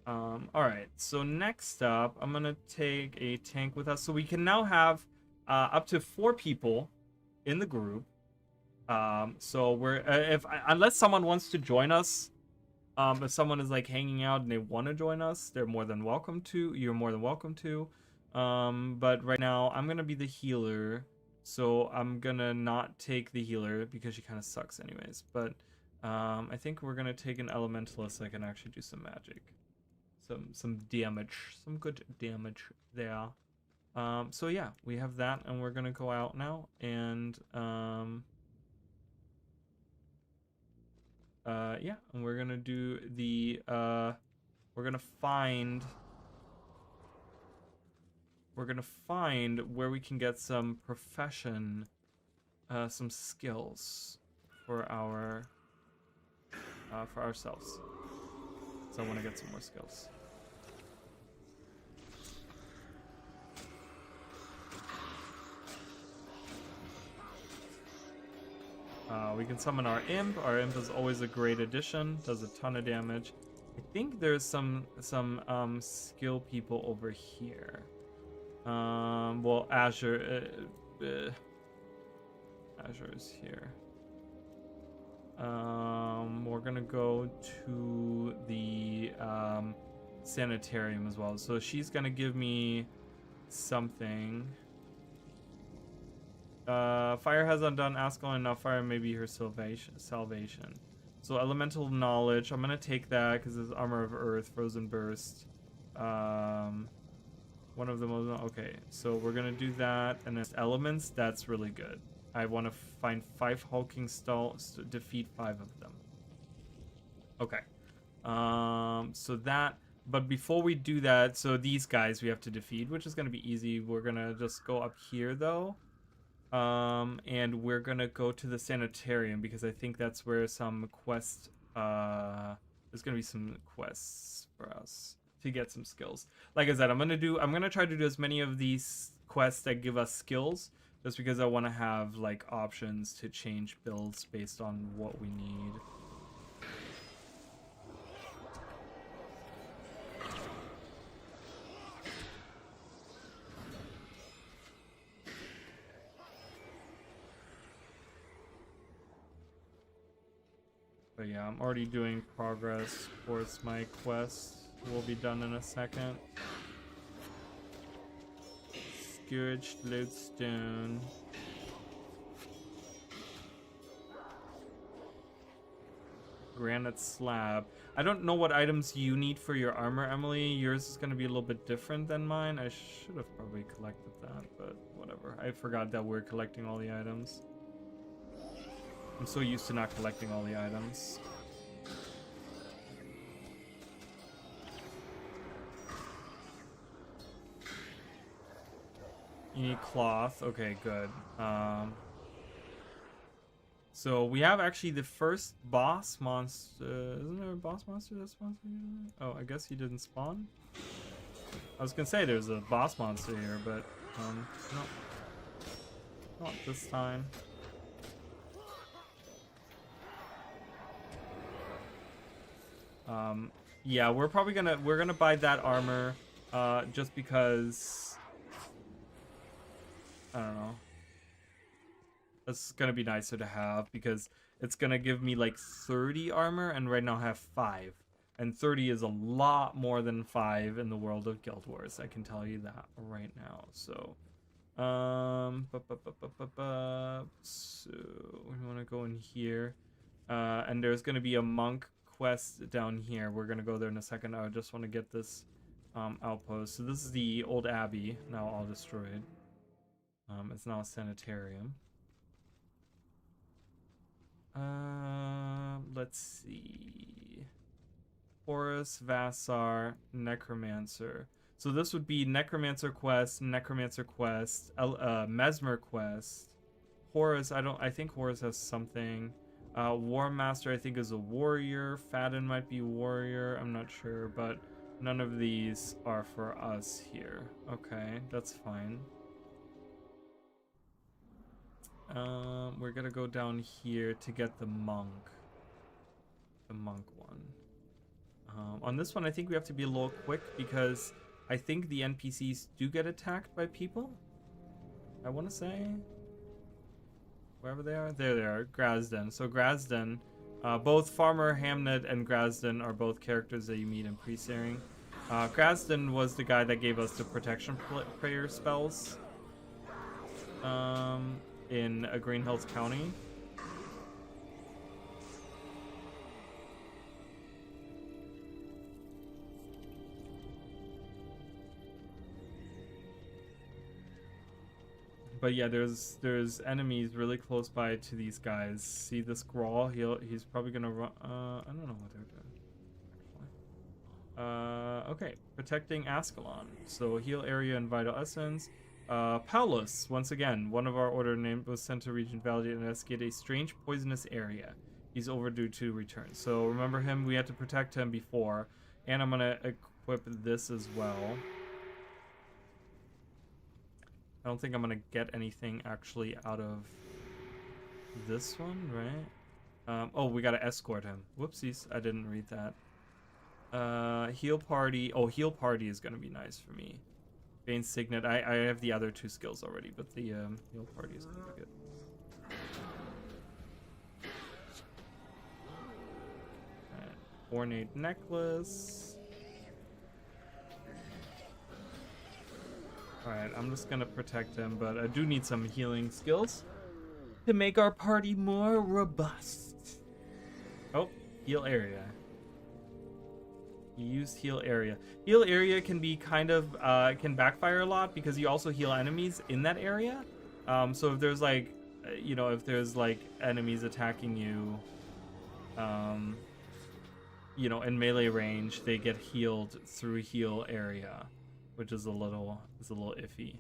Speaker 1: all right. So next up, I'm going to take a tank with us. So we can now have up to 4 people in the group. So we're, unless someone wants to join us, if someone is like hanging out and they want to join us, they're more than welcome to. You're more than welcome to. But right now, I'm going to be the healer. So I'm gonna not take the healer because she kind of sucks anyways. But I think we're gonna take an elementalist so I can actually do some magic, some damage, some good damage there. So yeah, we have that, and we're gonna go out now, and yeah, and we're gonna do the we're gonna find where we can get some profession, some skills for ourselves. So I want to get some more skills. We can summon our imp. Our imp is always a great addition. Does a ton of damage. I think there's some skill people over here. Well, Azure is here. We're gonna go to the sanitarium as well. So she's gonna give me something. Fire has undone Askel, and now fire may be her salvation. So elemental knowledge. I'm gonna take that because it's armor of earth, frozen burst. One of the most... Okay, so we're going to do that. And then elements, that's really good. I want to find 5 hulking stalls to defeat 5 of them. Okay. So that... But before we do that, so these guys we have to defeat, which is going to be easy. We're going to just go up here, though. And we're going to go to the sanitarium, because I think that's where some quest... there's going to be some quests for us. to get some skills. Like I said, I'm gonna try to do as many of these quests that give us skills, just because I want to have like options to change builds based on what we need. But yeah, I'm already doing progress towards my quest. Will be done in a second. Scourged lodestone. Granite slab. I don't know what items you need for your armor, Emily. Yours is going to be a little bit different than mine. I should have probably collected that, but whatever. I forgot that we're collecting all the items. I'm so used to not collecting all the items. You need cloth. Okay, good. So we have actually the first boss monster. Isn't there a boss monster that spawns here? Oh, I guess he didn't spawn. I was gonna say there's a boss monster here, but no, not this time. Yeah, we're gonna buy that armor, just because, I don't know. It's gonna be nicer to have because it's gonna give me like 30 armor, and right now I have 5. And 30 is a lot more than 5 in the world of Guild Wars. I can tell you that right now. So, so we want to go in here, and there's gonna be a monk quest down here. We're gonna go there in a second. I just want to get this outpost. So this is the old abbey, now all destroyed. It's now a sanitarium. Let's see. Horus, Vassar, Necromancer. So this would be Necromancer quest, Mesmer quest. Horus, I think Horus has something. War Master, I think, is a warrior. Fadden might be warrior. I'm not sure, but none of these are for us here. Okay, that's fine. We're gonna go down here to get the monk. The monk one. On this one, I think we have to be a little quick because I think the NPCs do get attacked by people. I want to say. Wherever they are. There they are. Grazden. So Grazden, both Farmer, Hamnet, and Grazden are both characters that you meet in pre-searing. Grazden was the guy that gave us the protection prayer spells. In Green Hills County. But yeah, there's enemies really close by to these guys. See this Grawl? He's probably gonna run. I don't know what they're doing. Okay, protecting Ascalon. So heal area and vital essence. Paulus, once again, one of our order named was sent to Region Valley to investigate a strange poisonous area. He's overdue to return. So remember him, we had to protect him before. And I'm gonna equip this as well. I don't think I'm gonna get anything actually out of this one, right? Oh, we gotta escort him. Whoopsies, I didn't read that. Heal party. Oh, heal party is gonna be nice for me. Bane Signet. I have the other 2 skills already, but the heal party is gonna be good. Right. Ornate necklace. Alright, I'm just gonna protect him, but I do need some healing skills to make our party more robust. Oh, heal area. You used heal area. Heal area can be kind of, can backfire a lot because you also heal enemies in that area. So if there's like, if there's like enemies attacking you, in melee range, they get healed through heal area, which is a little iffy.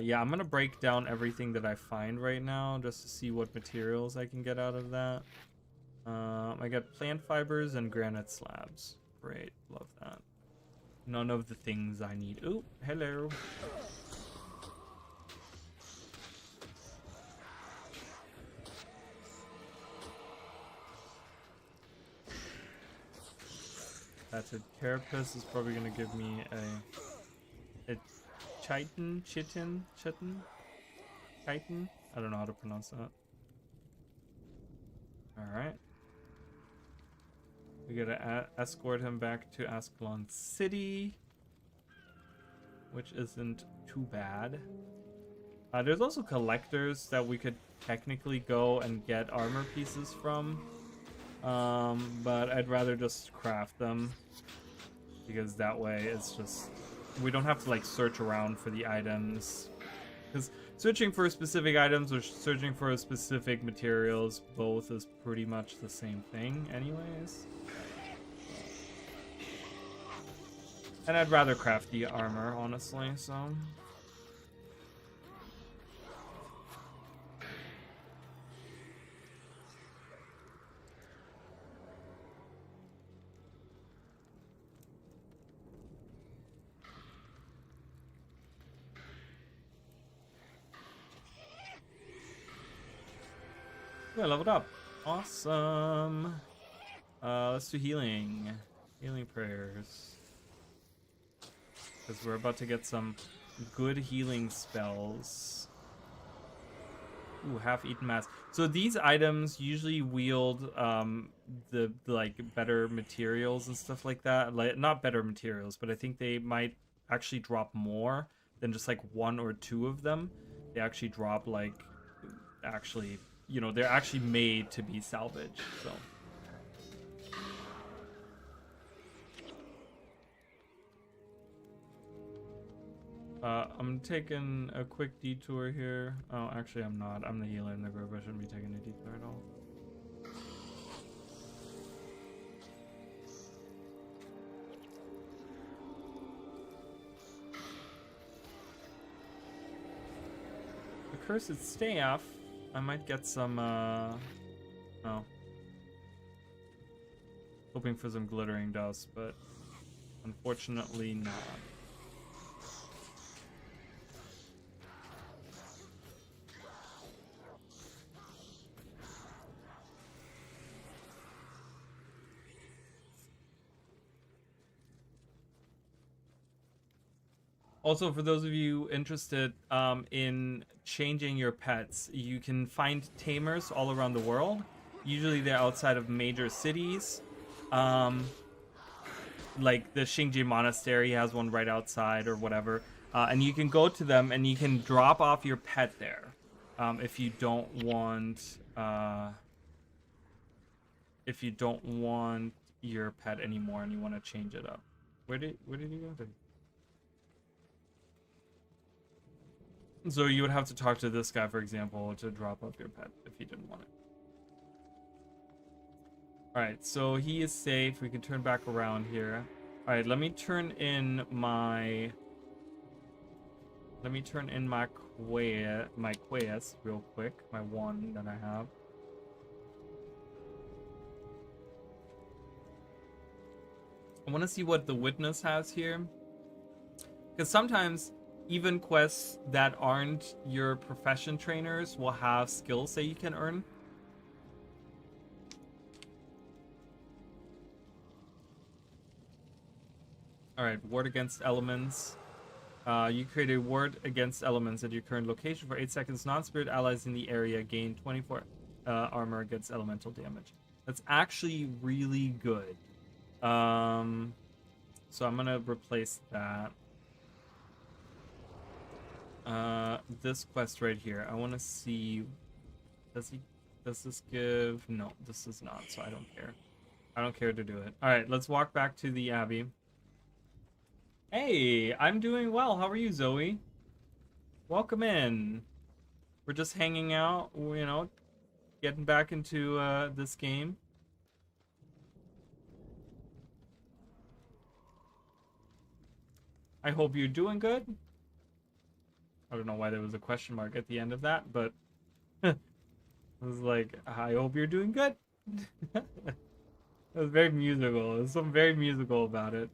Speaker 1: Yeah, I'm gonna break down everything that I find right now just to see what materials I can get out of that. I got plant fibers and granite slabs. Great, love that. None of the things I need. Oh, hello. That's a carapace is probably gonna give me a chitin. I don't know how to pronounce that. All right. We gotta escort him back to Ascalon City, which isn't too bad. There's also collectors that we could technically go and get armor pieces from, but I'd rather just craft them, because that way it's just, we don't have to like search around for the items, because searching for specific items or searching for specific materials, both is pretty much the same thing anyways. And I'd rather craft the armor, honestly, so. Yeah, leveled up. Awesome. Let's do healing. Healing prayers. Because we're about to get some good healing spells. Ooh, half-eaten mass. So these items usually wield the like better materials and stuff like that. Like, not better materials, but I think they might actually drop more than just like one or two of them. They actually drop like, actually, you know, they're actually made to be salvaged. So. I'm taking a quick detour here. Oh, actually I'm not. I'm the healer in the group. I shouldn't be taking a detour at all. The cursed staff. I might get some, oh. Hoping for some glittering dust, but unfortunately not. Also, for those of you interested in changing your pets, you can find tamers all around the world. Usually they're outside of major cities. Like the Xingji Monastery has one right outside or whatever. And you can go to them and you can drop off your pet there. If you don't want... if you don't want your pet anymore and you want to change it up. Where did you go to? So you would have to talk to this guy, for example, to drop off your pet if you didn't want it. Alright, so he is safe. We can turn back around here. Alright, let me turn in my... my quest real quick. My one that I have. I want to see what the witness has here. Because sometimes... even quests that aren't your profession trainers will have skills that you can earn. Alright, ward against elements. You create a ward against elements at your current location for 8 seconds. Non-spirit allies in the area gain 24 armor against elemental damage. That's actually really good. So I'm gonna replace that. This quest right here, I want to see, does this give, no, this does not, so I don't care. I don't care to do it. Alright, let's walk back to the Abbey. Hey, I'm doing well. How are you, Zoe? Welcome in. We're just hanging out, you know, getting back into this game. I hope you're doing good. I don't know why there was a question mark at the end of that, but it was like, I hope you're doing good. It was very musical. There's something very musical about it.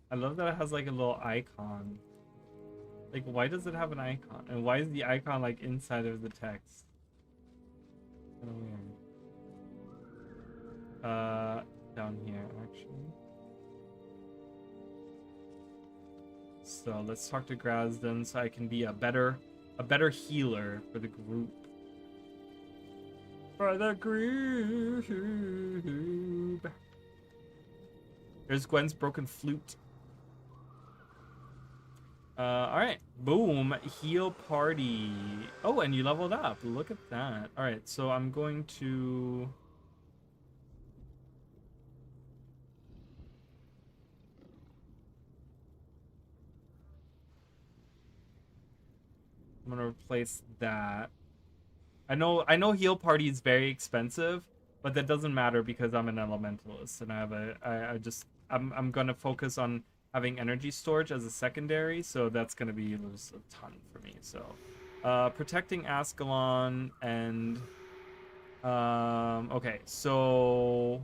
Speaker 1: I love that it has like a little icon. Like, why does it have an icon? And why is the icon like inside of the text? Oh, weird. Down here actually. So let's talk to Grasden so I can be a better healer for the group. For the group. There's Gwen's broken flute. Alright. Boom. Heal party. Oh, and you leveled up. Look at that. Alright, so I'm going to... I'm gonna replace that. I know heal party is very expensive, but that doesn't matter because I'm an elementalist and I have I'm gonna focus on having energy storage as a secondary, so that's gonna be just a ton for me. So protecting Ascalon and okay, so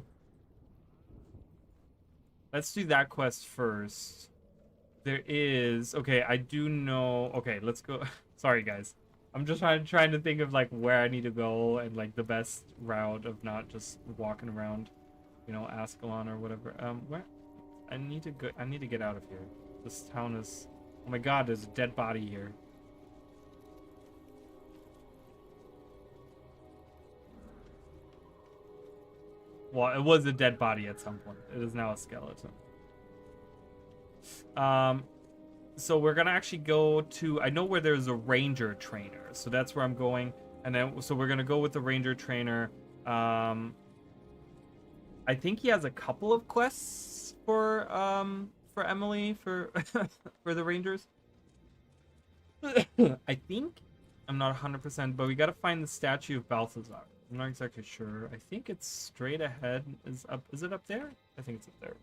Speaker 1: let's do that quest first. There is okay, I do know okay, let's go. Sorry guys. I'm just trying to think of like where I need to go and like the best route of not just walking around, you know, Ascalon or whatever. Where I need to get out of here. This town is, oh my god, there's a dead body here. Well, it was a dead body at some point. It is now a skeleton. So we're gonna actually go to, I know where there's a ranger trainer, so that's where I'm going. And then so we're gonna go with the ranger trainer. I think he has a couple of quests for Emily for for the rangers. I think, I'm not 100%, but we gotta find the statue of Balthazar. I'm not exactly sure. I think it's straight ahead. Is it up there? I think it's up there.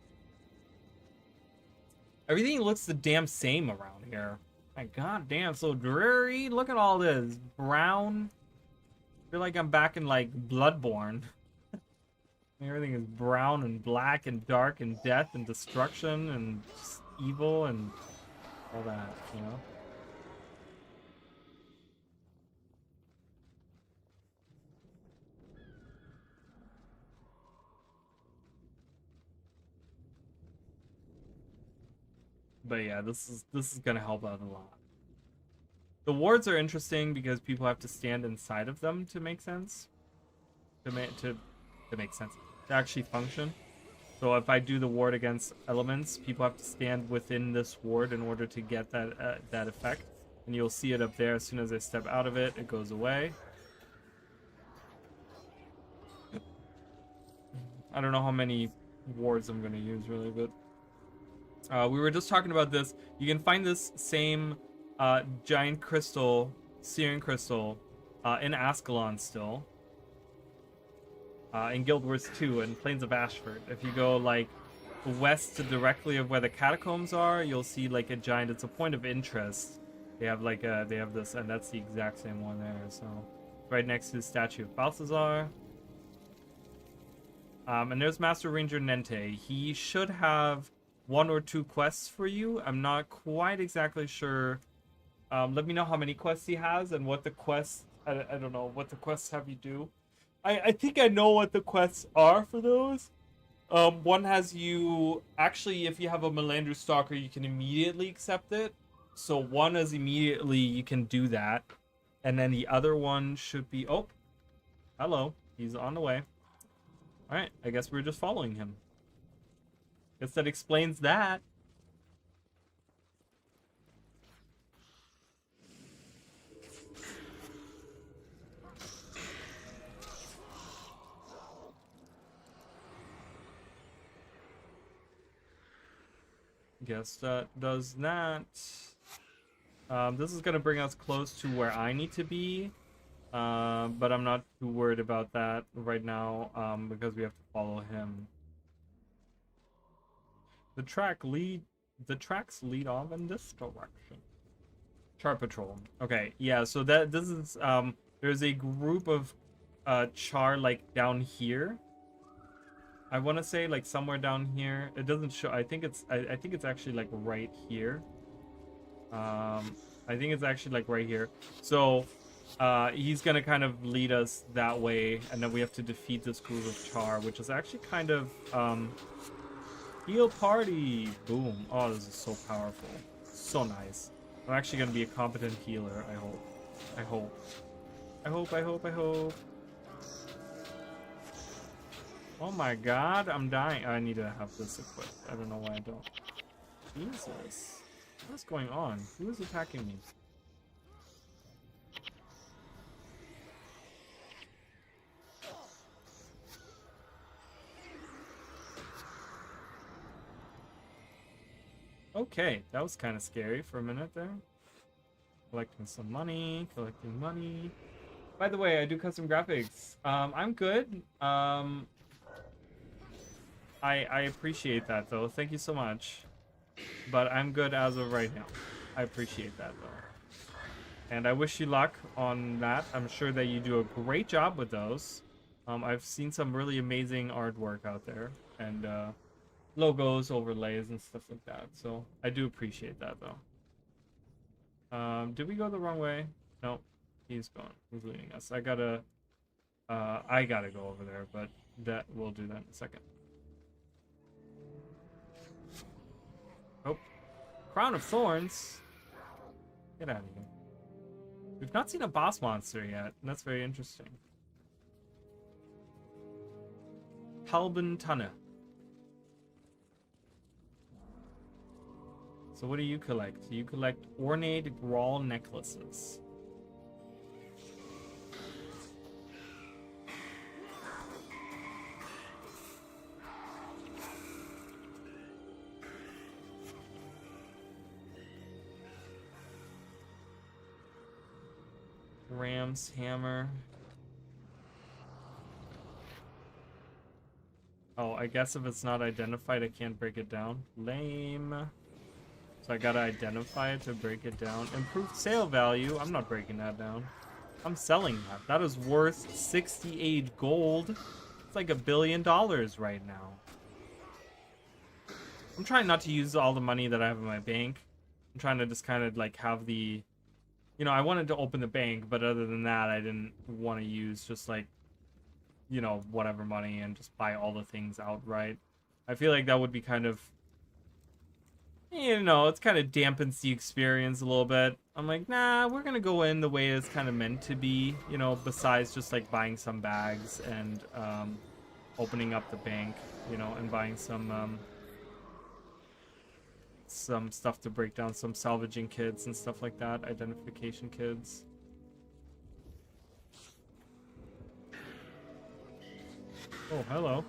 Speaker 1: Everything looks the damn same around here. My god damn, so dreary. Look at all this. Brown. I feel like I'm back in like Bloodborne. Everything is brown and black and dark and death and destruction and just evil and all that, you know? But yeah, this is gonna help out a lot. The wards are interesting because people have to stand inside of them to make sense. To make sense. To actually function. So if I do the ward against elements, people have to stand within this ward in order to get that that effect. And you'll see it up there. As soon as I step out of it, it goes away. I don't know how many wards I'm going to use really, but we were just talking about this. You can find this same giant crystal, searing crystal, in Ascalon still. In Guild Wars 2 and Plains of Ashford. If you go like west to directly of where the catacombs are, you'll see like a giant, it's a point of interest. They have like they have this, and that's the exact same one there. So right next to the statue of Balthazar. And there's Master Ranger Nente. He should have 1 or 2 quests for you. I'm not quite exactly sure. Let me know how many quests he has and what the quests, I don't know, what the quests have you do. I think I know what the quests are for those. One has you, actually, if you have a Melandru Stalker, you can immediately accept it. So one is immediately, you can do that. And then the other one should be, oh, hello, he's on the way. All right, I guess we're just following him. Guess that explains that. Guess that does that. This is gonna bring us close to where I need to be. But I'm not too worried about that right now, because we have to follow him. The tracks lead off in this direction. Char Patrol. Okay, yeah, so this is there's a group of char like down here. I want to say like somewhere down here. It doesn't show. I think it's I think it's actually like right here. I think it's actually like right here. So he's gonna kind of lead us that way, and then we have to defeat this group of char, which is actually kind of heal party. Boom. Oh, this is so powerful. So nice. I'm actually gonna be a competent healer, I hope. I hope. I hope, I hope, I hope. Oh my god, I'm dying. I need to have this equipped. I don't know why I don't. Jesus. What's going on? Who is attacking me? Okay, that was kind of scary for a minute there. Collecting some money, collecting money. By the way, I do custom graphics. I'm good. I appreciate that though. Thank you so much. But I'm good as of right now. I appreciate that though. And I wish you luck on that. I'm sure that you do a great job with those. I've seen some really amazing artwork out there, and logos, overlays, and stuff like that. So I do appreciate that though. Did we go the wrong way? No, he's going. He's leading us. I gotta go over there, but that we'll do that in a second. Oh, Crown of Thorns. Get out of here. We've not seen a boss monster yet, and that's very interesting. Halben Tanne. So what do you collect? You collect ornate Grawl necklaces. Ram's hammer. Oh, I guess if it's not identified, I can't break it down. Lame. So I gotta identify it to break it down. Improved sale value. I'm not breaking that down. I'm selling that. That is worth 68 gold. It's like $1 billion right now. I'm trying not to use all the money that I have in my bank. I'm trying to just kind of like have the... You know, I wanted to open the bank, but other than that, I didn't want to use just like, you know, whatever money and just buy all the things outright. I feel like that would be kind of, you know, it's kind of dampens the experience a little bit. I'm like, nah, we're going to go in the way it's kind of meant to be, you know, besides just like buying some bags and opening up the bank, you know, and buying some stuff to break down, some salvaging kits and stuff like that, identification kits. Oh, hello.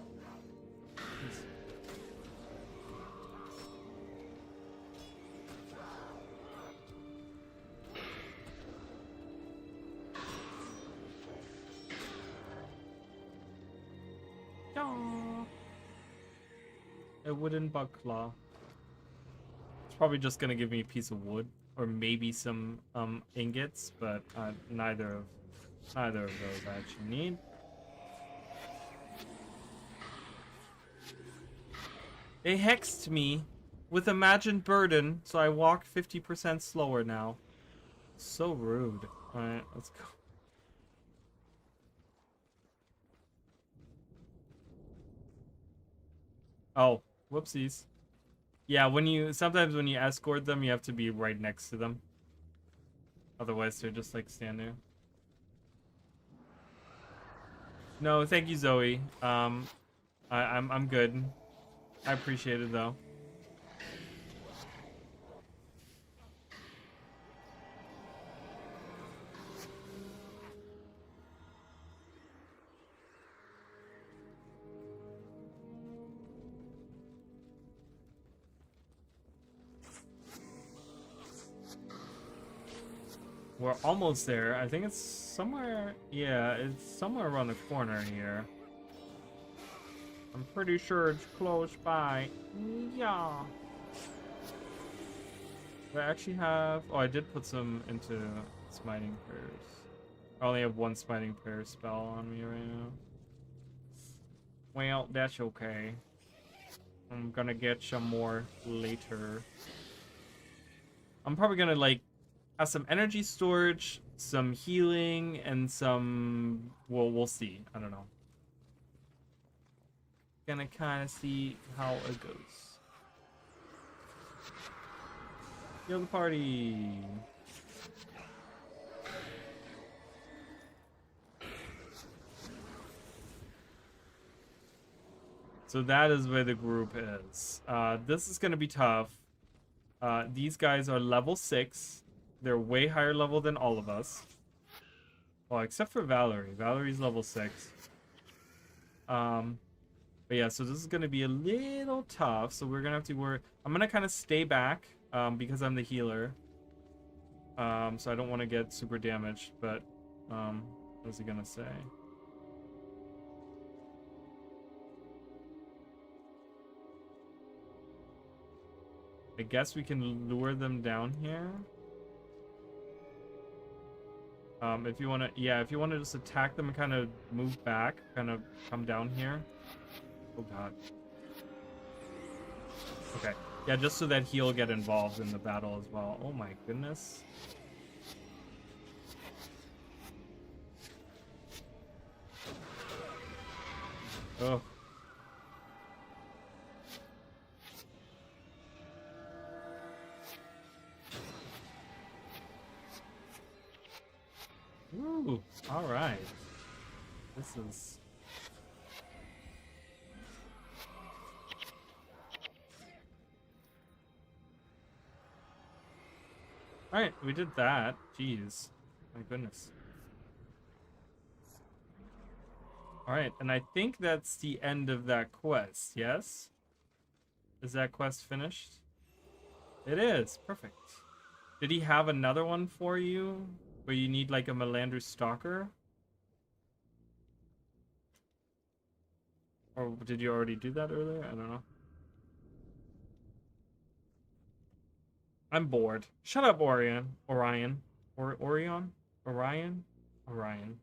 Speaker 1: Aww. A wooden bug claw. Probably just gonna give me a piece of wood or maybe some ingots, but neither of those I actually need. They hexed me with imagined burden, so I walk 50% slower now. So rude. All right, let's go. Oh, whoopsies. Yeah, sometimes when you escort them, you have to be right next to them. Otherwise, they're just like stand there. No, thank you, Zoe. I'm good. I appreciate it though. We're almost there. I think it's somewhere... Yeah, it's somewhere around the corner here. I'm pretty sure it's close by. Yeah. Do I actually have... Oh, I did put some into smiting prayers. I only have one smiting prayer spell on me right now. Well, that's okay. I'm gonna get some more later. I'm probably gonna like have some energy storage, some healing, and some... Well, we'll see. I don't know. Gonna kind of see how it goes. Heal the party. So that is where the group is. This is gonna be tough. These guys are level 6. They're way higher level than all of us. Well, except for Valerie. Valerie's level 6. But yeah, so this is gonna be a little tough. So we're gonna have to work. I'm gonna kind of stay back because I'm the healer. So I don't want to get super damaged. But what's he gonna say? I guess we can lure them down here. If you want to, yeah, if you want to just attack them and kind of move back, kind of come down here. Oh god. Okay. Yeah, just so that he'll get involved in the battle as well. Oh my goodness. Oh. Ooh, all right. This is... All right, we did that. Jeez. My goodness. All right, and I think that's the end of that quest, yes? Is that quest finished? It is. Perfect. Did he have another one for you? Where you need like a Melandru Stalker? Or did you already do that earlier? I don't know. I'm bored. Shut up, Orion. Orion. Orion? Orion? Orion.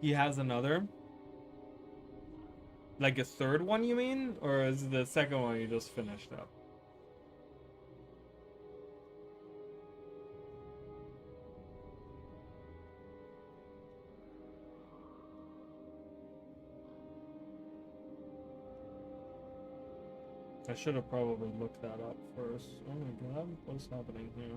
Speaker 1: He has another? Like a third one, you mean? Or is the second one you just finished up? I should have probably looked that up first. Oh my god, what's happening here?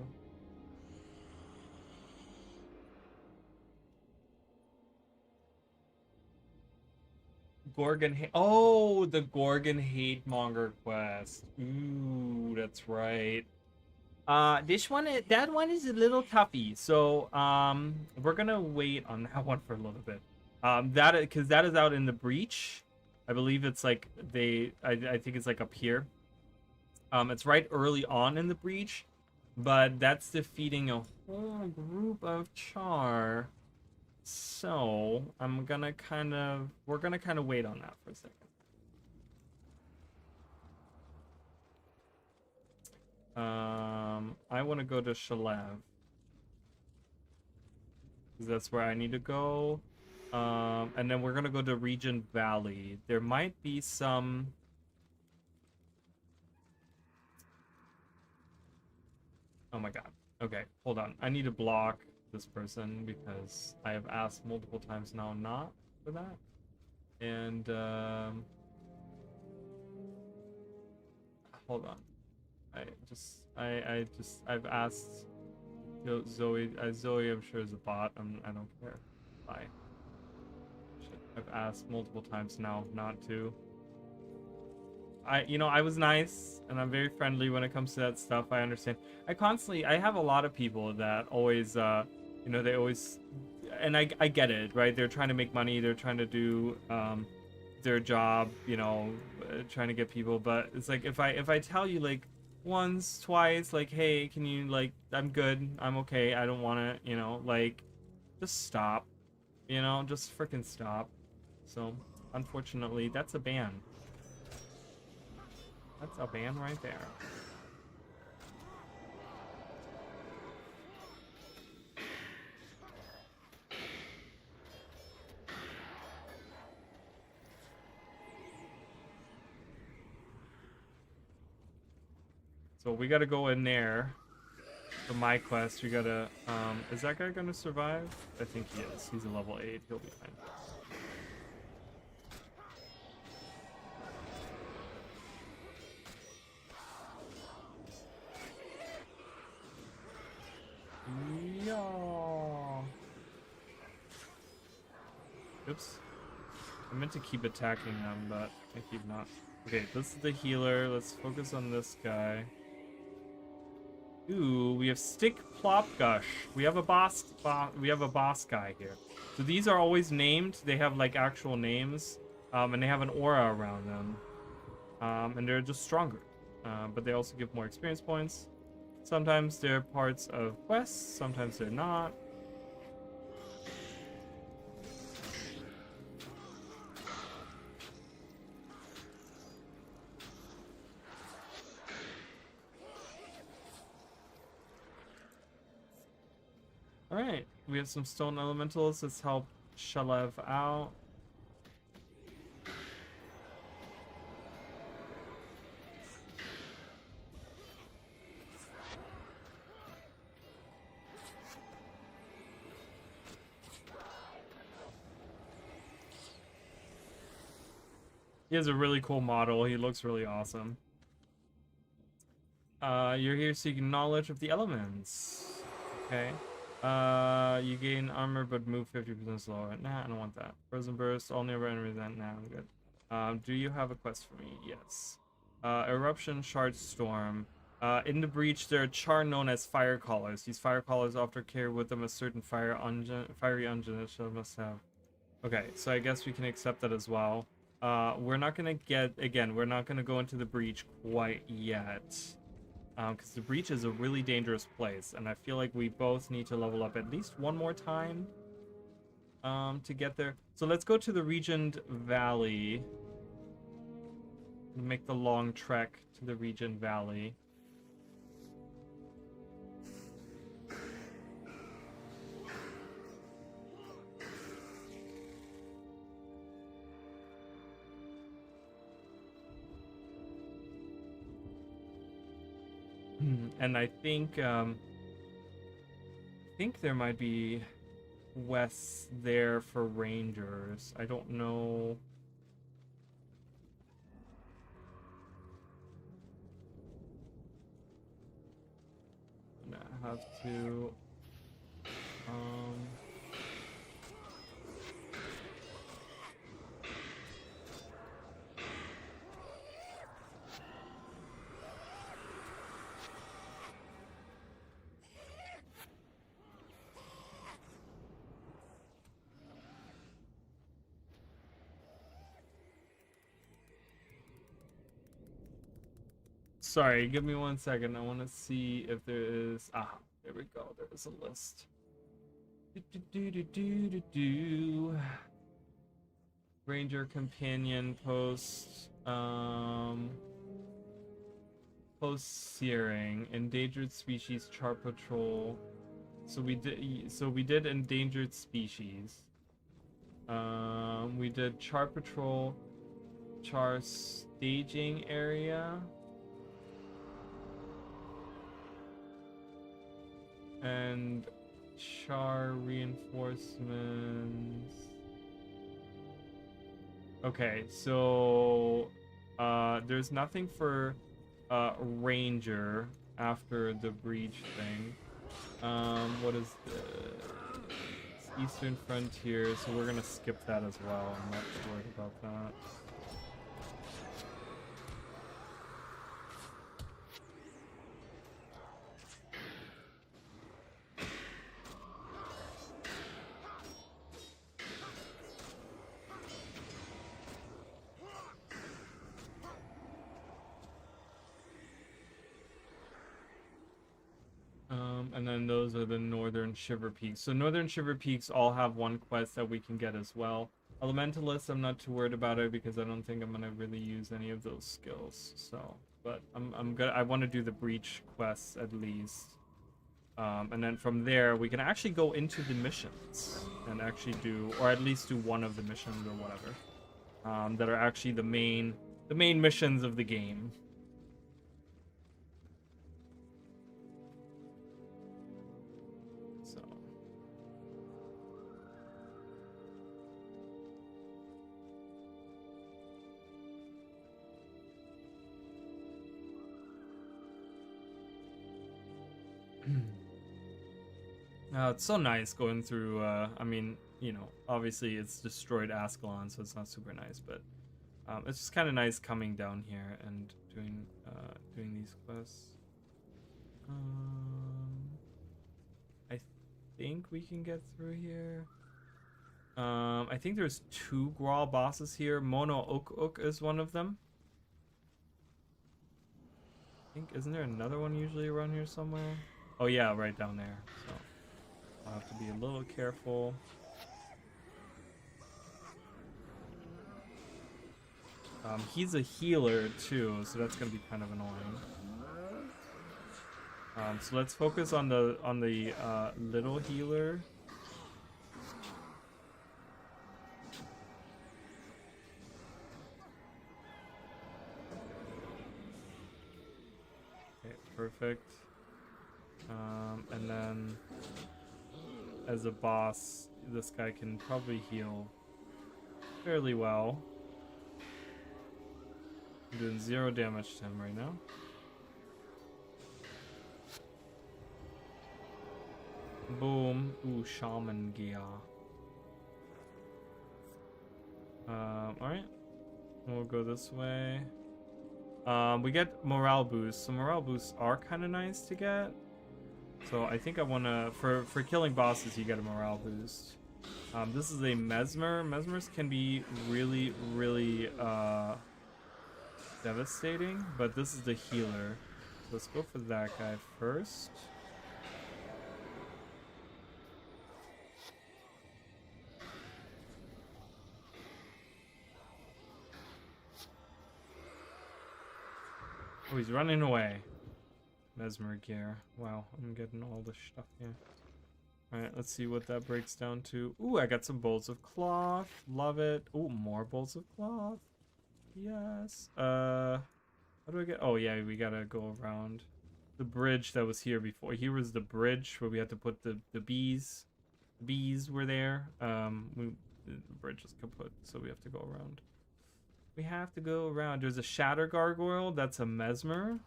Speaker 1: Gorgon hate. Oh, the Gorgon hate monger quest. Ooh, that's right. This one, that one is a little toughy. So, we're gonna wait on that one for a little bit. Because that is out in the breach. I believe it's like I think it's like up here. It's right early on in the breach, but that's defeating a whole group of Char. So we're gonna kind of wait on that for a second. I want to go to Shalev because that's where I need to go. And then we're gonna go to Regent Valley. There might be some... Oh my god. Okay, hold on. I need to block this person because I have asked multiple times now not for that. And hold on. I've asked Zoe. Zoe, I'm sure is a bot. I don't care. Bye. I've asked multiple times now not to. I was nice and I'm very friendly when it comes to that stuff. I understand. I have a lot of people that always, they always, and I get it, right? They're trying to make money. They're trying to do their job, trying to get people. But it's like if I tell you like once, twice, like, hey, can you, like, I'm good, I'm okay, I don't want to, you know, like, just stop, you know, just freaking stop. So, unfortunately, that's a ban. That's a ban right there. So we gotta go in there for my quest. We gotta, is that guy gonna survive? I think he is. He's a level 8. He'll be fine. Yeah. Oops. I meant to keep attacking them, but I keep not. Okay, this is the healer. Let's focus on this guy. Ooh, we have Stick Plop Gush. We have a boss guy here. So these are always named. They have like actual names, and they have an aura around them, and they're just stronger. But they also give more experience points. Sometimes they're parts of quests. Sometimes they're not. Alright, we have some stone elementals. Let's help Shalev out. He has a really cool model. He looks really awesome. You're here seeking knowledge of the elements. Okay. You gain armor but move 50% slower. Nah, I don't want that. Frozen burst, all nearby enemies. Nah, I'm good. Do you have a quest for me? Yes. Eruption shard storm. In the breach, there are char known as fire callers. These fire callers often carry with them a certain fiery engine that shall must have. Okay, so I guess we can accept that as well. We're not gonna we're not gonna go into the breach quite yet. Because the breach is a really dangerous place, and I feel like we both need to level up at least one more time to get there. So let's go to the Regent Valley. Make the long trek to the Regent Valley. And I think there might be quests there for rangers. I don't know. I'm gonna have to sorry, give me 1 second. I want to see if there is... Ah, there we go. There is a list. Ranger companion post. Post searing. Endangered species char patrol. So we did endangered species. We did char patrol, char staging area. And char reinforcements. Okay, so there's nothing for ranger after the breach thing. What is this? Eastern Frontier, so we're gonna skip that as well. I'm not worried about that. And then those are the Northern Shiver Peaks. So Northern Shiver Peaks all have one quest that we can get as well. Elementalist, I'm not too worried about it because I don't think I'm gonna really use any of those skills. So, but I'm gonna, I want to do the Breach quests at least. And then from there, we can actually go into the missions and actually do, or at least do one of the missions or whatever, that are actually the main missions of the game. So. It's so nice going through, I mean, you know, obviously it's destroyed Ascalon, so it's not super nice, but it's just kind of nice coming down here and doing these quests. I think we can get through here. I think there's 2 Grawl bosses here. Mono Ook is one of them. I think, isn't there another one usually around here somewhere? Oh yeah, right down there. So I'll have to be a little careful. He's a healer too, so that's gonna be kind of annoying. So let's focus on the little healer. Okay, perfect. And then as a boss, this guy can probably heal fairly well. I'm doing 0 damage to him right now. Boom. Ooh, Shaman Gear. Alright. We'll go this way. We get morale boosts. So morale boosts are kind of nice to get. So I think I want to, for killing bosses, you get a morale boost. This is a Mesmer. Mesmers can be really, really devastating, but this is the healer. So let's go for that guy first. Oh, he's running away. Mesmer gear. Wow, I'm getting all this stuff here. Alright, let's see what that breaks down to. Ooh, I got some bolts of cloth. Love it. Ooh, more bolts of cloth. Yes. How do I get... Oh, yeah, we gotta go around the bridge that was here before. Here was the bridge where we had to put the bees. The bees were there. The bridge is kaput, so we have to go around. We have to go around. There's a Shatter Gargoyle. That's a Mesmer.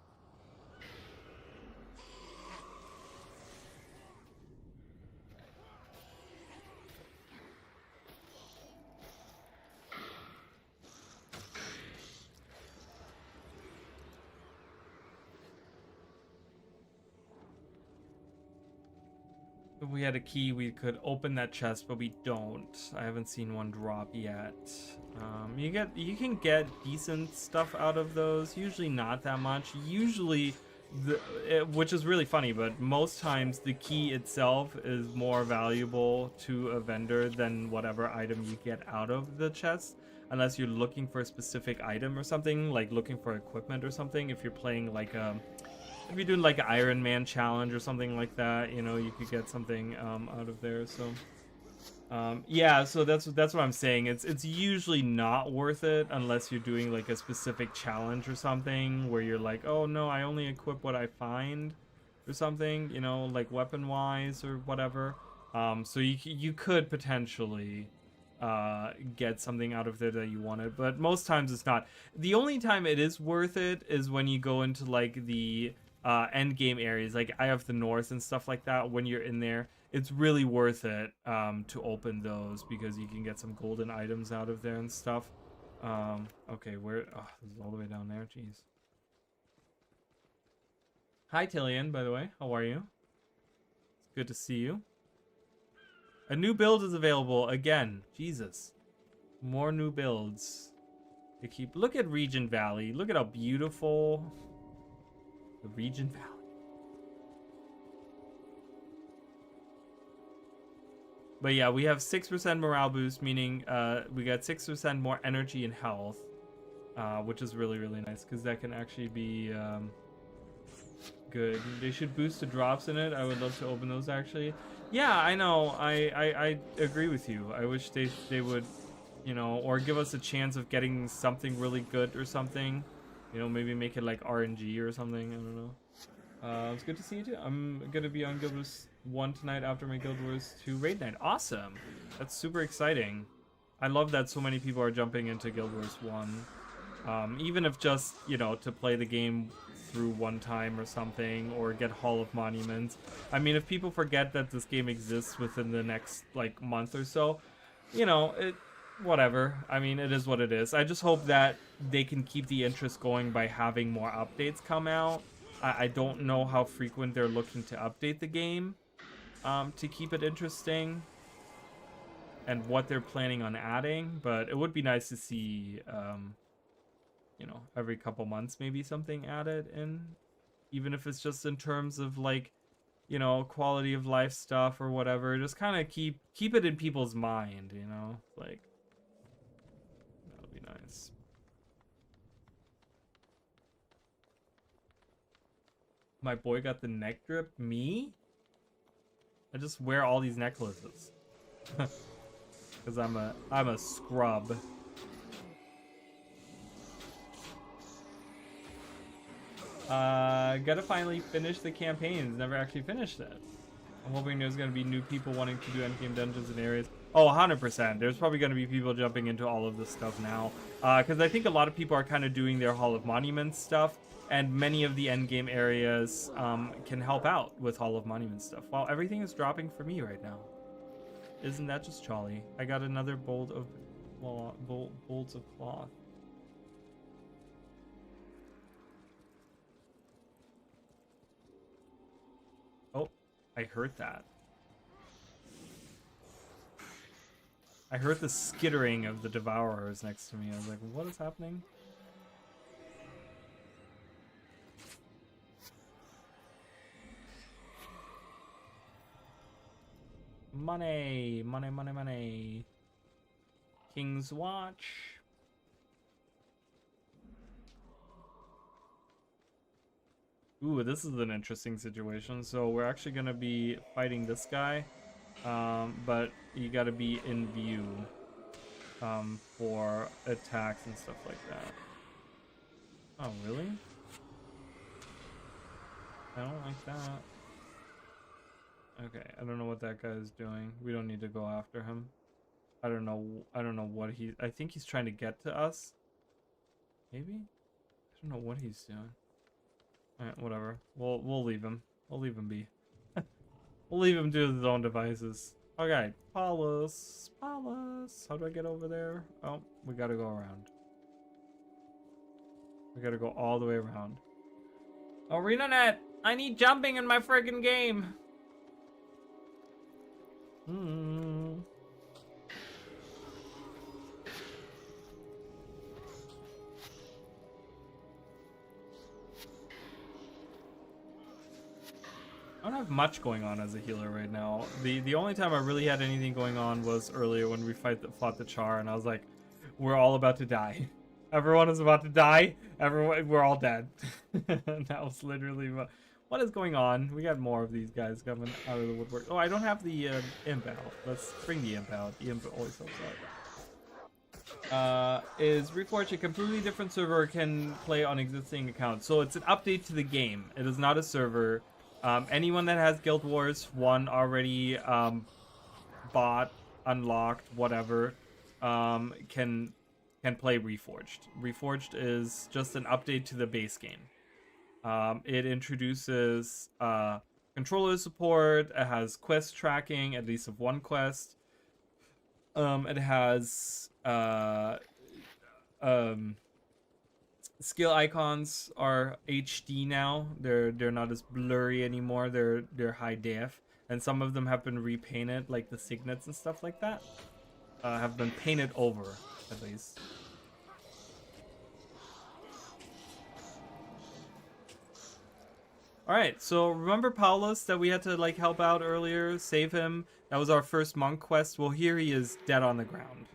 Speaker 1: If we had a key, we could open that chest, but we don't. I haven't seen one drop yet. You can get decent stuff out of those. Usually not that much. Usually, which is really funny, but most times the key itself is more valuable to a vendor than whatever item you get out of the chest. Unless you're looking for a specific item or something, like looking for equipment or something. If you're playing like if you're doing like an Iron Man challenge or something like that, you know, you could get something out of there. So yeah, so that's what I'm saying. It's usually not worth it unless you're doing like a specific challenge or something where you're like, oh no, I only equip what I find or something, you know, like weapon wise or whatever. So you could potentially get something out of there that you wanted, but most times it's not. The only time it is worth it is when you go into like the end game areas, like Eye of the North and stuff like that. When you're in there, it's really worth it to open those because you can get some golden items out of there and stuff. Okay, where? Oh, this is all the way down there. Jeez. Hi, Tillian, by the way. How are you? It's good to see you. A new build is available again. Jesus. More new builds. They keep... Look at Regent Valley. Look at how beautiful the Regent Valley. But yeah, we have 6% morale boost, meaning we got 6% more energy and health, which is really, really nice because that can actually be good. They should boost the drops in it. I would love to open those actually. Yeah, I know. I agree with you. I wish they would, you know, or give us a chance of getting something really good or something. You know, maybe make it like RNG or something. I don't know. It's good to see you too. I'm gonna be on Guild Wars 1 tonight after my Guild Wars 2 raid night. Awesome. That's super exciting. I love that so many people are jumping into Guild Wars 1. Even if just, you know, to play the game through one time or something, or get Hall of Monuments. I mean, if people forget that this game exists within the next, like, month or so, you know, whatever. I mean, it is what it is. I just hope that they can keep the interest going by having more updates come out. I don't know how frequent they're looking to update the game to keep it interesting and what they're planning on adding, but it would be nice to see, you know, every couple months maybe something added in, even if it's just in terms of, like, you know, quality of life stuff or whatever. Just kind of keep it in people's mind, you know, like, that would be nice. My boy got the neck drip. Me? I just wear all these necklaces. Cause I'm a scrub. Gotta finally finish the campaigns. Never actually finished it. I'm hoping there's gonna be new people wanting to do endgame dungeons and areas. Oh, 100%. There's probably gonna be people jumping into all of this stuff now. Cause I think a lot of people are kind of doing their Hall of Monuments stuff. And many of the endgame areas can help out with Hall of Monuments stuff. Wow, everything is dropping for me right now. Isn't that just jolly? I got another bolts of cloth. Oh, I heard that. I heard the skittering of the Devourers next to me. I was like, what is happening? Money, money, money, money. King's Watch. Ooh, this is an interesting situation. So we're actually gonna be fighting this guy, but you gotta be in view for attacks and stuff like that. Oh, really? I don't like that. Okay, I don't know what that guy is doing. We don't need to go after him. I don't know what I think he's trying to get to us. Maybe? I don't know what he's doing. Alright, whatever. We'll leave him. We'll leave him be. We'll leave him to his own devices. Okay, Paulus. Paulus. How do I get over there? Oh, we gotta go around. We gotta go all the way around. ArenaNet! I need jumping in my friggin' game! I don't have much going on as a healer right now. The only time I really had anything going on was earlier when we fought the Char, and I was like, we're all about to die. Everyone is about to die. We're all dead. That was literally what is going on. We got more of these guys coming out of the woodwork. Oh, I don't have the imp out. Let's bring the imp out. The imp always helps out. Is Reforged a completely different server, can play on existing accounts? So it's an update to the game. It is not a server. Anyone that has Guild Wars 1 already bought, unlocked, whatever, can play Reforged. Reforged is just an update to the base game. It introduces controller support. It has quest tracking, at least of one quest. It has skill icons are HD now. They're not as blurry anymore. They're high def, and some of them have been repainted, like the signets and stuff like that. Have been painted over, at least. Alright, so remember Paulus that we had to like help out earlier, save him? That was our first monk quest. Well, here he is dead on the ground.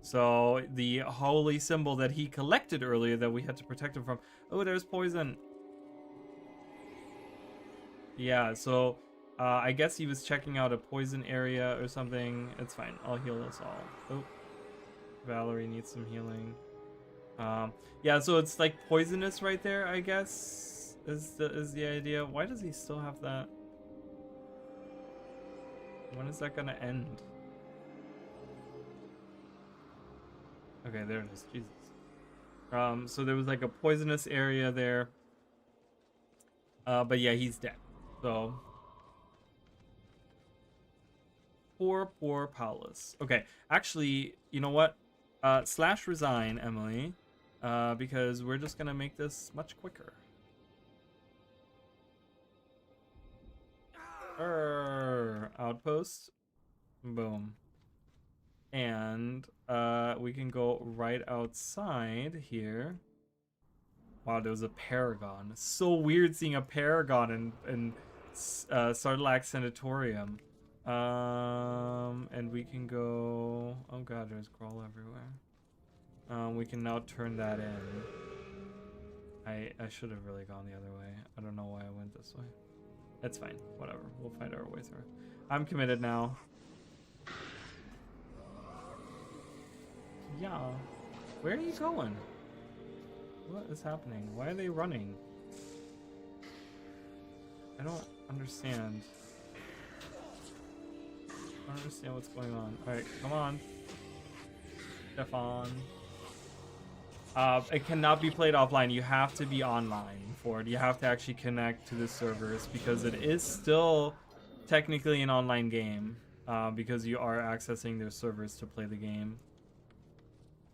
Speaker 1: So the holy symbol that he collected earlier that we had to protect him from. Oh, there's poison. Yeah, so I guess he was checking out a poison area or something. It's fine. I'll heal us all. Oh, Valerie needs some healing. Yeah, so it's like poisonous right there, I guess, is the idea. Why does he still have that? When is that gonna end? Okay, there it is. Jesus. So there was like a poisonous area there. But yeah, he's dead. So poor Paulus. Okay, actually, you know what? Slash resign, Emily, because we're just gonna make this much quicker. Outpost, boom, and we can go right outside here. Wow, there was a Paragon. So weird seeing a Paragon in Sarlacc Sanatorium. And we can go... Oh god, there's Grawl everywhere. We can now turn that in. I should have really gone the other way. I don't know why I went this way. That's fine. Whatever. We'll find our way through. I'm committed now. Yeah. Where are you going? What is happening? Why are they running? I don't understand. I don't understand what's going on. Alright, come on. Stefan. It cannot be played offline. You have to be online for it. You have to actually connect to the servers because it is still technically an online game because you are accessing their servers to play the game.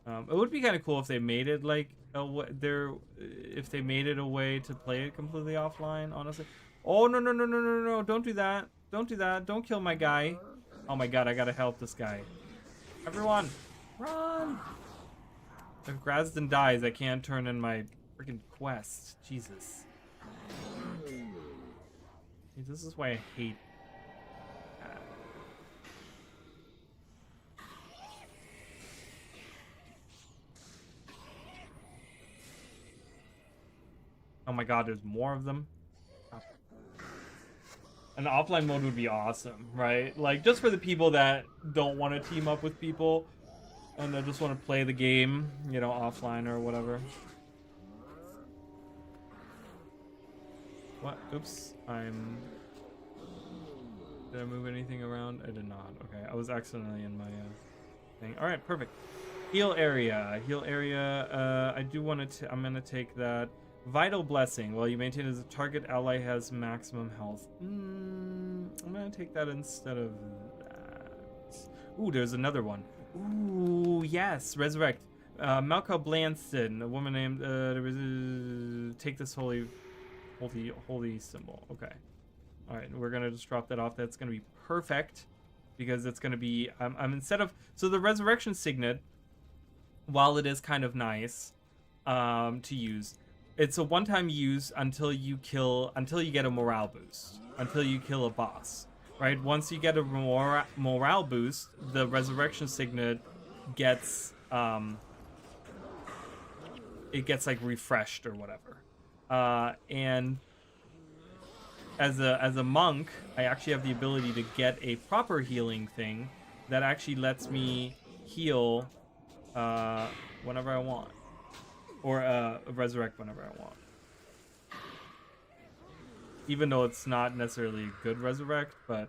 Speaker 1: It would be kind of cool if they made it like if they made it a way to play it completely offline, honestly. Oh, no, don't do that. Don't do that. Don't kill my guy. Oh my god, I gotta help this guy. Everyone, run! If Grazden dies, I can't turn in my freaking quest. Jesus. This is why I hate that. Oh my god, there's more of them. An offline mode would be awesome, right? Like, just for the people that don't want to team up with people and they just want to play the game, you know, offline or whatever. What? Oops. Did I move anything around? I did not. Okay, I was accidentally in my thing. All right, perfect. Heal area. Heal area. I do want to... I'm going to take that. Vital Blessing. While you maintain as a target, ally has maximum health. I'm going to take that instead of that. Ooh, there's another one. Ooh, yes. Resurrect. Malka Blanston, a woman named... take this holy symbol. Okay. All right, we're gonna just drop that off. That's gonna be perfect because it's gonna be I'm instead of so the resurrection signet, while it is kind of nice to use, it's a one-time use until you get a morale boost, until you kill a boss, right? Once you get a morale boost, the resurrection signet gets it gets like refreshed or whatever, and as a monk, I actually have the ability to get a proper healing thing that actually lets me heal whenever I want, or resurrect whenever I want. Even though it's not necessarily a good resurrect, but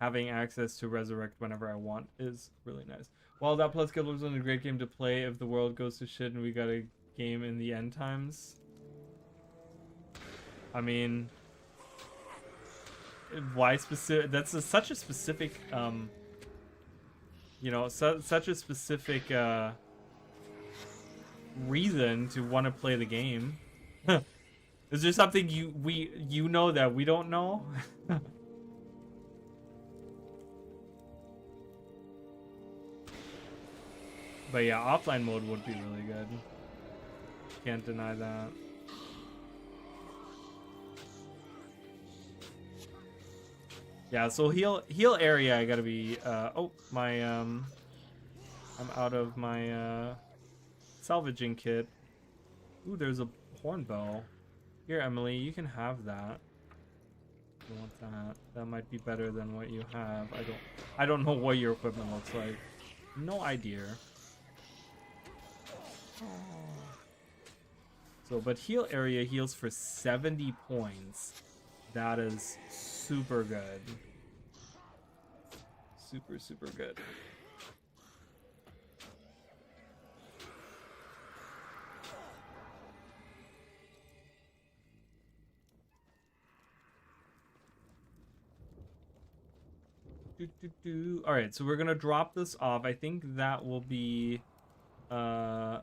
Speaker 1: having access to resurrect whenever I want is really nice. While that plus Guild Wars is a great game to play if the world goes to shit and we got a game in the end times. I mean, why specific? That's such a specific, you know, such a specific reason to want to play the game. Is there something you know that we don't know? But yeah, offline mode would be really good. Can't deny that. Yeah, so heal area I gotta be oh my I'm out of my salvaging kit. Ooh, there's a hornbow. Here, Emily, you can have that. You want that. That might be better than what you have. I don't know what your equipment looks like. No idea. So, but heal area heals for 70 points. That is super good. Super, super good. All right, so we're gonna drop this off. I think that will be yeah,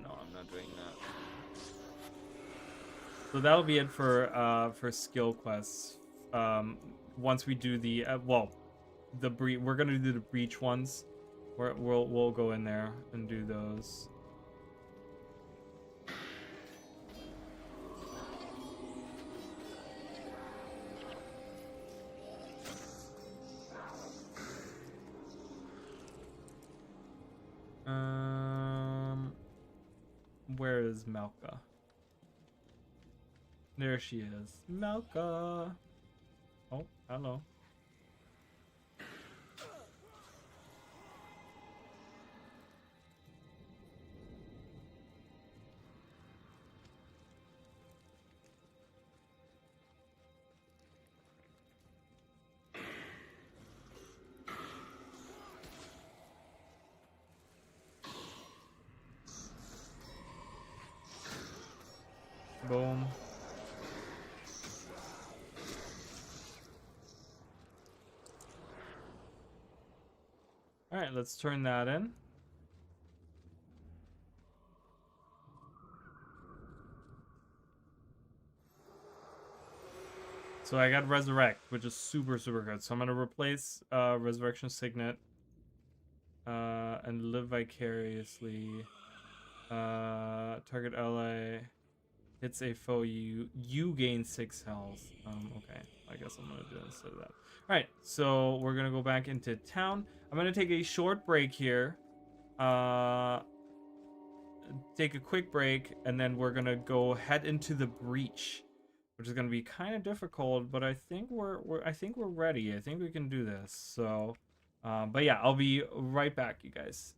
Speaker 1: no, I'm not doing that. So that'll be it for skill quests. Once we do the well, we're gonna do the breach ones. We'll go in there and do those. Where is Malka? There she is. Malka. Oh, hello. Boom. All right, let's turn that in. So I got Resurrect, which is super, super good. So I'm going to replace Resurrection Signet and Live Vicariously. Target ally hits a foe, you gain 6 health. Okay, I guess I'm going to do it instead of that. All right, so we're going to go back into town. I'm going to take a short break here. Take a quick break, and then we're going to go head into the breach, which is going to be kind of difficult, but I think we're ready. I think we can do this. So, but yeah, I'll be right back, you guys.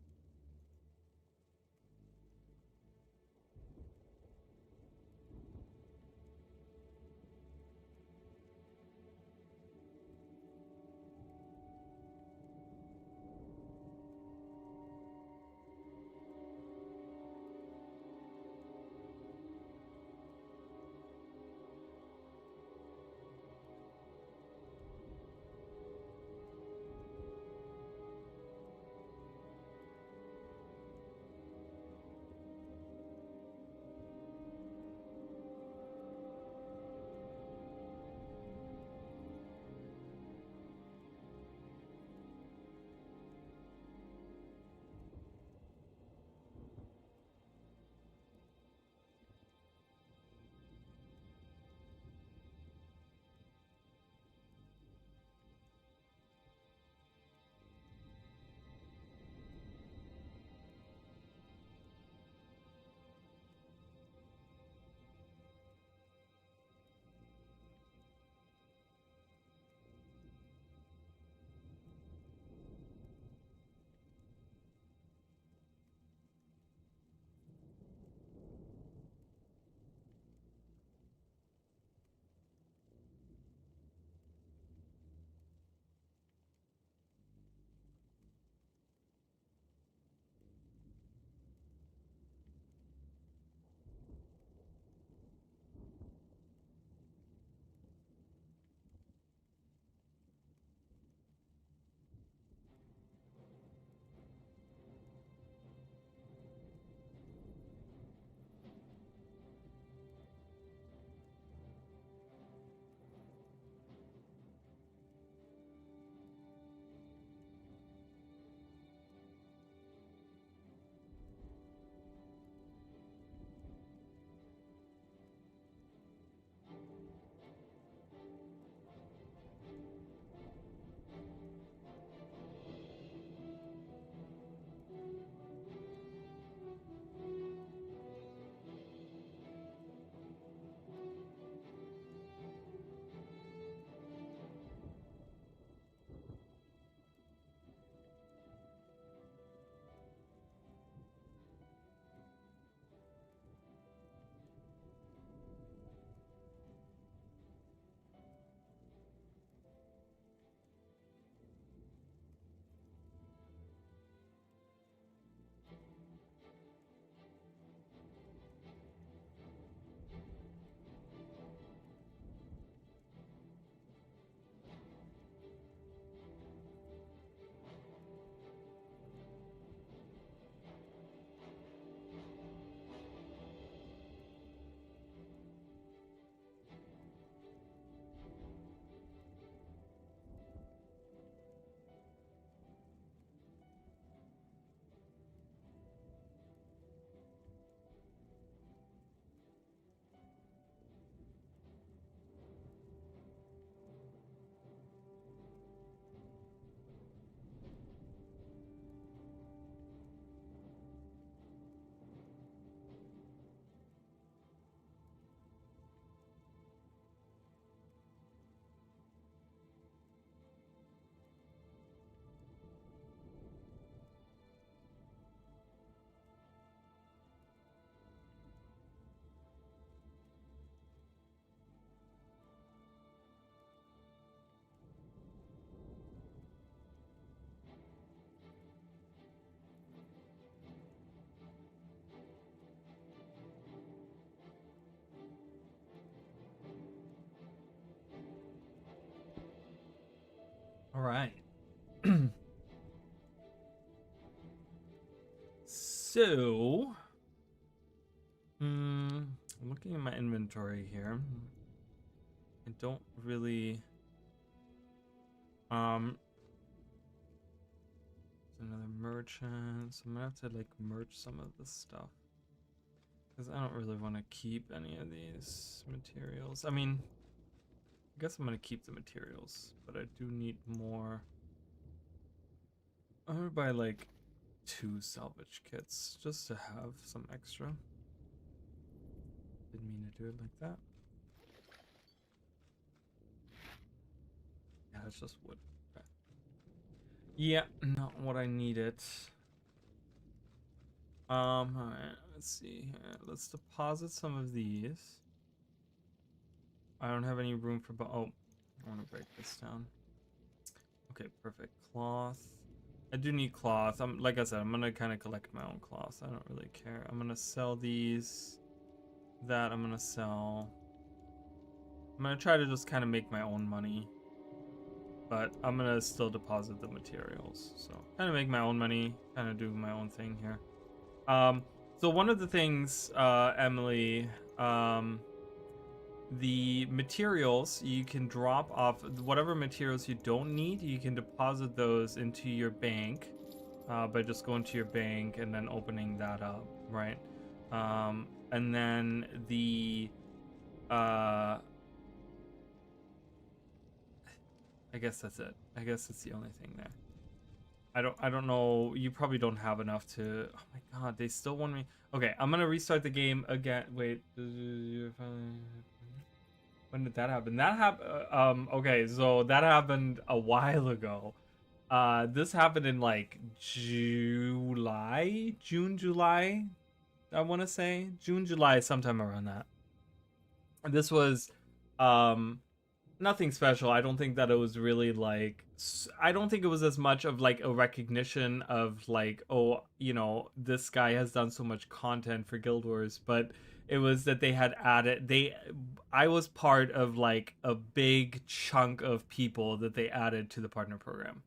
Speaker 1: All right. So, I'm looking at my inventory here. I don't really. There's another merchant, so I'm gonna have to like merge some of this stuff because I don't really want to keep any of these materials. I mean, I guess I'm gonna keep the materials, but I do need more. I'm gonna buy like 2 salvage kits just to have some extra. Didn't mean to do it like that. Yeah, it's just wood. Okay. Yeah, not what I needed. Alright, let's see here. Let's deposit some of these. I don't have any room for oh, I want to break this down. Okay, perfect. Cloth. I do need cloth. Like I said, I'm gonna kind of collect my own cloth. I don't really care. I'm gonna sell these. That I'm gonna sell. I'm gonna try to just kind of make my own money, but I'm gonna still deposit the materials. So kind of make my own money, kind of do my own thing here. So one of the things, Emily, the materials you can drop off, whatever materials you don't need, you can deposit those into your bank by just going to your bank and then opening that up, right? And then the I guess that's it. I guess it's the only thing there. I don't know. You probably don't have enough to. Oh my god, they still want me. Okay, I'm gonna restart the game again. Wait. When did that happen? That happened. Okay, so that happened a while ago. This happened in like June, July. I want to say June, July, sometime around that. And this was, nothing special. I don't think that it was really like. I don't think it was as much of like a recognition of like, oh, you know, this guy has done so much content for Guild Wars, but it was that they had added I was part of like a big chunk of people that they added to the partner program.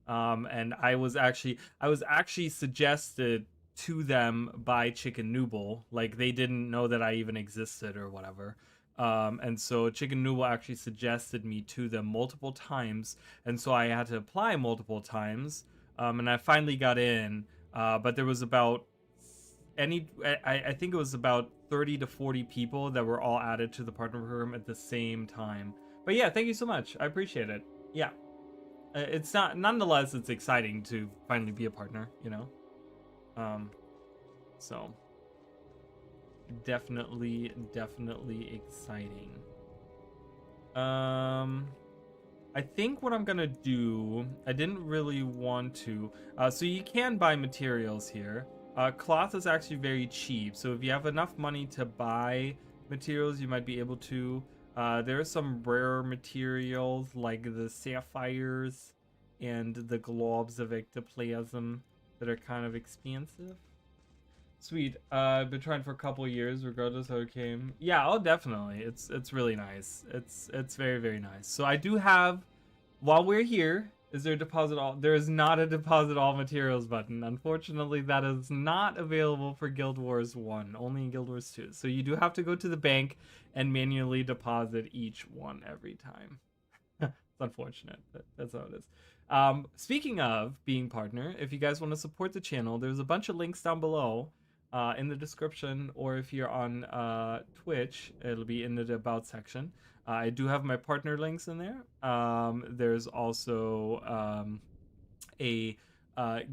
Speaker 1: And I was actually suggested to them by Chicken Nooble. Like they didn't know that I even existed or whatever. And so Chicken Noodle actually suggested me to them multiple times, and so I had to apply multiple times, and I finally got in, but there was about I think it was about 30 to 40 people that were all added to the partner program at the same time. But yeah, thank you so much. I appreciate it. Yeah. It's not, nonetheless, it's exciting to finally be a partner, you know? So definitely exciting. I think what I'm gonna do, I didn't really want to, so you can buy materials here. Cloth is actually very cheap, so if you have enough money to buy materials, you might be able to. There are some rare materials like the sapphires and the globes of ectoplasm that are kind of expensive. Sweet. I've been trying for a couple of years, regardless how it came. Yeah, oh, definitely. It's really nice. It's very nice. So I do have, while we're here, is there a deposit all? There is not a deposit all materials button. Unfortunately, that is not available for Guild Wars 1, only in Guild Wars 2. So you do have to go to the bank and manually deposit each one every time. It's unfortunate, but that's how it is. Speaking of being partner, if you guys want to support the channel, there's a bunch of links down below in the description, or if you're on Twitch, it'll be in the About section. I do have my partner links in there. There's also a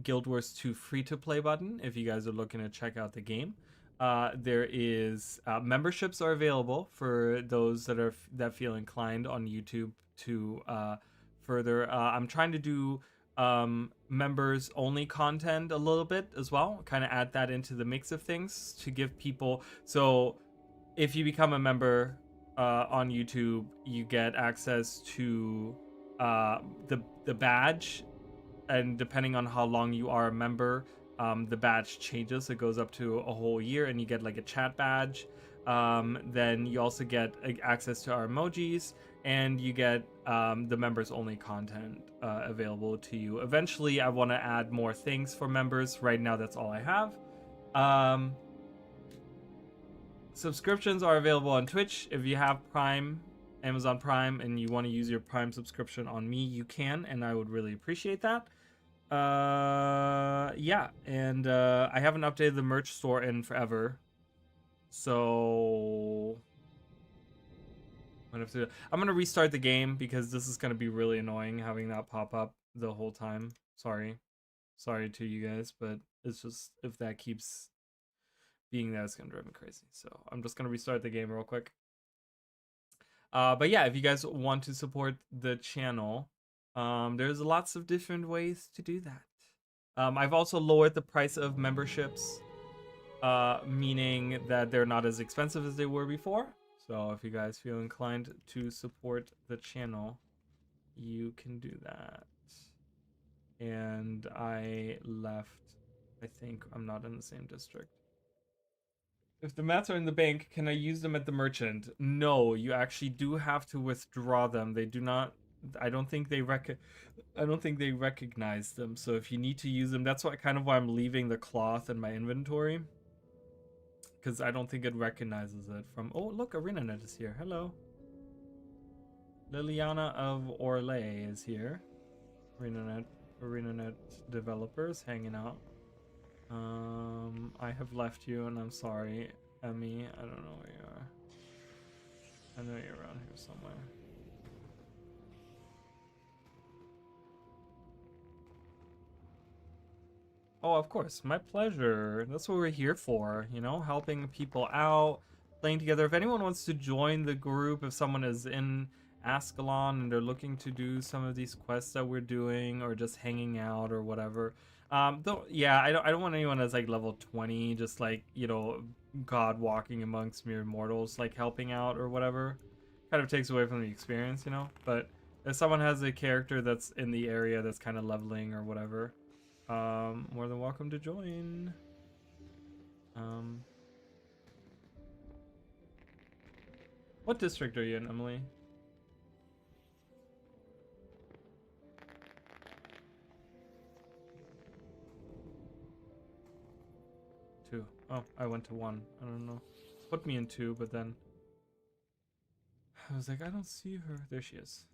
Speaker 1: Guild Wars 2 free-to-play button if you guys are looking to check out the game. There is memberships are available for those that feel inclined on YouTube to further. I'm trying to do members only content a little bit as well, kind of add that into the mix of things to give people. So if you become a member on YouTube, you get access to the badge, and depending on how long you are a member, the badge changes. It goes up to a whole year, and you get like a chat badge. Then you also get access to our emojis, and you get the members only content available to you. Eventually, I want to add more things for members. Right now, that's all I have. Subscriptions are available on Twitch. If you have Prime, Amazon Prime, and you want to use your Prime subscription on me, you can, and I would really appreciate that. Yeah, and I haven't updated the merch store in forever, so I'm gonna restart the game because this is gonna be really annoying having that pop up the whole time. Sorry to you guys, but it's just, if that keeps being there, it's gonna drive me crazy. So I'm just gonna restart the game real quick. But yeah, if you guys want to support the channel, there's lots of different ways to do that. I've also lowered the price of memberships, meaning that they're not as expensive as they were before. So if you guys feel inclined to support the channel, you can do that. And I think I'm not in the same district. If the mats are in the bank, can I use them at the merchant? No, you actually do have to withdraw them. They do not. I don't think they recognize them. So if you need to use them, that's why I'm leaving the cloth in my inventory, because I don't think it recognizes it from. Oh, look, ArenaNet is here. Hello. Liliana of Orlais is here. ArenaNet developers hanging out. I have left you, and I'm sorry, Emmy. I don't know where you are. I know you're around here somewhere. Oh, of course, my pleasure. That's what we're here for, you know, helping people out, playing together. If anyone wants to join the group, if someone is in Ascalon and they're looking to do some of these quests that we're doing, or just hanging out or whatever. Yeah, I don't want anyone that's like level 20, just like, you know, God walking amongst mere mortals, like helping out or whatever. Kind of takes away from the experience, you know. But if someone has a character that's in the area that's kind of leveling or whatever, more than welcome to join. What district are you in, Emily? Two. Oh, I went to one. I don't know. Put me in two, but then I was like, I don't see her. There she is.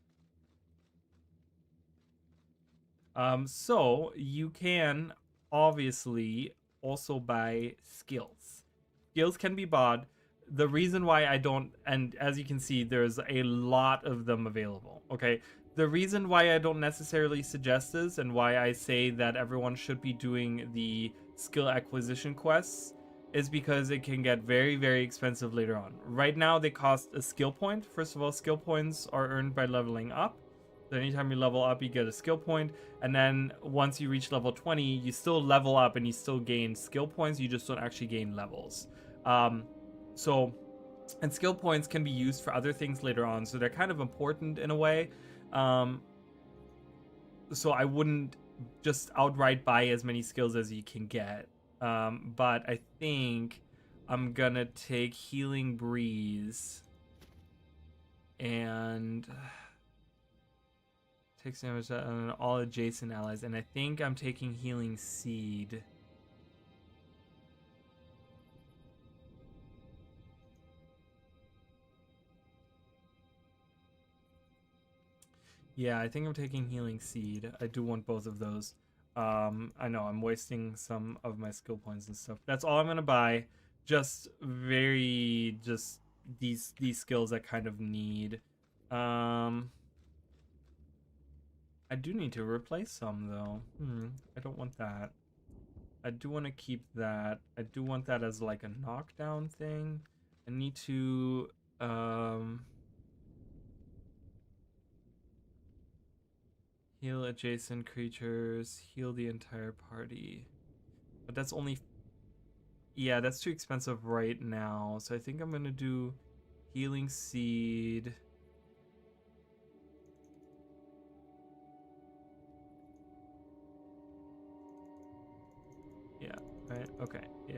Speaker 1: So you can obviously also buy skills. Skills can be bought. The reason why I don't, and as you can see, there's a lot of them available. Okay. The reason why I don't necessarily suggest this, and why I say that everyone should be doing the skill acquisition quests, is because it can get very, very expensive later on. Right now, they cost a skill point. First of all, skill points are earned by leveling up. So anytime you level up, you get a skill point. And then once you reach level 20, you still level up and you still gain skill points. You just don't actually gain levels. And skill points can be used for other things later on. So they're kind of important in a way. So I wouldn't just outright buy as many skills as you can get. But I think I'm gonna take Healing Breeze and takes damage on all adjacent allies, and I think I'm taking Healing Seed. Yeah, I think I'm taking Healing Seed. I do want both of those. I know I'm wasting some of my skill points and stuff. That's all I'm gonna buy. Just these skills I kind of need. I do need to replace some though. I don't want that. I do want to keep that. I do want that as like a knockdown thing. I need to heal adjacent creatures, heal the entire party. But that's only, yeah, that's too expensive right now. So I think I'm gonna do Healing Seed. Yeah, right, okay. Yeah.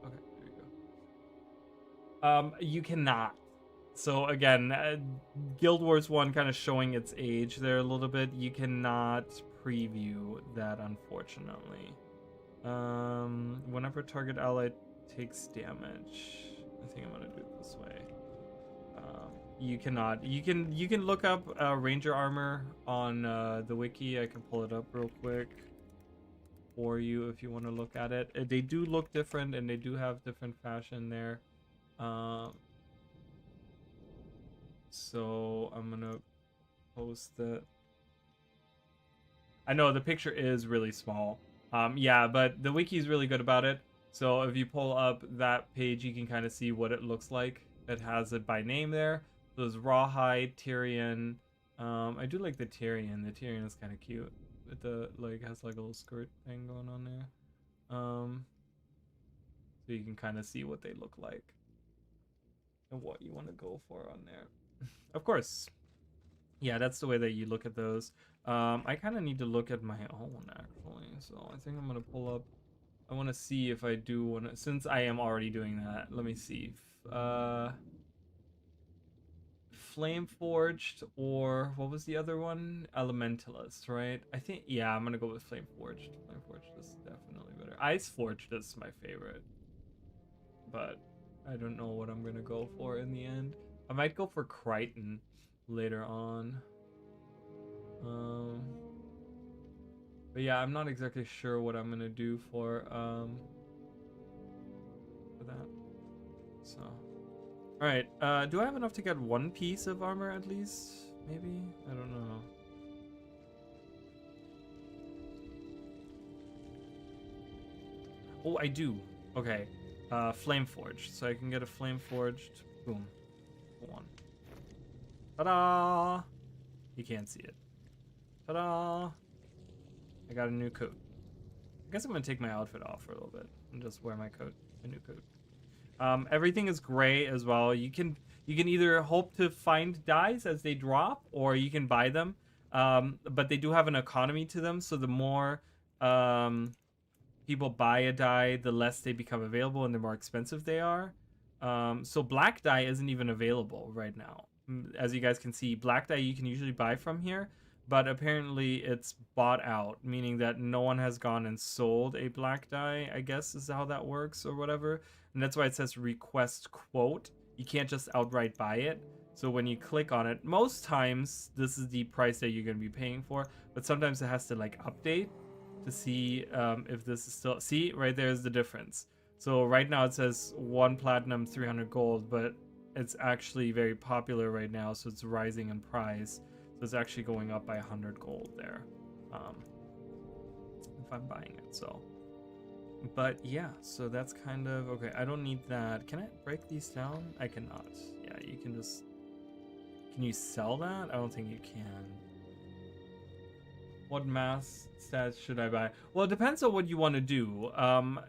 Speaker 1: Okay, there we go. You cannot. So again, Guild Wars 1 kind of showing its age there a little bit. You cannot preview that, unfortunately. Whenever target ally takes damage, I think I'm gonna do it this way. You cannot. You can look up Ranger armor on the wiki. I can pull it up real quick for you if you want to look at it. They do look different, and they do have different fashion there. So I'm gonna post that. I know the picture is really small. Yeah, but the wiki is really good about it. So if you pull up that page, you can kind of see what it looks like. It has it by name there. So there's Rawhide, Tyrion. I do like the Tyrion. The Tyrion is kind of cute. It like has like a little skirt thing going on there. So you can kind of see what they look like and what you want to go for on there. Of course. Yeah, that's the way that you look at those. I kind of need to look at my own, actually. So I think I'm going to pull up. I want to see if I do want to, since I am already doing that. Let me see. Flame Forged, or what was the other one? Elementalist, right? I think, yeah, I'm going to go with Flame Forged. Flame Forged is definitely better. Ice Forged is my favorite. But I don't know what I'm going to go for in the end. I might go for Crichton later on. But yeah, I'm not exactly sure what I'm gonna do for that. So, all right. Do I have enough to get one piece of armor at least? Maybe, I don't know. Oh, I do. Okay. Flame Forged. So I can get a Flame Forged. Boom. One. Ta-da! You can't see it. Ta-da! I got a new coat. I guess I'm gonna take my outfit off for a little bit and just wear my coat, a new coat. Everything is gray as well. You can either hope to find dyes as they drop, or you can buy them. But they do have an economy to them, so the more people buy a dye, the less they become available and the more expensive they are. So black dye isn't even available right now. As you guys can see, black dye you can usually buy from here, but apparently it's bought out, meaning that no one has gone and sold a black dye, I guess is how that works or whatever. And that's why it says request quote. You can't just outright buy it. So when you click on it, most times this is the price that you're going to be paying for, but sometimes it has to like update to see if this is still, see right there's the difference. So right now it says 1 platinum 300 gold, but it's actually very popular right now, so it's rising in price. So it's actually going up by 100 gold there, if I'm buying it. So, but yeah, so that's kind of okay. I don't need that. Can I break these down? I cannot. Yeah, you can just. Can you sell that? I don't think you can. What mass stats should I buy? Well, it depends on what you want to do.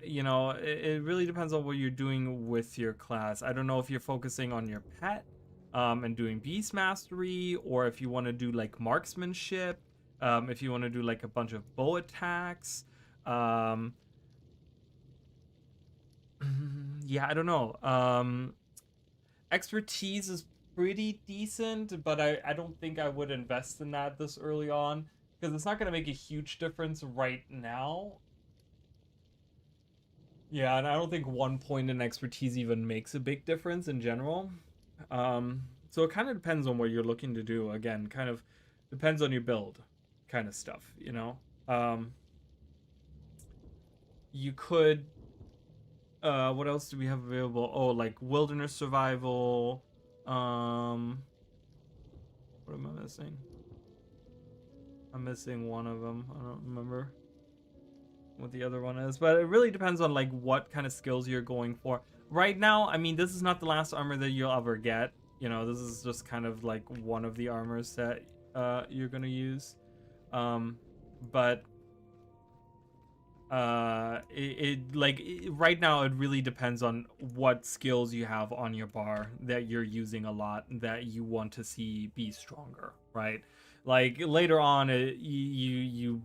Speaker 1: You know, it really depends on what you're doing with your class. I don't know if you're focusing on your pet and doing beast mastery, or if you want to do like marksmanship, if you want to do like a bunch of bow attacks. Yeah, I don't know. Expertise is pretty decent, but I don't think I would invest in that this early on, because it's not going to make a huge difference right now. Yeah, and I don't think 1 point in expertise even makes a big difference in general. So it kind of depends on what you're looking to do. Again, kind of depends on your build kind of stuff, you know? You could... what else do we have available? Oh, like wilderness survival. What am I missing? I'm missing one of them. I don't remember what the other one is, but it really depends on like what kind of skills you're going for. Right now, I mean, this is not the last armor that you'll ever get. You know, this is just kind of like one of the armors that you're gonna use. But right now it really depends on what skills you have on your bar that you're using a lot that you want to see be stronger, right? Like later on you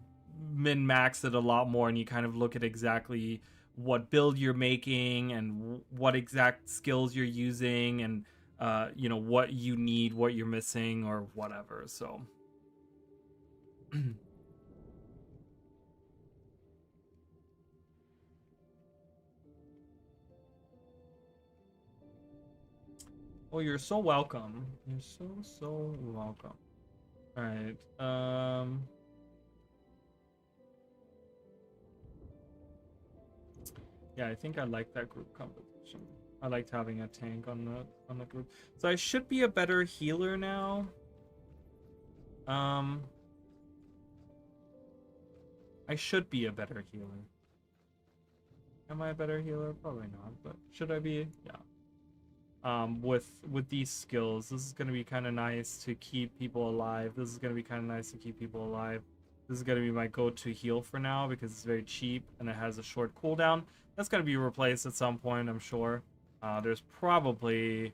Speaker 1: min-max it a lot more, and you kind of look at exactly what build you're making and what exact skills you're using, and you know, what you need, what you're missing, or whatever. So well, you're so welcome. You're so welcome. All right. Yeah, I think I like that group composition. I liked having a tank on the group. So I should be a better healer now. I should be a better healer. Am I a better healer? Probably not, but should I be? Yeah. With these skills, this is gonna be kind of nice to keep people alive. This is gonna be kind of nice to keep people alive. This is gonna be my go-to heal for now because it's very cheap and it has a short cooldown. That's gonna be replaced at some point, I'm sure. There's probably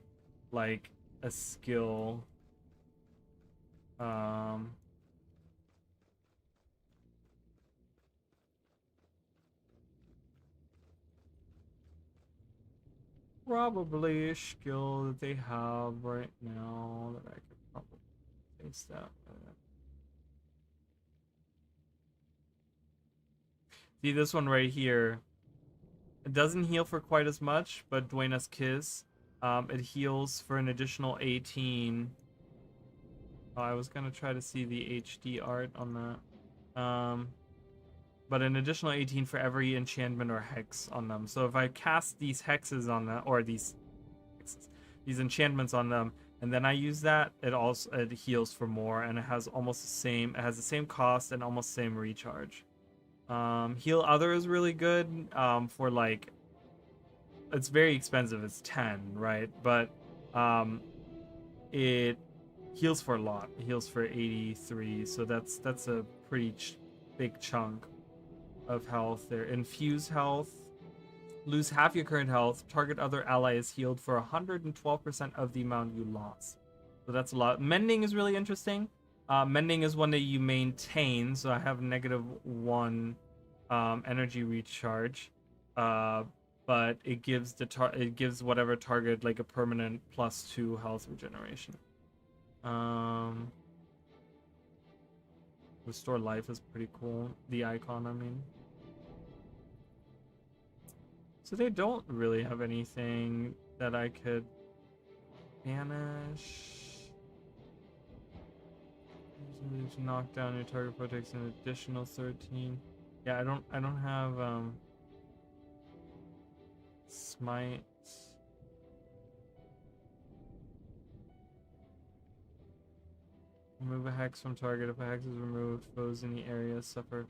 Speaker 1: like a skill. Probably a skill that they have right now that I could probably taste that. See this one right here. It doesn't heal for quite as much, but Duena's Kiss, it heals for an additional 18. Oh, I was gonna try to see the HD art on that. But an additional 18 for every enchantment or hex on them. So if I cast these hexes on them, or these enchantments on them, and then I use that, it heals for more, and it has almost the same. It has the same cost and almost the same recharge. Heal Other is really good. For like, it's very expensive. It's 10, right? But it heals for a lot. It heals for 83, so that's a pretty big chunk of health there. Infuse health. Lose half your current health. Target other ally is healed for 112% of the amount you lost. So that's a lot. Mending is really interesting. Mending is one that you maintain. So I have -1 energy recharge. But it gives whatever target like a permanent +2 health regeneration. Restore life is pretty cool. The icon, I mean. So they don't really have anything that I could banish. To knock down your target protects an additional 13. Yeah, I don't have smite. Remove a hex from target. If a hex is removed, foes in the area suffer.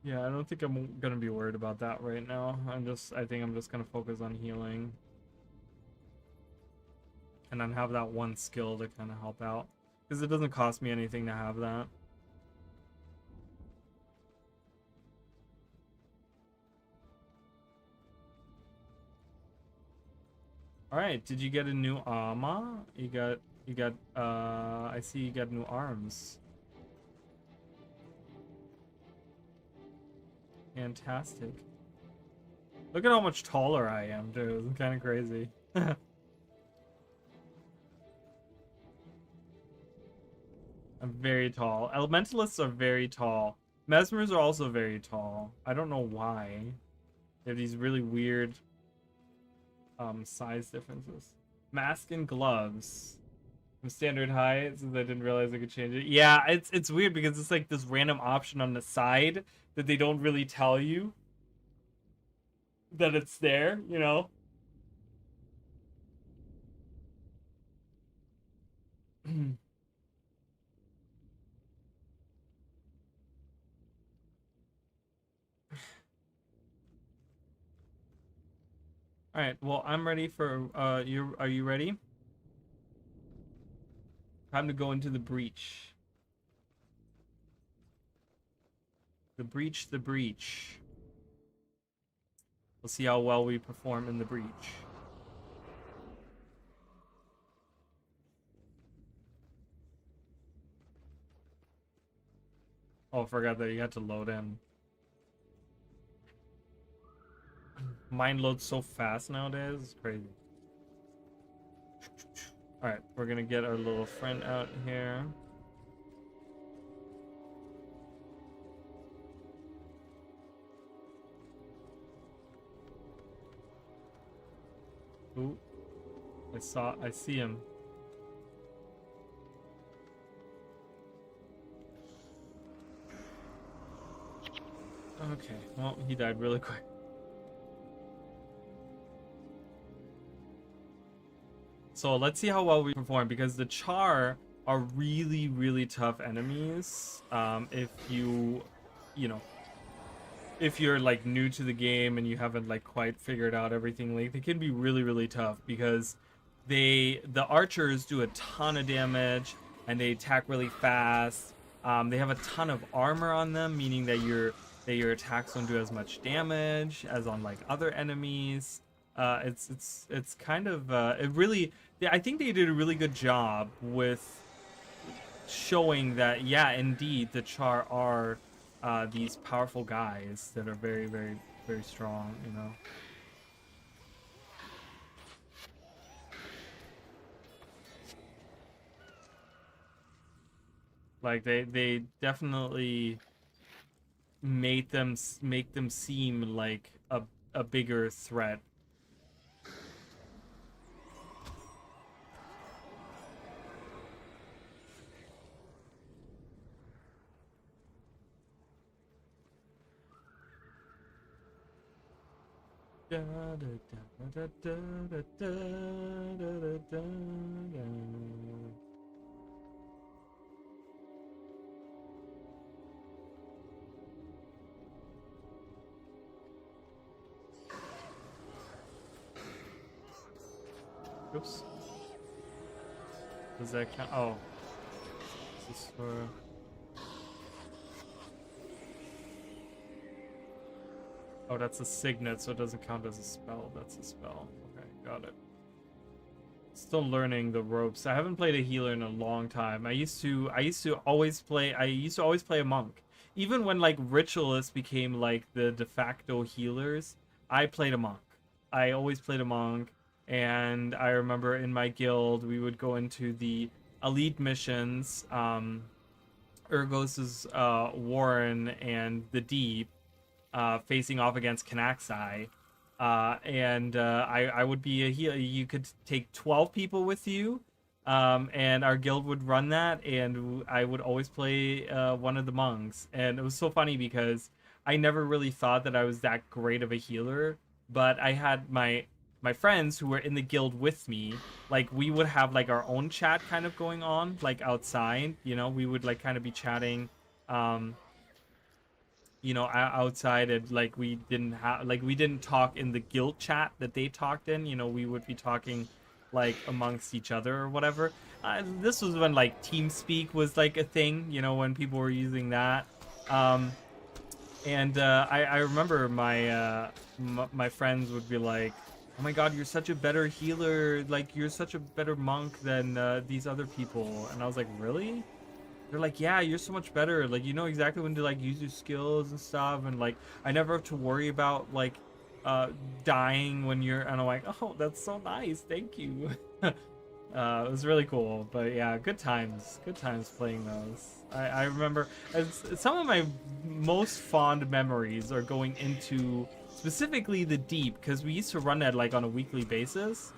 Speaker 1: Yeah, I don't think I'm gonna be worried about that right now. I think I'm just gonna focus on healing. And then have that one skill to kind of help out. Because it doesn't cost me anything to have that. Alright, did you get a new armor? I see you got new arms. Fantastic. Look at how much taller I am, dude. It's kind of crazy. I'm very tall. Elementalists are very tall. Mesmers are also very tall. I don't know why. They have these really weird size differences. Mask and gloves. From standard height, since I didn't realize I could change it. Yeah, it's weird because it's like this random option on the side that they don't really tell you that it's there, you know? All right, well, I'm ready for are you ready? Time to go into the breach. The breach, the breach. We'll see how well we perform in the breach. Oh, I forgot that you had to load in. Mine loads so fast nowadays. It's crazy. Alright, we're gonna get our little friend out here. Ooh. I see him. Okay, well, he died really quick. So let's see how well we perform, because the Char are really, really tough enemies. If you know, if you're like new to the game and you haven't like quite figured out everything, like they can be really, really tough because the archers do a ton of damage and they attack really fast. They have a ton of armor on them, meaning that your attacks don't do as much damage as on like other enemies. It's kind of it really. I think they did a really good job with showing that, yeah, indeed, the Char are these powerful guys that are very, very, very strong, you know. Like they definitely make them seem like a bigger threat. Da, da, da, da, da, da, da, da, da. Oops. Does that count? Oh. This is for... Oh, that's a signet, so it doesn't count as a spell. That's a spell. Okay, got it. Still learning the ropes. I haven't played a healer in a long time. I used to always play a monk. Even when like ritualists became like the de facto healers, I played a monk. I always played a monk, and I remember in my guild we would go into the elite missions, Urgos's Warren and the Deep, facing off against Kanaxai. I would be a healer. You could take 12 people with you, and our guild would run that, and I would always play one of the monks. And it was so funny because I never really thought that I was that great of a healer, but I had my friends who were in the guild with me. Like, we would have like our own chat kind of going on, like outside, you know. We would like kind of be chatting, you know, outside, and like we didn't talk in the guild chat that they talked in. You know, we would be talking like amongst each other or whatever. This was when like TeamSpeak was like a thing, you know, when people were using that. I remember my friends would be like, "Oh my God, you're such a better healer! Like, you're such a better monk than these other people." And I was like, "Really?" They're like, "Yeah, you're so much better. Like, you know exactly when to like use your skills and stuff, and like I never have to worry about like dying when you're." And I'm like, "Oh, that's so nice. Thank you." It was really cool. But yeah, good times playing those. I remember some of my most fond memories are going into specifically the Deep, because we used to run that like on a weekly basis.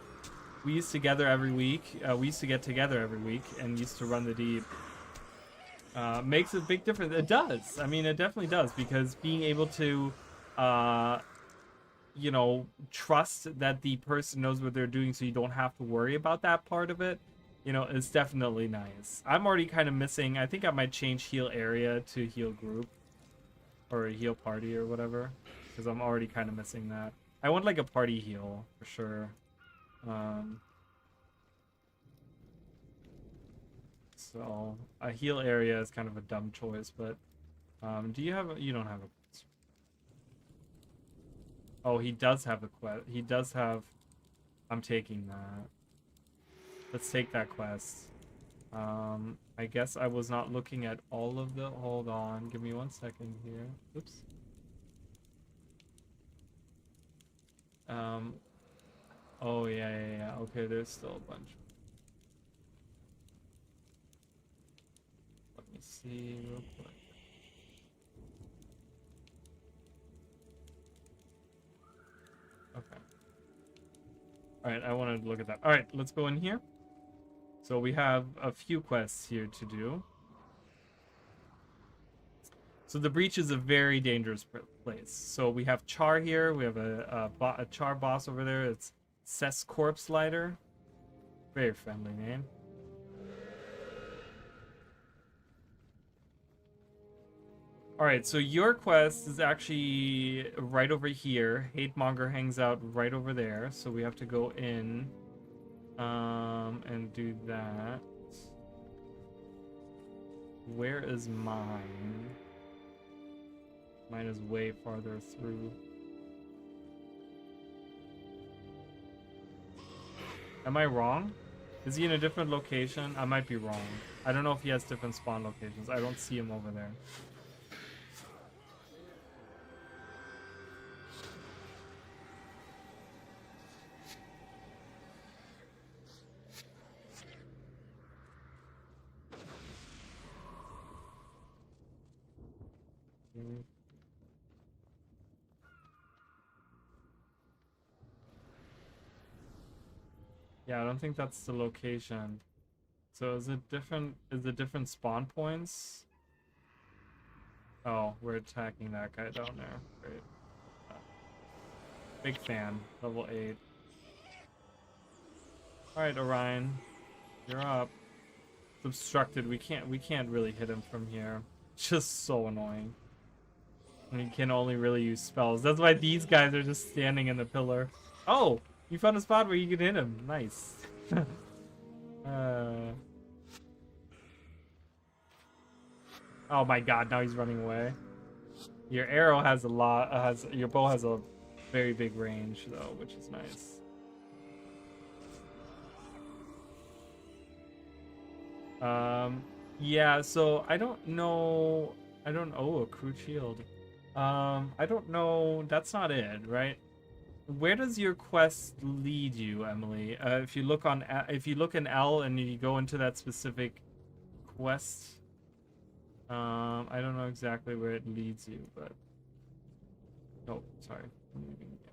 Speaker 1: We used to get together every week and used to run the Deep. Makes a big difference. It does. I mean, it definitely does, because being able to, you know, trust that the person knows what they're doing, so you don't have to worry about that part of it, you know, is definitely nice. I'm already kind of missing. I think I might change heal area to heal group, or a heal party or whatever, because I'm already kind of missing that. I want like a party heal for sure. So a heal area is kind of a dumb choice, but do you have you don't have a quest. Oh, he does have a quest. He does have. I'm taking that. Let's take that quest. I guess I was not looking at all of the... Hold on, give me 1 second here. Oops. Oh, yeah. Okay, there's still a bunch. Let me see real quick. Okay. Alright, I wanted to look at that. Alright, let's go in here. So we have a few quests here to do. So the breach is a very dangerous place. So we have Char here. We have a Char boss over there. It's Cess Corpse Lighter. Very friendly name. Alright, so your quest is actually right over here. Hatemonger hangs out right over there. So we have to go in and do that. Where is mine? Mine is way farther through. Am I wrong? Is he in a different location? I might be wrong. I don't know if he has different spawn locations. I don't see him over there. Yeah, I don't think that's the location. So is it different? Is it different spawn points? Oh, we're attacking that guy down there. Great. Big fan. Level 8. Alright, Orion. You're up. It's obstructed. We can't really hit him from here. It's just so annoying. And he can only really use spells. That's why these guys are just standing in the pillar. Oh! You found a spot where you can hit him. Nice. Oh my god, now he's running away. Your arrow has a lot, your bow has a very big range though, which is nice. Yeah, so I don't know, oh, a crude shield. I don't know, that's not it, right? Where does your quest lead you, Emily? If you look in L and you go into that specific quest, I don't know exactly where it leads you, but oh, sorry. I'm leaving again.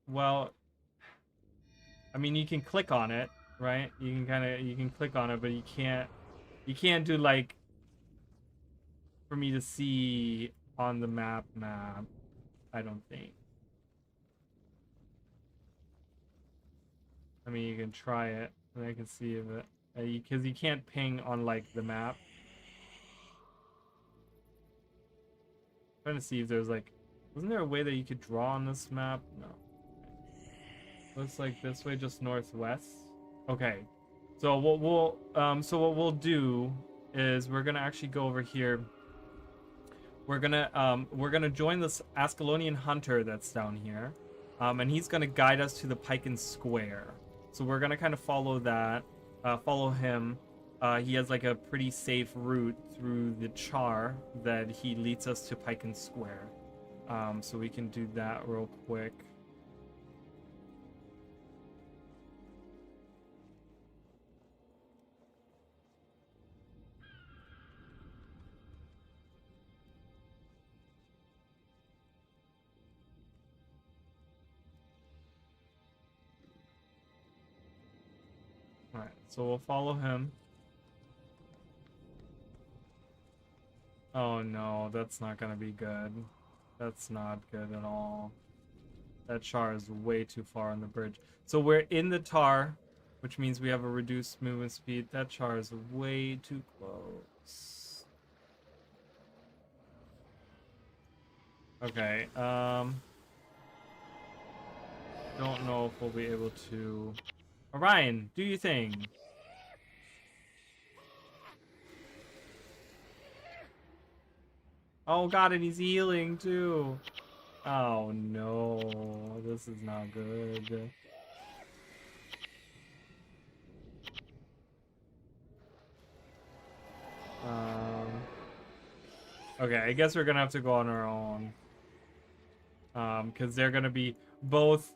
Speaker 1: Well, I mean, you can click on it, right? You can click on it, but you can't do like for me to see on the map, I don't think. I mean, you can try it, and I can see if it, because you can't ping on like the map. I'm trying to see if there's like, wasn't there a way that you could draw on this map? No. Looks like this way, just northwest. Okay. So what we'll do is we're gonna actually go over here. We're gonna join this Ascalonian hunter that's down here, and he's gonna guide us to the Piken Square. So we're gonna kind of follow that, follow him. He has like a pretty safe route through the Char that he leads us to Piken Square. So we can do that real quick. Alright, so we'll follow him. Oh no, that's not gonna be good. That's not good at all. That Char is way too far on the bridge. So we're in the Tar, which means we have a reduced movement speed. That Char is way too close. Okay, don't know if we'll be able to... Orion, do your thing. Oh god, and he's healing too. Oh no, this is not good. Okay, I guess we're gonna have to go on our own. Because they're gonna be both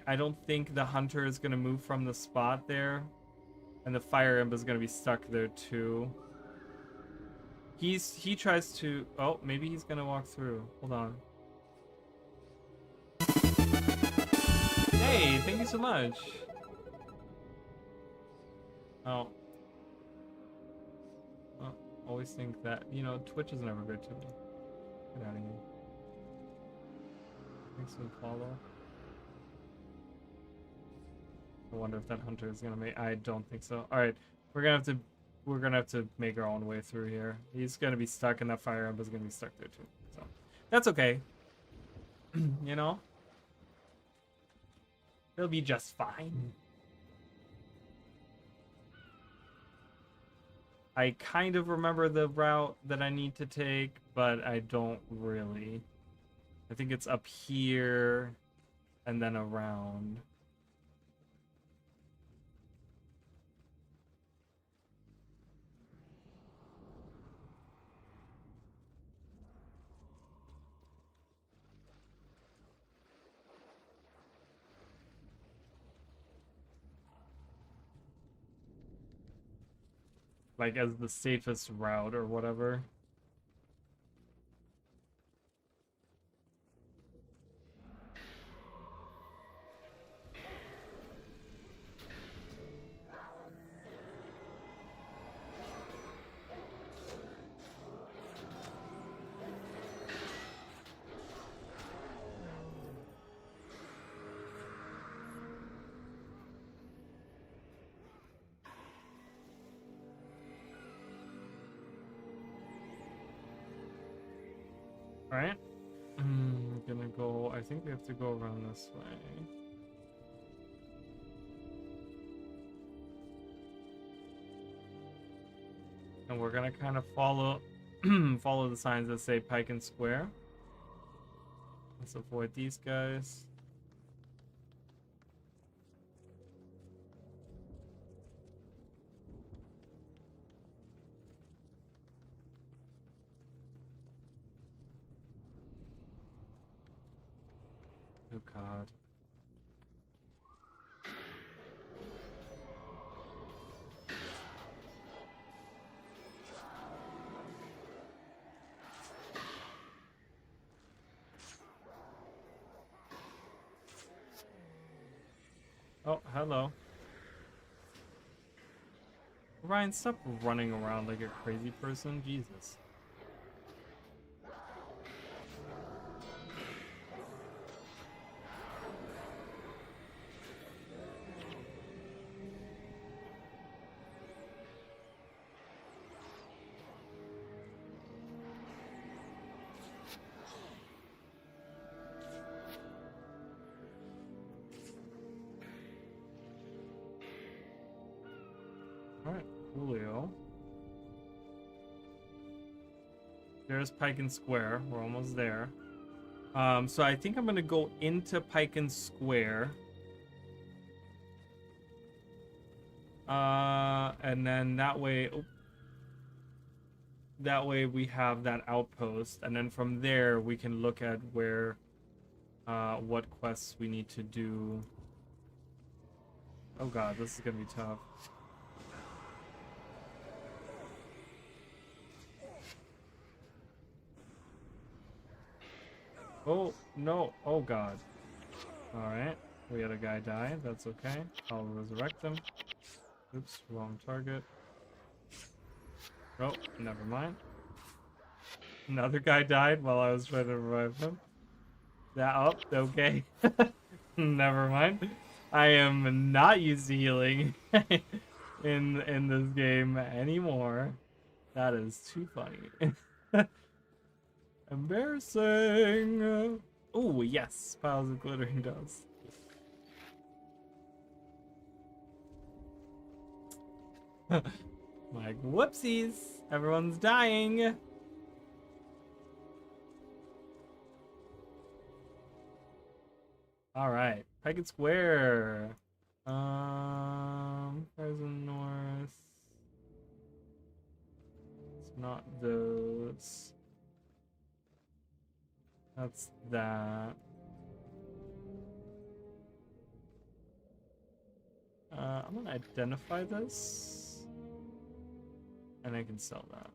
Speaker 1: I don't think the hunter is gonna move from the spot there, and the fire imp is gonna be stuck there too. He tries to, oh, maybe he's gonna walk through. Hold on. Hey, thank you so much. Oh. Oh, always think that, you know, Twitch is never good to me. Get out of here. Thanks for the follow. I wonder if that hunter is gonna make. I don't think so. All right, we're gonna have to make our own way through here. He's gonna be stuck, and that fire ember is gonna be stuck there too. So that's okay. You know, he'll be just fine. I kind of remember the route that I need to take, but I don't really. I think it's up here, and then around. Like as the safest route or whatever. Alright. I'm gonna go. I think we have to go around this way. And we're gonna kind of follow follow the signs that say Pike and Square. Let's avoid these guys. Oh god. Oh, hello. Ryan, stop running around like a crazy person. Jesus. Alright, Julio. There's Pike and Square. We're almost there. So I think I'm gonna go into Pike and Square. And then that way, we have that outpost, and then from there we can look at where, what quests we need to do. Oh god, this is gonna be tough. Oh, no. Oh, God. Alright. We had a guy die. That's okay. I'll resurrect him. Oops, wrong target. Oh, never mind. Another guy died while I was trying to revive him. That up, okay. Never mind. I am not used to healing in this game anymore. That is too funny. Embarrassing. Oh, yes. Piles of glittering dust. Like, whoopsies. Everyone's dying. All right, Pike Square. Ryzen North. It's not those. That's that. I'm gonna identify this, and I can sell that.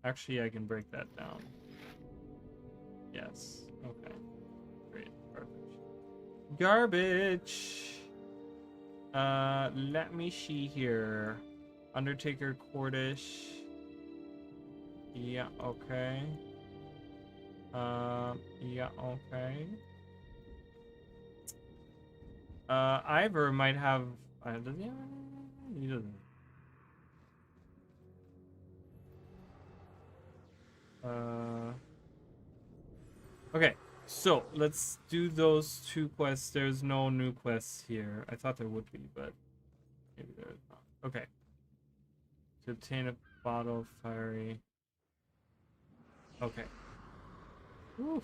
Speaker 1: Actually, I can break that down. Yes. Okay. Great. Perfect. Garbage. Let me see here. Undertaker Cordish. Yeah. Okay. Yeah. Okay. Ivor might have. Does he? He doesn't. Okay, so let's do those two quests. There's no new quests here. I thought there would be, but maybe there's not. Okay. To obtain a bottle of fiery. Okay. Woo.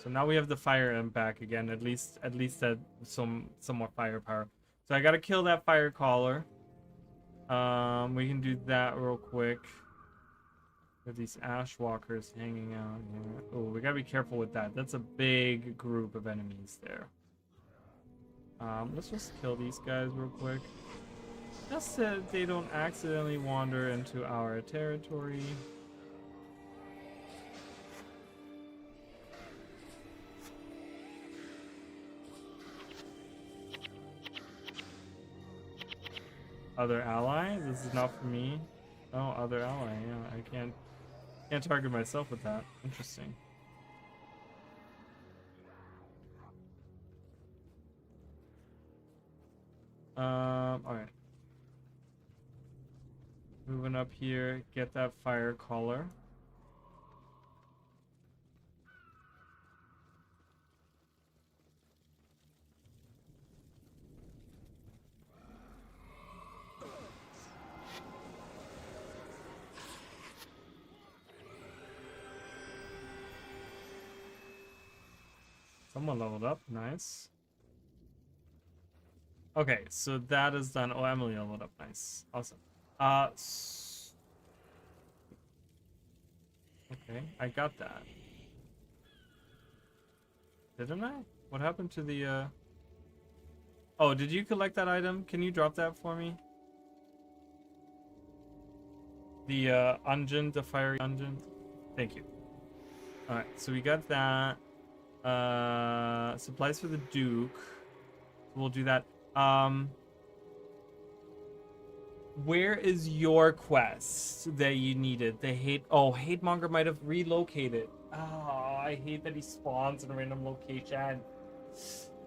Speaker 1: So now we have the fire imp back again. At least that some more firepower. So I gotta kill that fire caller. We can do that real quick. With these ash walkers hanging out here. Oh, we gotta be careful with that. That's a big group of enemies there. Let's just kill these guys real quick. Just so they don't accidentally wander into our territory. Other ally? This is not for me. Oh, other ally. Yeah, I can't target myself with that. Interesting. Alright. Moving up here, get that fire caller. Someone leveled up. Nice. Okay, so that is done. Oh, Emily leveled up. Nice. Awesome. Okay, I got that. Didn't I? What happened to the, Oh, did you collect that item? Can you drop that for me? The, Unguent, the fiery Unguent? Thank you. Alright, so we got that. Supplies for the Duke. We'll do that. Where is your quest that you needed? The Hatemonger might have relocated. Oh, I hate that he spawns in a random location.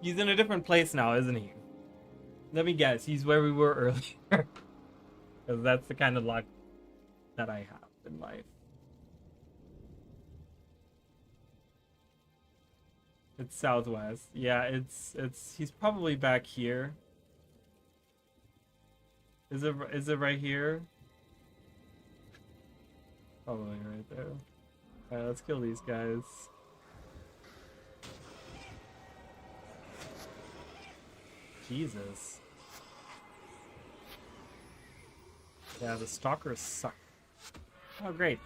Speaker 1: He's in a different place now, isn't he? Let me guess. He's where we were earlier. Because that's the kind of luck that I have in life. It's southwest. Yeah, he's probably back here. Is it right here? Probably right there. Alright, let's kill these guys. Jesus. Yeah, the stalkers suck. Oh, great.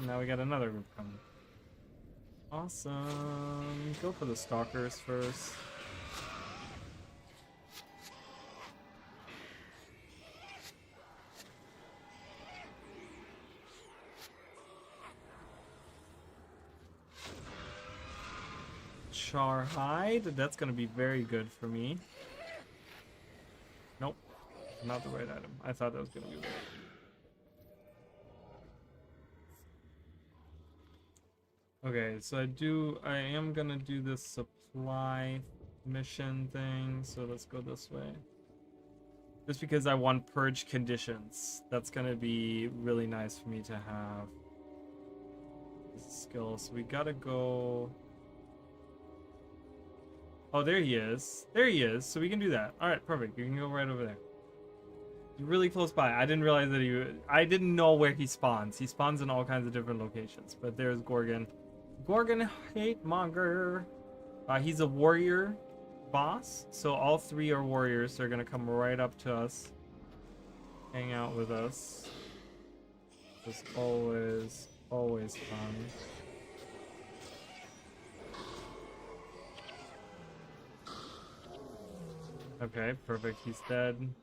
Speaker 1: Now we got another group coming. Awesome. Go for the stalkers first. Char hide. That's gonna be very good for me. Nope. Not the right item. I thought that was gonna be right. Okay, so I am gonna do this supply mission thing, so let's go this way. Just because I want purge conditions. That's gonna be really nice for me to have. This skill, so we gotta go. Oh, there he is. There he is, so we can do that. Alright, perfect. You can go right over there. He's really close by. I didn't realize that I didn't know where he spawns. He spawns in all kinds of different locations. But there's Gorgon. Gorgon Hatemonger. He's a warrior boss, so all 3 are warriors. They're gonna come right up to us, hang out with us. It's always fun. Okay, perfect. He's dead.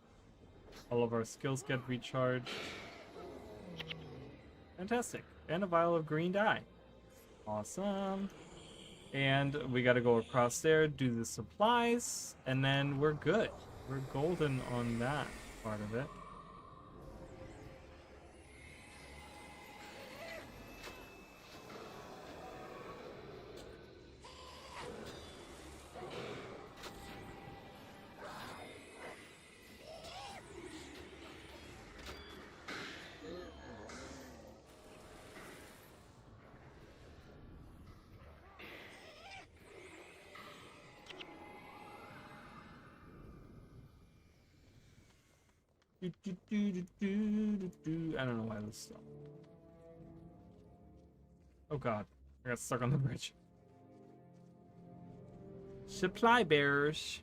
Speaker 1: All of our skills get recharged. Fantastic. And a vial of green dye. Awesome. And we got to go across there, do the supplies, and then we're good. We're golden on that part of it. I don't know why this stopped. Oh god, I got stuck on the bridge. Supply bearers.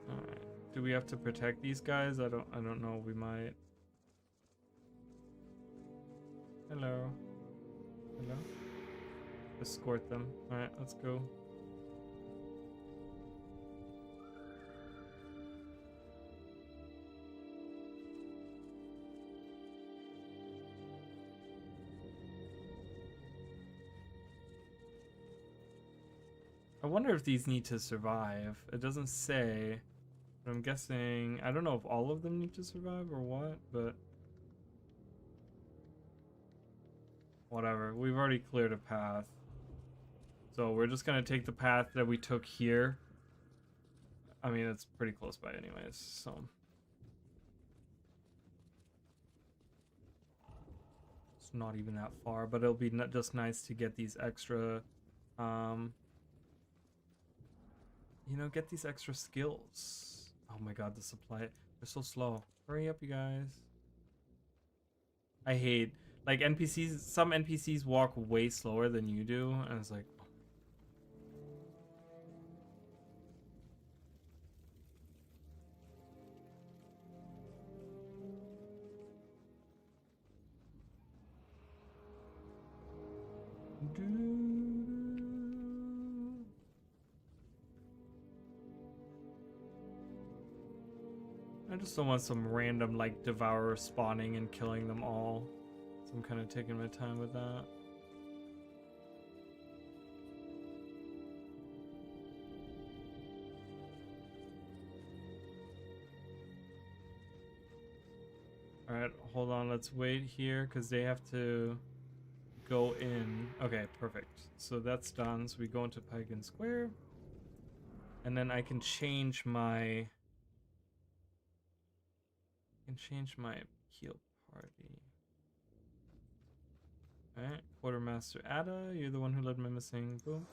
Speaker 1: Alright. Do we have to protect these guys? I don't know, we might. Hello. Hello? Escort them. Alright, let's go. I wonder if these need to survive. It doesn't say, but I'm guessing, I don't know if all of them need to survive or what, but whatever. We've already cleared a path. So we're just gonna take the path that we took here. I mean, it's pretty close by anyways, so. It's not even that far, but it'll be just nice to get these extra, you know, get these extra skills. Oh my god, the supply, they're so slow. Hurry up, you guys. I hate, like, NPCs, some NPCs walk way slower than you do, and it's like, I just don't want some random, like, devourer spawning and killing them all. So I'm kind of taking my time with that. Alright, hold on, let's wait here, because they have to go in. Okay, perfect. So that's done. So we go into Pagan Square. And then I can change my... heal party. Alright, Quartermaster Ada, you're the one who led my missing. Boom.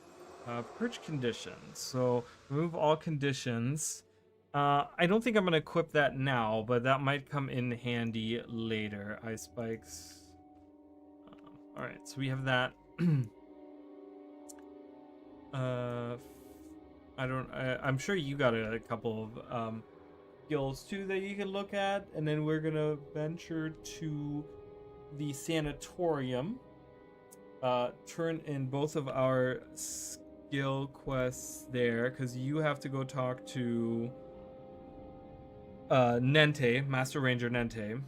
Speaker 1: Purge conditions. So remove all conditions. I don't think I'm gonna equip that now, but that might come in handy later. Ice spikes. Alright, so we have that. I'm sure you got a couple of skills too that you can look at, and then we're gonna venture to the sanatorium, turn in both of our skill quests there, because you have to go talk to Nente, Master Ranger Nente,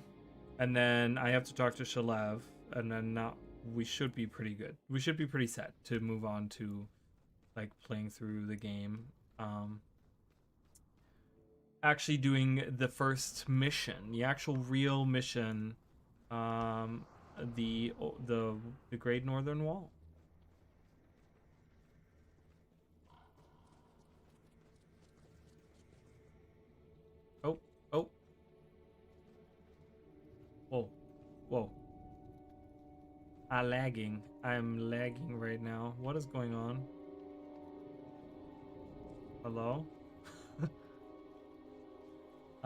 Speaker 1: and then I have to talk to Shalev, and then now we should be pretty good. We should be pretty set to move on to, like, playing through the game. Actually doing the first mission, the actual real mission, the Great Northern Wall. Oh, oh. Whoa, whoa. I'm lagging right now. What is going on? Hello?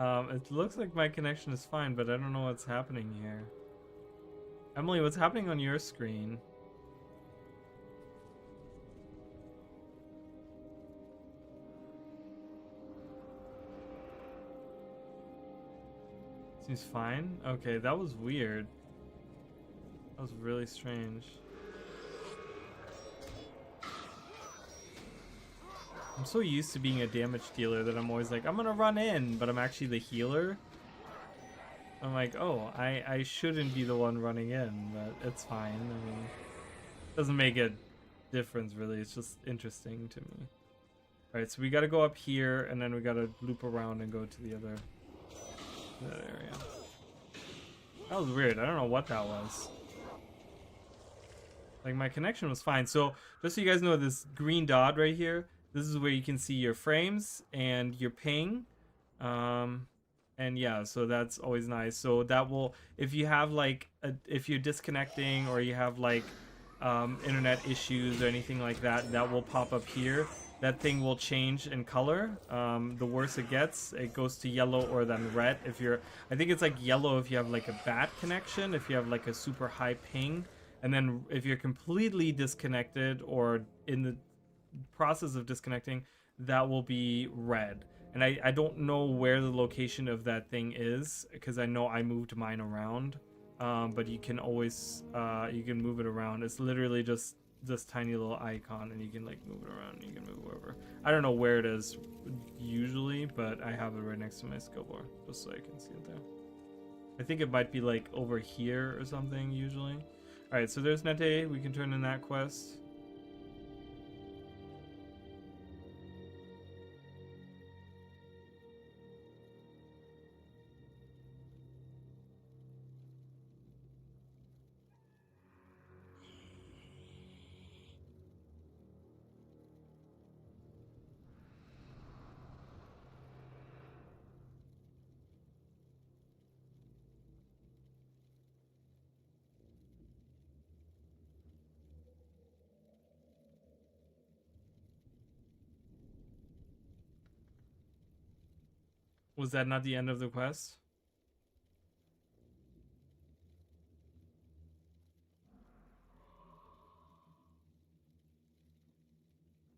Speaker 1: It looks like my connection is fine, but I don't know what's happening here. Emily, what's happening on your screen? Seems fine. Okay, that was weird. That was really strange. I'm so used to being a damage dealer that I'm always like, I'm gonna run in, but I'm actually the healer. I'm like, oh, I shouldn't be the one running in, but it's fine. I mean, it doesn't make a difference really. It's just interesting to me. Alright, so we gotta go up here, and then we gotta loop around and go to the other that area. That was weird. I don't know what that was. Like, my connection was fine. So, just so you guys know, this green dot right here, this is where you can see your frames and your ping. And yeah, so that's always nice. So that will, if you have like, if you're disconnecting or you have like internet issues or anything like that, that will pop up here. That thing will change in color. The worse it gets, it goes to yellow or then red. If you're, I think it's like yellow if you have like a bad connection, if you have like a super high ping. And then if you're completely disconnected or in the process of disconnecting, that will be red. And I don't know where the location of that thing is, because I know I moved mine around. But you can always, you can move it around. It's literally just this tiny little icon, and you can like move it around. You can move wherever. I don't know where it is usually, but I have it right next to my skill bar, just so I can see it there. I think it might be like over here or something usually. Alright, so there's Nete. We can turn in that quest. Was that not the end of the quest?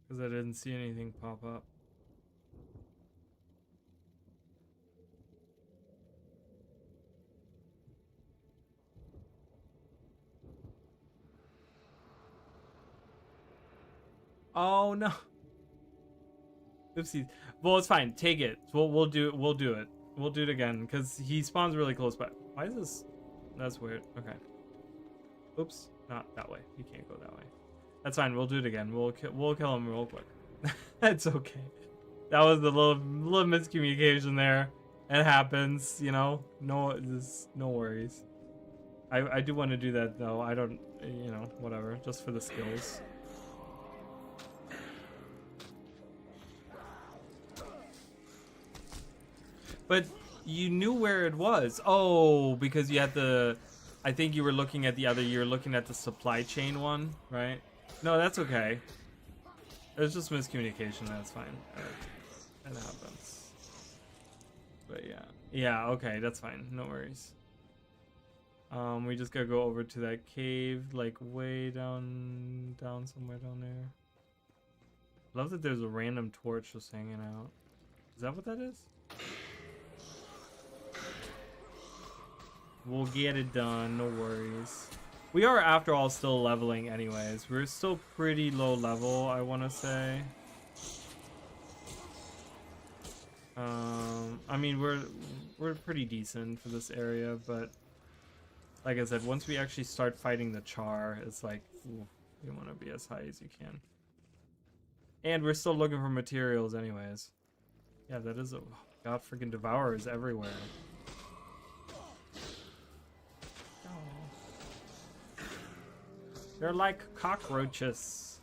Speaker 1: Because I didn't see anything pop up. Oh no. Oopsies. Well, it's fine. Take it. We'll do it. We'll do it again because he spawns really close by. Why is this? That's weird. Okay. Oops. Not that way. You can't go that way. That's fine. We'll do it again. We'll kill him real quick. That's okay. That was the little miscommunication there. It happens, you know. No worries. I do want to do that though. I don't, you know, whatever. Just for the skills. But you knew where it was. Oh, because you had the... I think you were looking at the other... You were looking at the supply chain one, right? No, that's okay. It was just miscommunication. That's fine. It happens. But yeah. Yeah, okay. That's fine. No worries. We just gotta go over to that cave, like way down somewhere down there. Love that there's a random torch just hanging out. Is that what that is? We'll get it done, no worries. We are, after all, still leveling anyways. We're still pretty low level, I want to say. I mean, we're pretty decent for this area, but like I said, once we actually start fighting the Char, it's like, ooh, you want to be as high as you can. And we're still looking for materials anyways. Yeah, that is a... Oh, God, freaking Devourers everywhere. They're like cockroaches.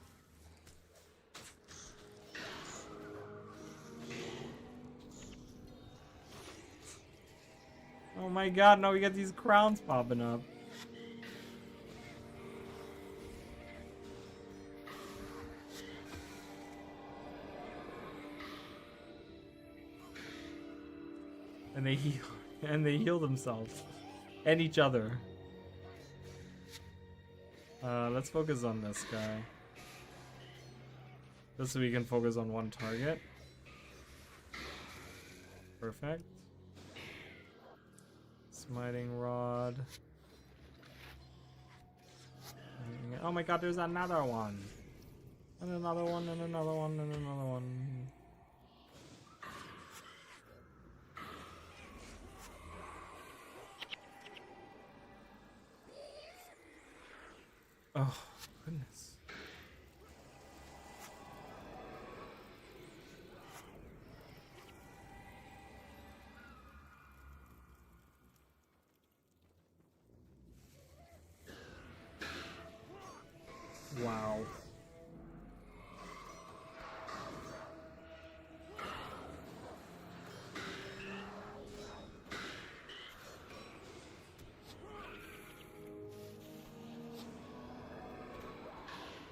Speaker 1: Oh my God, now we got these crowns popping up. And they heal, and they heal themselves and each other. Let's focus on this guy. Just so we can focus on one target. Perfect.
Speaker 5: Smiting rod. Oh my god, there's another one. And another one, and another one, and another one. Oh, goodness. Wow.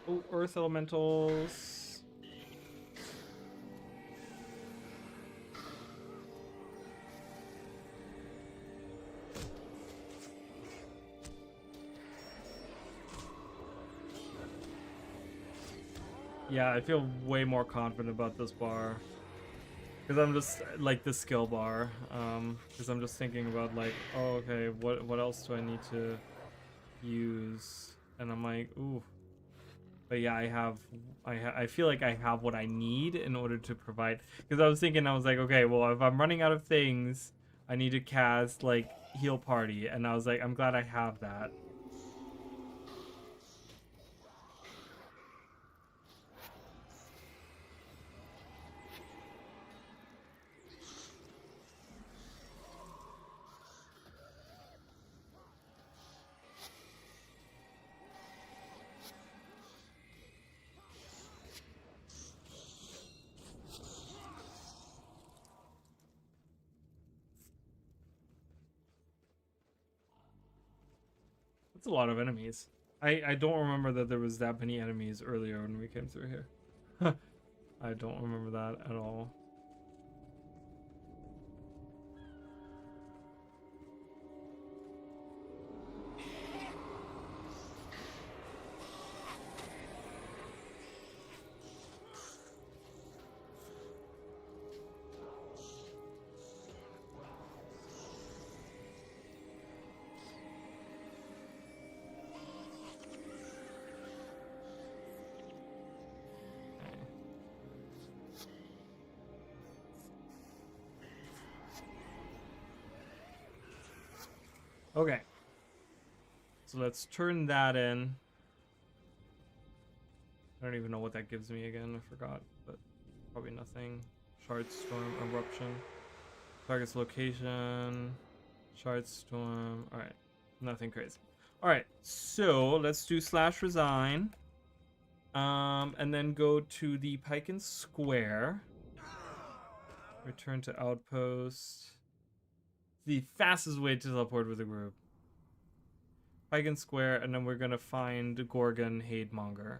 Speaker 5: Oh, earth elementals. Yeah, I feel way more confident about this bar. Because I'm just, like, the skill bar. Because I'm just thinking about, like, oh, okay, what else do I need to use? And I'm like, ooh. But yeah, I feel like I have what I need in order to provide. Because I was thinking, I was like, okay, well, if I'm running out of things, I need to cast, like, heal party. And I was like, I'm glad I have that. That's a lot of enemies. I don't remember that there was that many enemies earlier when we came through here. I don't remember that at all. Okay. So let's turn that in. I don't even know what that gives me again. I forgot, but probably nothing. Shard storm eruption. Target's location. Shard storm. Alright. Nothing crazy. Alright, so let's do /resign. And then go to the Pike and Square. Return to outpost. The fastest way to teleport with a group. Pike and Square, and then we're gonna find Gorgon Hademonger.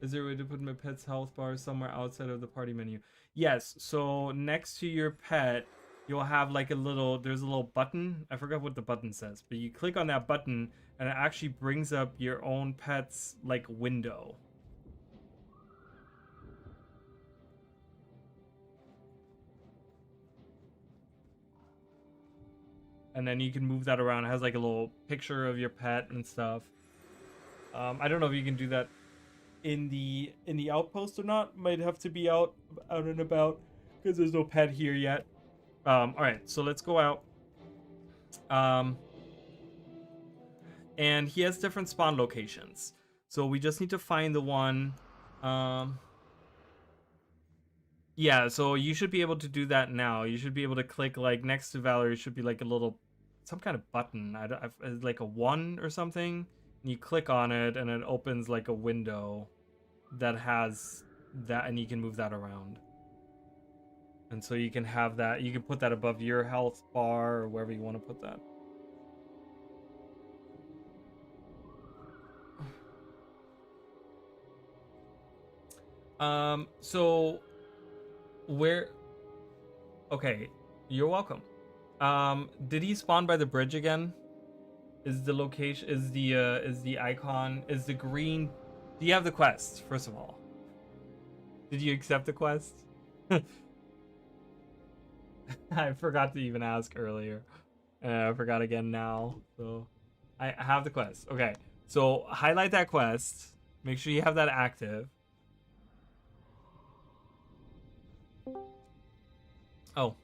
Speaker 5: Is there a way to put my pet's health bar somewhere outside of the party menu? Yes, so next to your pet, you'll have like there's a little button. I forgot what the button says, but you click on that button and it actually brings up your own pet's like window. And then you can move that around. It has like a little picture of your pet and stuff. I don't know if you can do that in the outpost or not. Might have to be out and about because there's no pet here yet. All right, so let's go out. And he has different spawn locations. So we just need to find the one. Yeah, so you should be able to do that now. You should be able to click like next to Valerie should be like a little some kind of button. Like a 1 or something. And you click on it and it opens like a window that has that, and you can move that around. And so you can have that, you can put that above your health bar or wherever you want to put that. So where, okay, you're welcome. Did he spawn by the bridge again? Is the location, is the icon, is the green, do you have the quest, first of all? Did you accept the quest? I forgot to even ask earlier. I forgot again now. So I have the quest. Okay. So highlight that quest. Make sure you have that active. Oh.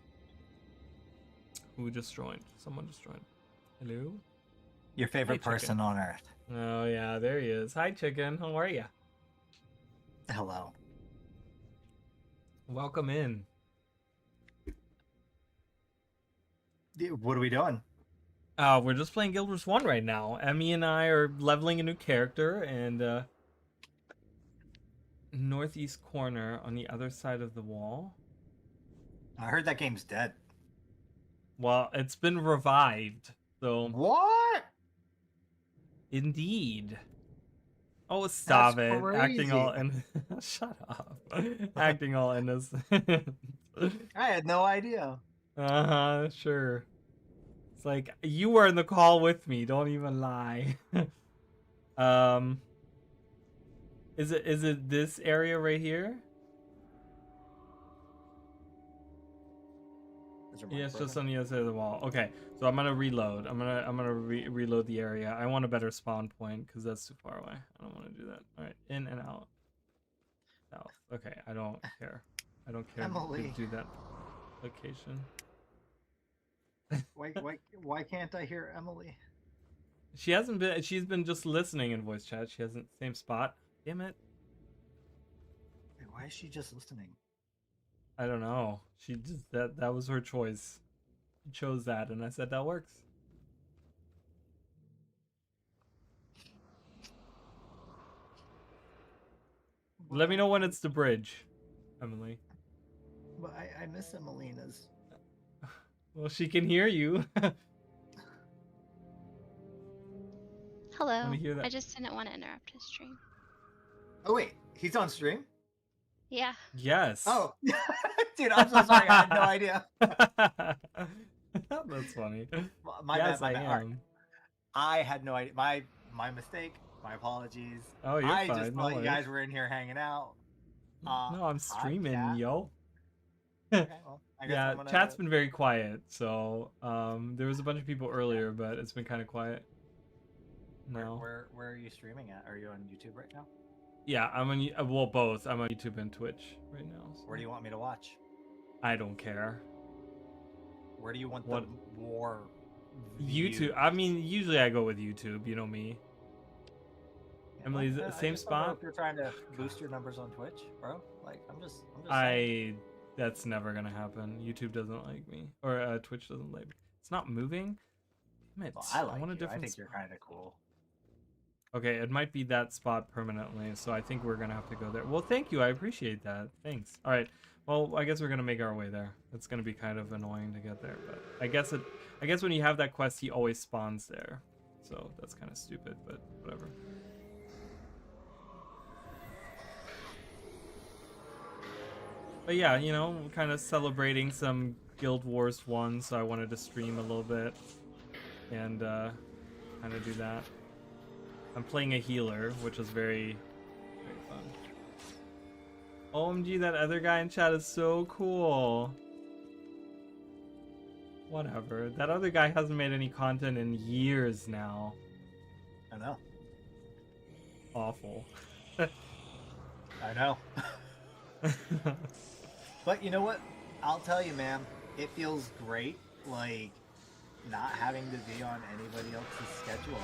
Speaker 5: Who just joined? Someone just joined. Hello?
Speaker 6: Your favorite
Speaker 5: Hey,
Speaker 6: person
Speaker 5: chicken.
Speaker 6: on earth.
Speaker 5: Oh, yeah, there he is. Hi, chicken. How are ya?
Speaker 6: Hello.
Speaker 5: Welcome in.
Speaker 6: What are we doing?
Speaker 5: We're just playing Guild Wars 1 right now. Emmy and I are leveling a new character, and northeast corner on the other side of the wall.
Speaker 6: I heard that game's dead.
Speaker 5: Well, it's been revived, so
Speaker 6: What?
Speaker 5: indeed. Oh, stop
Speaker 6: That's
Speaker 5: it! Acting all
Speaker 6: crazy.
Speaker 5: in. Shut up! Acting all innocent.
Speaker 6: I had no idea.
Speaker 5: Sure. It's like you were in the call with me. Don't even lie. um, is it this area right here? Yeah, it's just on the other side of the wall. Okay, so I'm gonna reload. I'm gonna reload the area. I want a better spawn point because that's too far away. I don't want to do that. All right, in and out. South. Okay, I don't care. I don't care
Speaker 6: Emily.
Speaker 5: to do that location.
Speaker 6: Why can't I hear Emily?
Speaker 5: She hasn't been. She's been just listening in voice chat. She hasn't. Same spot. Damn it.
Speaker 6: Wait, why is she just listening?
Speaker 5: I don't know. She just that was her choice. She chose that, and I said that works. Let me know when it's the bridge, Emily.
Speaker 6: But I miss Emelina's.
Speaker 5: Well, she can hear you.
Speaker 7: Hello.
Speaker 5: Let me hear that.
Speaker 7: I just didn't want to interrupt his stream.
Speaker 6: Oh wait, he's on stream?
Speaker 7: Yeah.
Speaker 5: Yes.
Speaker 6: Oh, dude, I'm so sorry. I had no idea.
Speaker 5: That's funny.
Speaker 6: My
Speaker 5: Yes,
Speaker 6: bad.
Speaker 5: I
Speaker 6: All right.
Speaker 5: am.
Speaker 6: I had no idea. My mistake. My apologies.
Speaker 5: Oh, you're
Speaker 6: I
Speaker 5: fine.
Speaker 6: just
Speaker 5: No
Speaker 6: thought you
Speaker 5: worries.
Speaker 6: guys were in here hanging out.
Speaker 5: No, I'm
Speaker 6: hi,
Speaker 5: streaming,
Speaker 6: chat.
Speaker 5: yo.
Speaker 6: Okay, well, I guess
Speaker 5: Yeah,
Speaker 6: I'm gonna...
Speaker 5: chat's been very quiet. So, there was a bunch of people earlier, but it's been kind of quiet. No.
Speaker 6: Where are you streaming at? Are you on YouTube right now?
Speaker 5: Yeah, I'm on. Well, both. I'm on YouTube and Twitch right now. So.
Speaker 6: Where do you want me to watch?
Speaker 5: I don't care.
Speaker 6: Where do you want
Speaker 5: What?
Speaker 6: the war?
Speaker 5: YouTube.
Speaker 6: views?
Speaker 5: I mean, usually I go with YouTube. You know me.
Speaker 6: Yeah,
Speaker 5: Emily, is it
Speaker 6: I
Speaker 5: the same
Speaker 6: just don't know
Speaker 5: spot?
Speaker 6: If you're trying to boost your numbers on Twitch, bro, like I'm just saying.
Speaker 5: I. That's never gonna happen. YouTube doesn't like me, or Twitch doesn't like me. It's not moving. Damn it.
Speaker 6: Well, I like
Speaker 5: want a
Speaker 6: you. I
Speaker 5: different
Speaker 6: think you're kind of cool.
Speaker 5: Okay, it might be that spot permanently, so I think we're gonna have to go there. Well, thank you. I appreciate that. Thanks. All right. Well, I guess we're gonna make our way there. It's gonna be kind of annoying to get there, but I guess when you have that quest, he always spawns there. So that's kind of stupid, but whatever. But yeah, you know, kind of celebrating some Guild Wars 1, so I wanted to stream a little bit and kind of do that. I'm playing a healer, which is very, very fun. OMG, that other guy in chat is so cool. Whatever. That other guy hasn't made any content in years now.
Speaker 6: I know.
Speaker 5: Awful.
Speaker 6: I know. But you know what? I'll tell you, man. It feels great, like not having to be on anybody else's schedule.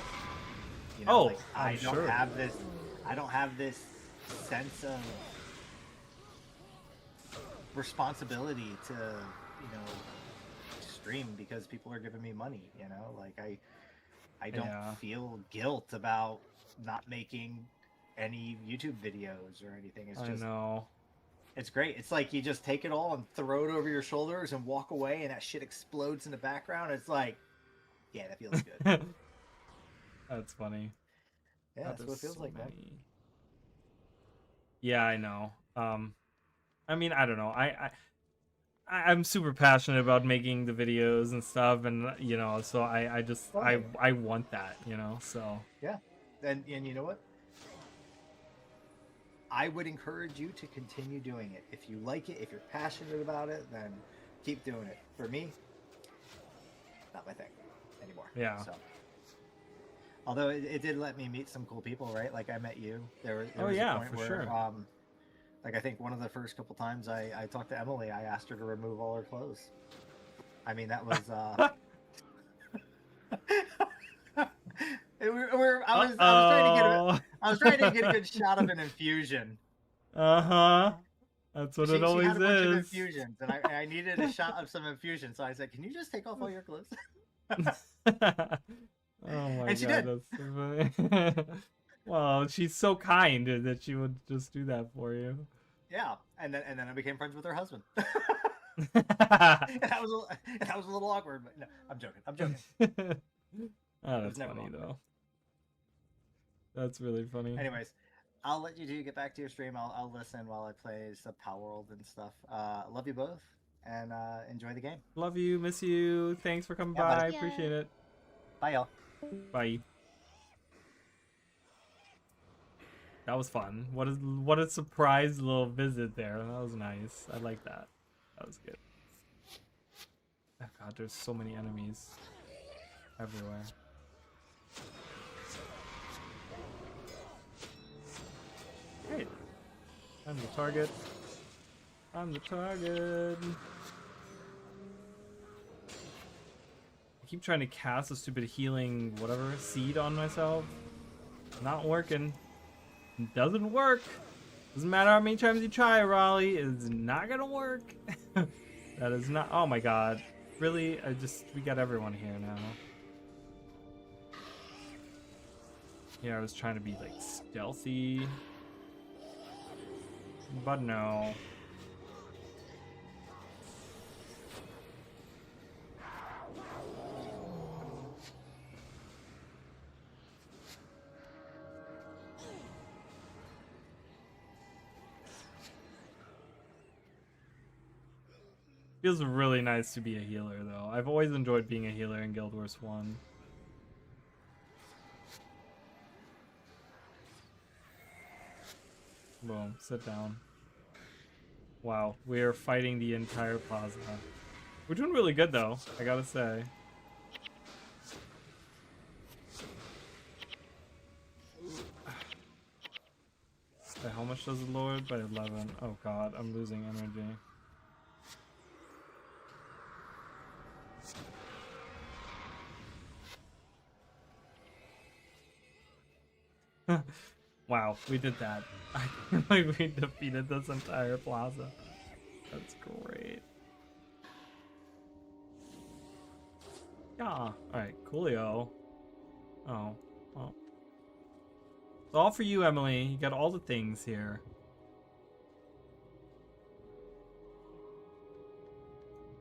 Speaker 6: You know,
Speaker 5: Oh,
Speaker 6: like, I
Speaker 5: I'm
Speaker 6: don't
Speaker 5: sure.
Speaker 6: have this. I don't have this sense of responsibility to, you know, stream because people are giving me money. You know, like I don't
Speaker 5: Yeah.
Speaker 6: feel guilt about not making any YouTube videos or anything. It's
Speaker 5: I
Speaker 6: just,
Speaker 5: know.
Speaker 6: it's great. It's like you just take it all and throw it over your shoulders and walk away, and that shit explodes in the background. It's like, yeah, that feels good.
Speaker 5: That's funny.
Speaker 6: Yeah,
Speaker 5: God,
Speaker 6: that's what it
Speaker 5: there's
Speaker 6: feels
Speaker 5: so
Speaker 6: like, man.
Speaker 5: many. Yeah, I know. I mean, I don't know. I'm super passionate about making the videos and stuff, and you know, so I just I want that, you know. So
Speaker 6: Yeah, and you know what? I would encourage you to continue doing it. If you like it, if you're passionate about it, then keep doing it. For me, not my thing anymore.
Speaker 5: Yeah.
Speaker 6: So, although it did let me meet some cool people, right? Like I met you. There
Speaker 5: Oh,
Speaker 6: was
Speaker 5: yeah,
Speaker 6: a point
Speaker 5: for
Speaker 6: where,
Speaker 5: sure.
Speaker 6: like I think one of the first couple times I talked to Emily, I asked her to remove all her clothes. I mean, that was. I was trying to get a good shot of an infusion.
Speaker 5: Uh-huh. That's what it
Speaker 6: She
Speaker 5: always
Speaker 6: had a bunch of
Speaker 5: is.
Speaker 6: infusions, and I needed a shot of some infusion. So I said, "Can you just take off all your clothes?"
Speaker 5: Oh my
Speaker 6: And she
Speaker 5: god,
Speaker 6: did.
Speaker 5: that's so funny. Well, she's so kind that she would just do that for you.
Speaker 6: Yeah, and then I became friends with her husband.
Speaker 5: Oh,
Speaker 6: And that was a little awkward, but no, I'm joking. I'm joking.
Speaker 5: that's
Speaker 6: never
Speaker 5: funny
Speaker 6: awkward.
Speaker 5: though. That's really funny.
Speaker 6: Anyways, I'll let you two get back to your stream. I'll listen while I play some Power World and stuff. Love you both, and enjoy the game.
Speaker 5: Love you, miss you. Thanks for coming
Speaker 6: Yeah, buddy.
Speaker 5: by.
Speaker 7: Yeah.
Speaker 5: Appreciate it.
Speaker 6: Bye, y'all.
Speaker 5: Bye. That was fun. What a surprise little visit there. That was nice. I like that. That was good. Oh god, there's so many enemies everywhere. Hey, I'm the target. I'm the target. I keep trying to cast a stupid healing whatever seed on myself. Not working. Doesn't work. Doesn't matter how many times you try, Raleigh. It's not gonna work. That is not. Oh my god. Really? We got everyone here now. Yeah, I was trying to be like stealthy. But no. Feels really nice to be a healer, though. I've always enjoyed being a healer in Guild Wars 1. Boom, sit down. Wow, we're fighting the entire plaza. We're doing really good, though, I gotta say. How much does it lower it? By 11. Oh god, I'm losing energy. Wow, we did that. I feel like we defeated this entire plaza. That's great. Yeah. Alright, coolio. Oh. Well. It's all for you, Emily. You got all the things here.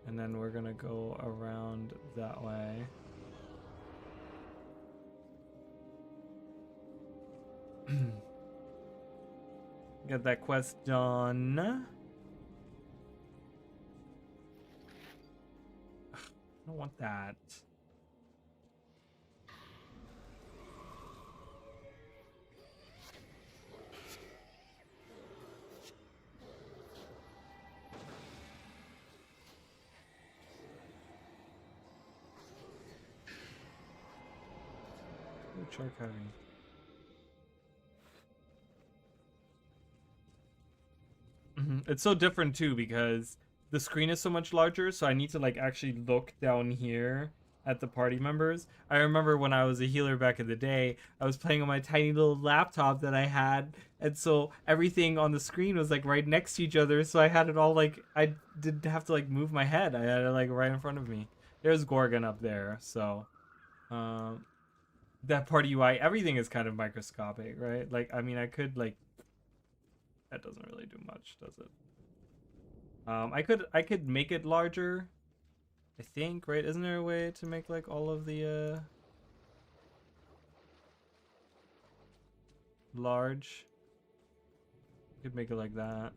Speaker 5: And then we're gonna go around that way. Get that quest done. I don't want that. Archiving. It's so different too because the screen is so much larger, so I need to like actually look down here at the party members. I remember when I was a healer back in the day, I was playing on my tiny little laptop that I had, and so everything on the screen was like right next to each other, so I had it all like I didn't have to like move my head. I had it like right in front of me. There's Gorgon up there, so that party UI, everything is kind of microscopic, right? Like, I mean, I could like, that doesn't really do much, does it? I could make it larger, I think, right? Isn't there a way to make like all of the large? I could make it like that.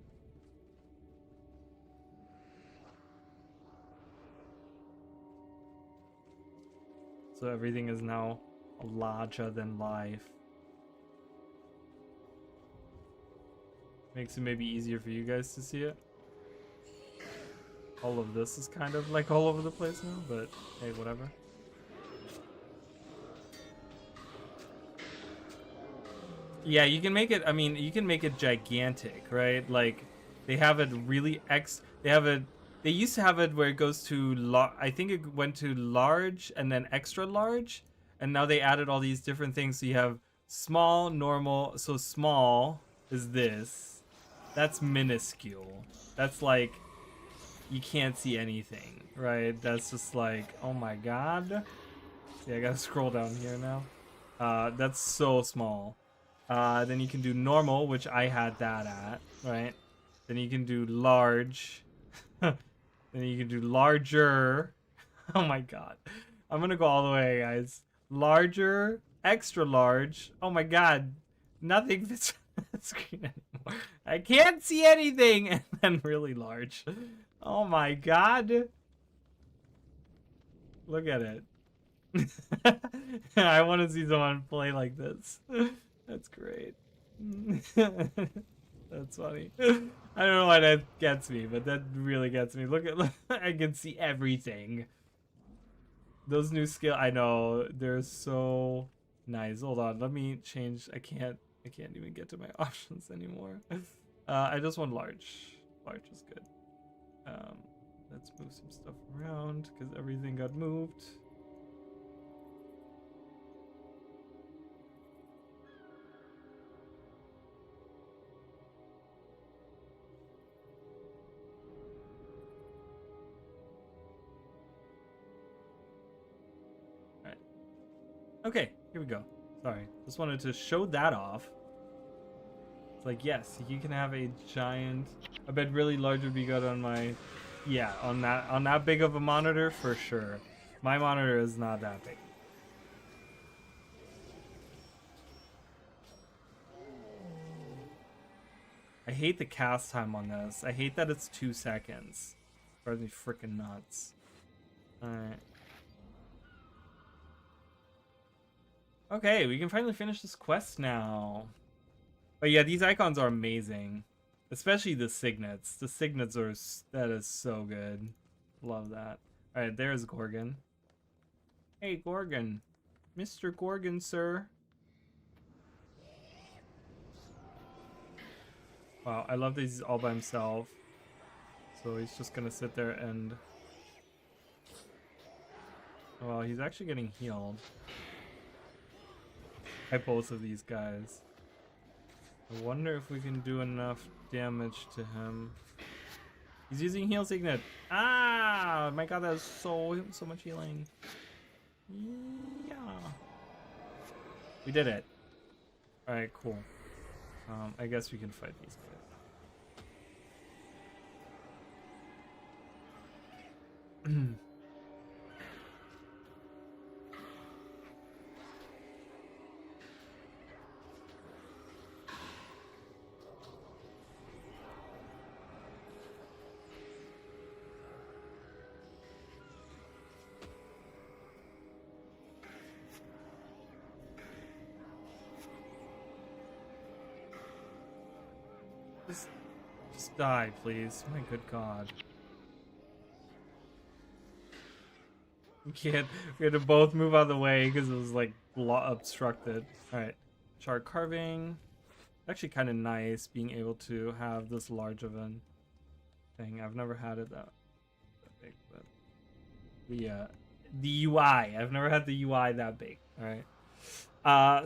Speaker 5: So everything is now larger than life. Makes it maybe easier for you guys to see it. all of this is kind of like all over the place now, but hey, whatever. Yeah, you can make it, I mean, you can make it gigantic, right? Like, they have it really they used to have it where it goes to, I think it went to large and then extra large, and now they added all these different things. So you have small, normal, so small is this. That's minuscule. That's like, you can't see anything, right? That's just like, oh my god. Yeah, I gotta scroll down here now. That's so small. Then you can do normal, which I had that at, right? Then you can do large. Then you can do larger. Oh my god. I'm gonna go all the way, guys. Larger, extra large. Oh my god. Nothing fits on the screen anymore. I can't see anything. And then really large. Oh my god. Look at it. I want to see someone play like this. That's great. That's funny. I don't know why that gets me, but that really gets me. Look, I can see everything. Those new skill, I know they're so nice. Hold on, let me change. I can't even get to my options anymore. I just want large. Large is good. Let's move some stuff around because everything got moved. Okay, here we go. Sorry, just wanted to show that off. It's like, yes, you can have a giant. I bet really large would be good on my, yeah, on that big of a monitor for sure. My monitor is not that big. I hate the cast time on this. I hate that it's 2 seconds. Drives me freaking nuts. Alright. Okay, we can finally finish this quest now. But yeah, these icons are amazing. Especially the signets. The signets are, that is so good. Love that. Alright, there's Gorgon. Hey, Gorgon. Mr. Gorgon, sir. Wow, I love that he's all by himself. So he's just gonna sit there and... Well, he's actually getting healed. By both of these guys. I wonder if we can do enough damage to him. He's using heal signet. Ah, my god, that was so much healing. Yeah, we did it. All right, cool. I guess we can fight these guys. Just die, please. My good god. We had to both move out of the way because it was like obstructed. Alright. Shard carving. Actually kind of nice being able to have this large of an thing. I've never had it that big, but the UI. I've never had the UI that big. Alright.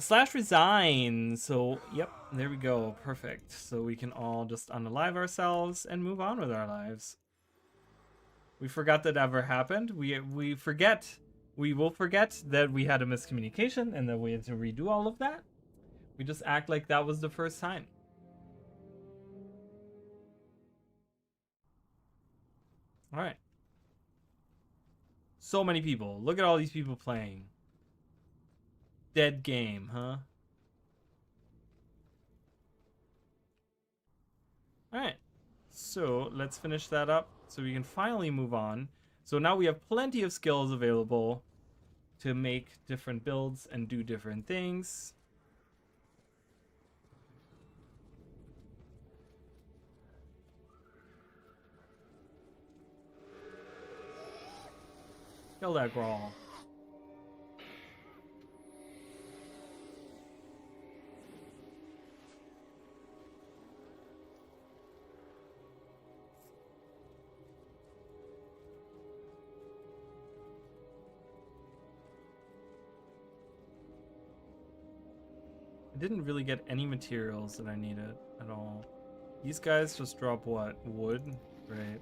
Speaker 5: Slash resign. So yep, there we go. Perfect. So we can all just unalive ourselves and move on with our lives. We forgot that ever happened. We will forget that we had a miscommunication and that we had to redo all of that. We just act like that was the first time. All right. So many people. Look at all these people playing. Dead game, huh? Alright, so let's finish that up so we can finally move on. So now we have plenty of skills available to make different builds and do different things. Kill that Grawl. I didn't really get any materials that I needed at all. These guys just drop what? Wood? Great.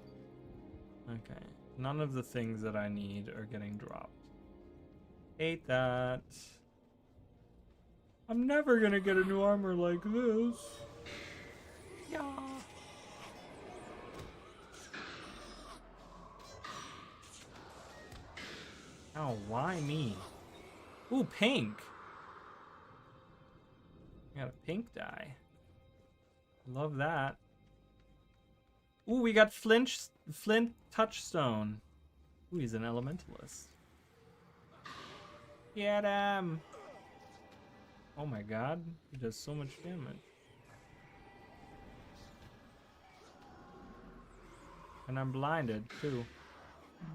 Speaker 5: Okay. None of the things that I need are getting dropped. Hate that. I'm never gonna get a new armor like this. Yeah. Oh, why me? Ooh, pink. I got a pink dye. Love that. Ooh, we got flint touchstone. Ooh, he's an elementalist. Get him! Oh my god, he does so much damage. And I'm blinded too.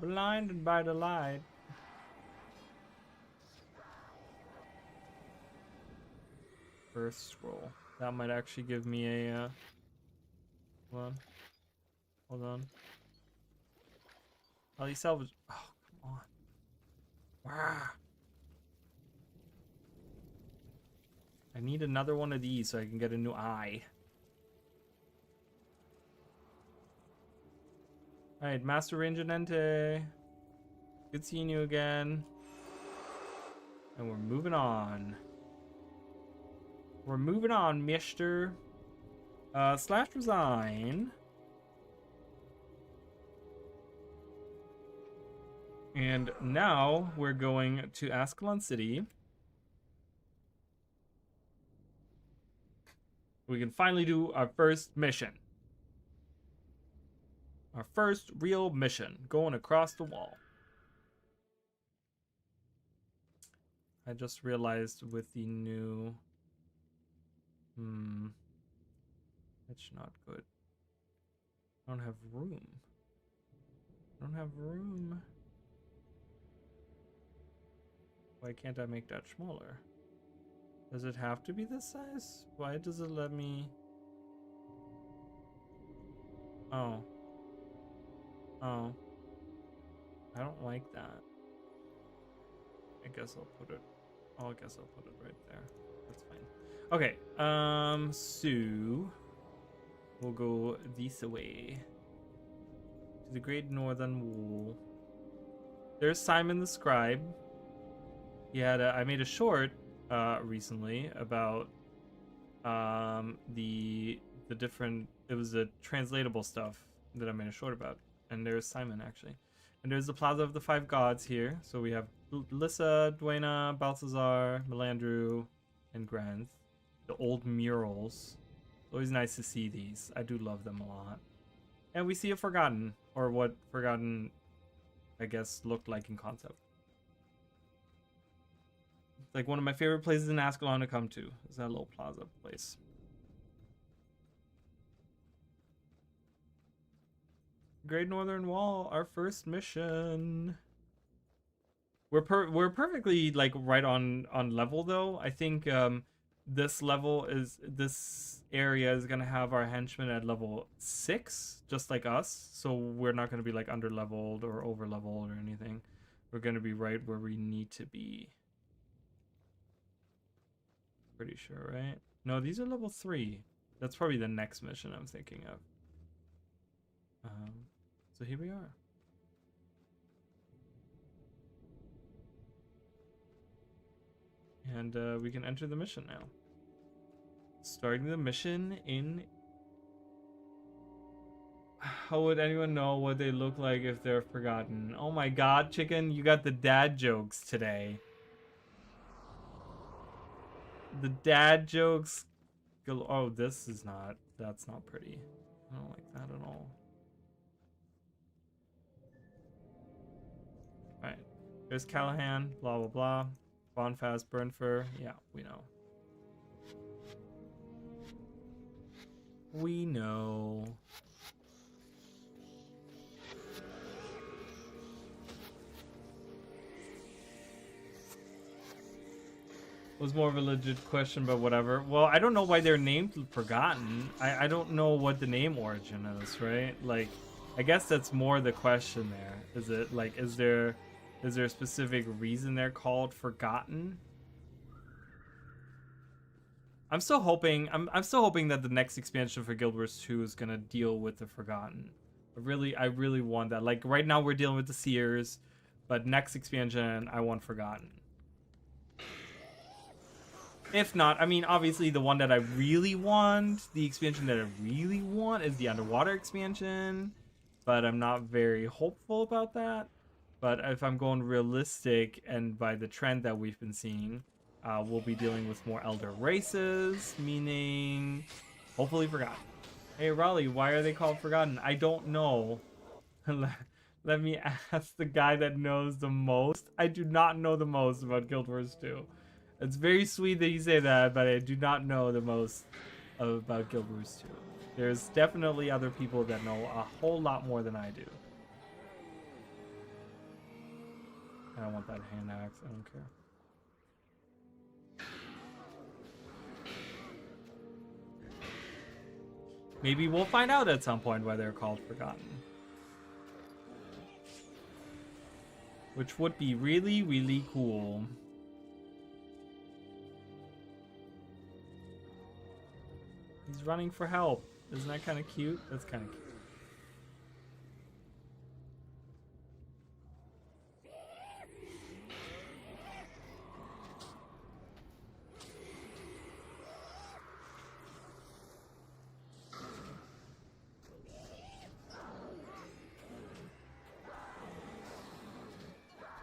Speaker 5: Blinded by the light. First scroll. That might actually give me a hold on. Oh, you salvage. Oh, come on. Wow. I need another one of these so I can get a new eye. Alright, Master Rangenente. Good seeing you again. And we're moving on. We're moving on, mister. Slash resign. And now we're going to Ascalon City. We can finally do our first mission. Our first real mission, going across the wall. I just realized with the new... That's not good. I don't have room. I don't have room. Why can't I make that smaller? Does it have to be this size? Why does it let me... Oh. Oh. I don't like that. I guess I'll put it... Oh, I guess I'll put it right there. That's fine. Okay, so... We'll go this way. To the Great Northern Wall. There's Simon the Scribe. He had I made a short recently about the different, it was the translatable stuff that I made a short about. And there's Simon actually. And there's the Plaza of the Five Gods here. So we have Lissa, Duena, Balthazar, Melandru, and Granth. The old murals. Always nice to see these. I do love them a lot. And we see a Forgotten, or what Forgotten, I guess, looked like in concept. It's like one of my favorite places in Ascalon to come to. Is that little plaza place. Great Northern Wall, our first mission. We're perfectly like right on level though. I think this area is gonna have our henchmen at level 6, just like us. So we're not gonna be like under leveled or over leveled or anything. We're gonna be right where we need to be. Pretty sure, right? No, these are level 3. That's probably the next mission I'm thinking of. So here we are. And we can enter the mission now. Starting the mission in... How would anyone know what they look like if they're forgotten? Oh my god, Chicken, you got the dad jokes today. The dad jokes... Oh, this is not... That's not pretty. I don't like that at all. Alright. There's Callahan, blah blah blah. Bonfast, Burnfur. Yeah, we know. We know. was more of a legit question, but whatever. Well, I don't know why they're named Forgotten. I don't know what the name origin is, right? Like, I guess that's more the question there. Is it like, is there a specific reason they're called Forgotten? I'm still hoping that the next expansion for Guild Wars 2 is gonna deal with the Forgotten. I really want that. Like right now we're dealing with the Seers, but next expansion I want Forgotten. If not, I mean, obviously the one that I really want, the expansion that I really want is the Underwater expansion, but I'm not very hopeful about that. But if I'm going realistic and by the trend that we've been seeing, we'll be dealing with more Elder races, meaning hopefully Forgotten. Hey, Raleigh, why are they called Forgotten? I don't know. Let me ask the guy that knows the most. I do not know the most about Guild Wars 2. It's very sweet that you say that, but I do not know the most about Guild Wars 2. There's definitely other people that know a whole lot more than I do. I don't want that hand axe. I don't care. Maybe we'll find out at some point why they're called Forgotten. Which would be really, really cool. He's running for help. Isn't that kind of cute? That's kind of cute.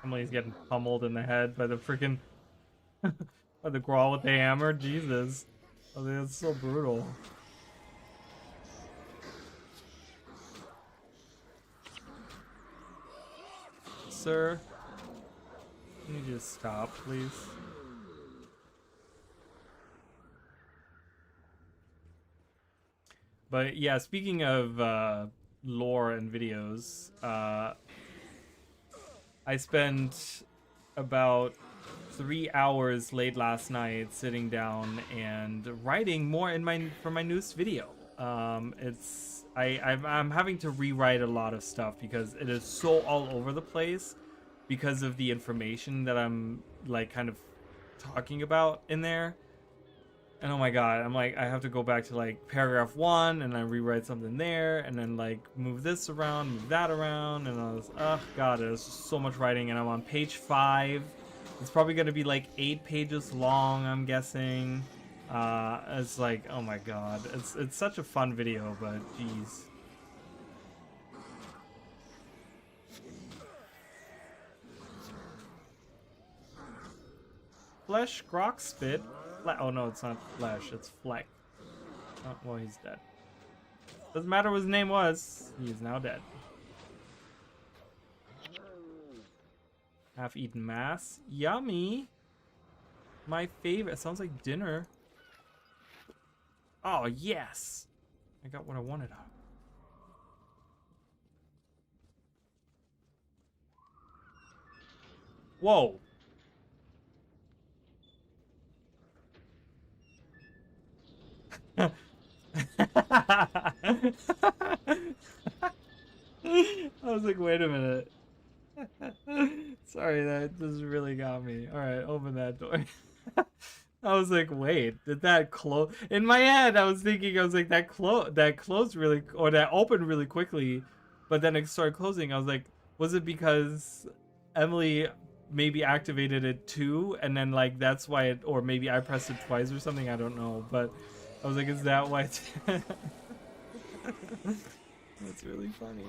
Speaker 5: Emily's getting pummeled in the head by the freaking by the Grawl with the hammer. Jesus. I mean, it's so brutal. Sir, can you just stop, please? But yeah, speaking of lore and videos, I spent about 3 hours late last night sitting down and writing more in for my newest video. I'm having to rewrite a lot of stuff because it is so all over the place because of the information that I'm like kind of talking about in there. And oh my god, I'm like, I have to go back to like paragraph 1 and I rewrite something there and then like move this around, move that around, and I was, oh god, it was just so much writing. And I'm on page 5. It's probably gonna be like 8 pages long, I'm guessing. It's like, oh my god, it's such a fun video, but jeez. Flesh Grok Spit. Oh no, it's not Flesh, it's Fleck. Oh, well, he's dead. Doesn't matter what his name was, he is now dead. Half-eaten mass. Yummy! My favorite. Sounds like dinner. Oh, yes! I got what I wanted out. Whoa! I was like, wait a minute. Sorry, that just really got me. Alright, open that door. I was like, wait, did that close? In my head, I was thinking, I was like, that closed really, or that opened really quickly, but then it started closing. I was like, was it because Emily maybe activated it too, and then like that's why it, or maybe I pressed it twice or something, I don't know, but I was like, is that why it's... That's really funny.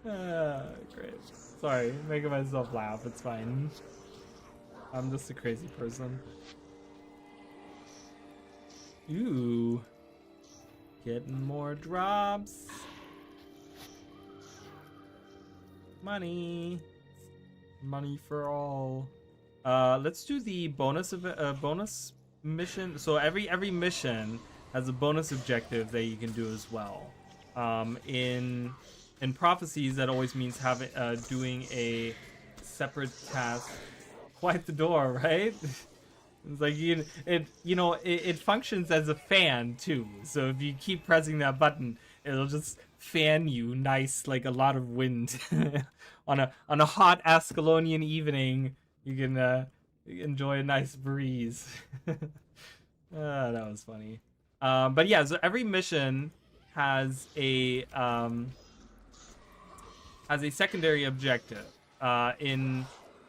Speaker 5: Great. Sorry, making myself laugh, it's fine. I'm just a crazy person. Ooh. Getting more drops. Money. Money for all. Let's do the bonus mission. So every mission has a bonus objective that you can do as well. In prophecies, that always means having doing a separate task. Quite the door, right? It's like it functions as a fan too. So if you keep pressing that button, it'll just fan you nice, like a lot of wind. On a hot Ascalonian evening, you can enjoy a nice breeze. That was funny. But yeah, so every mission has a secondary objective.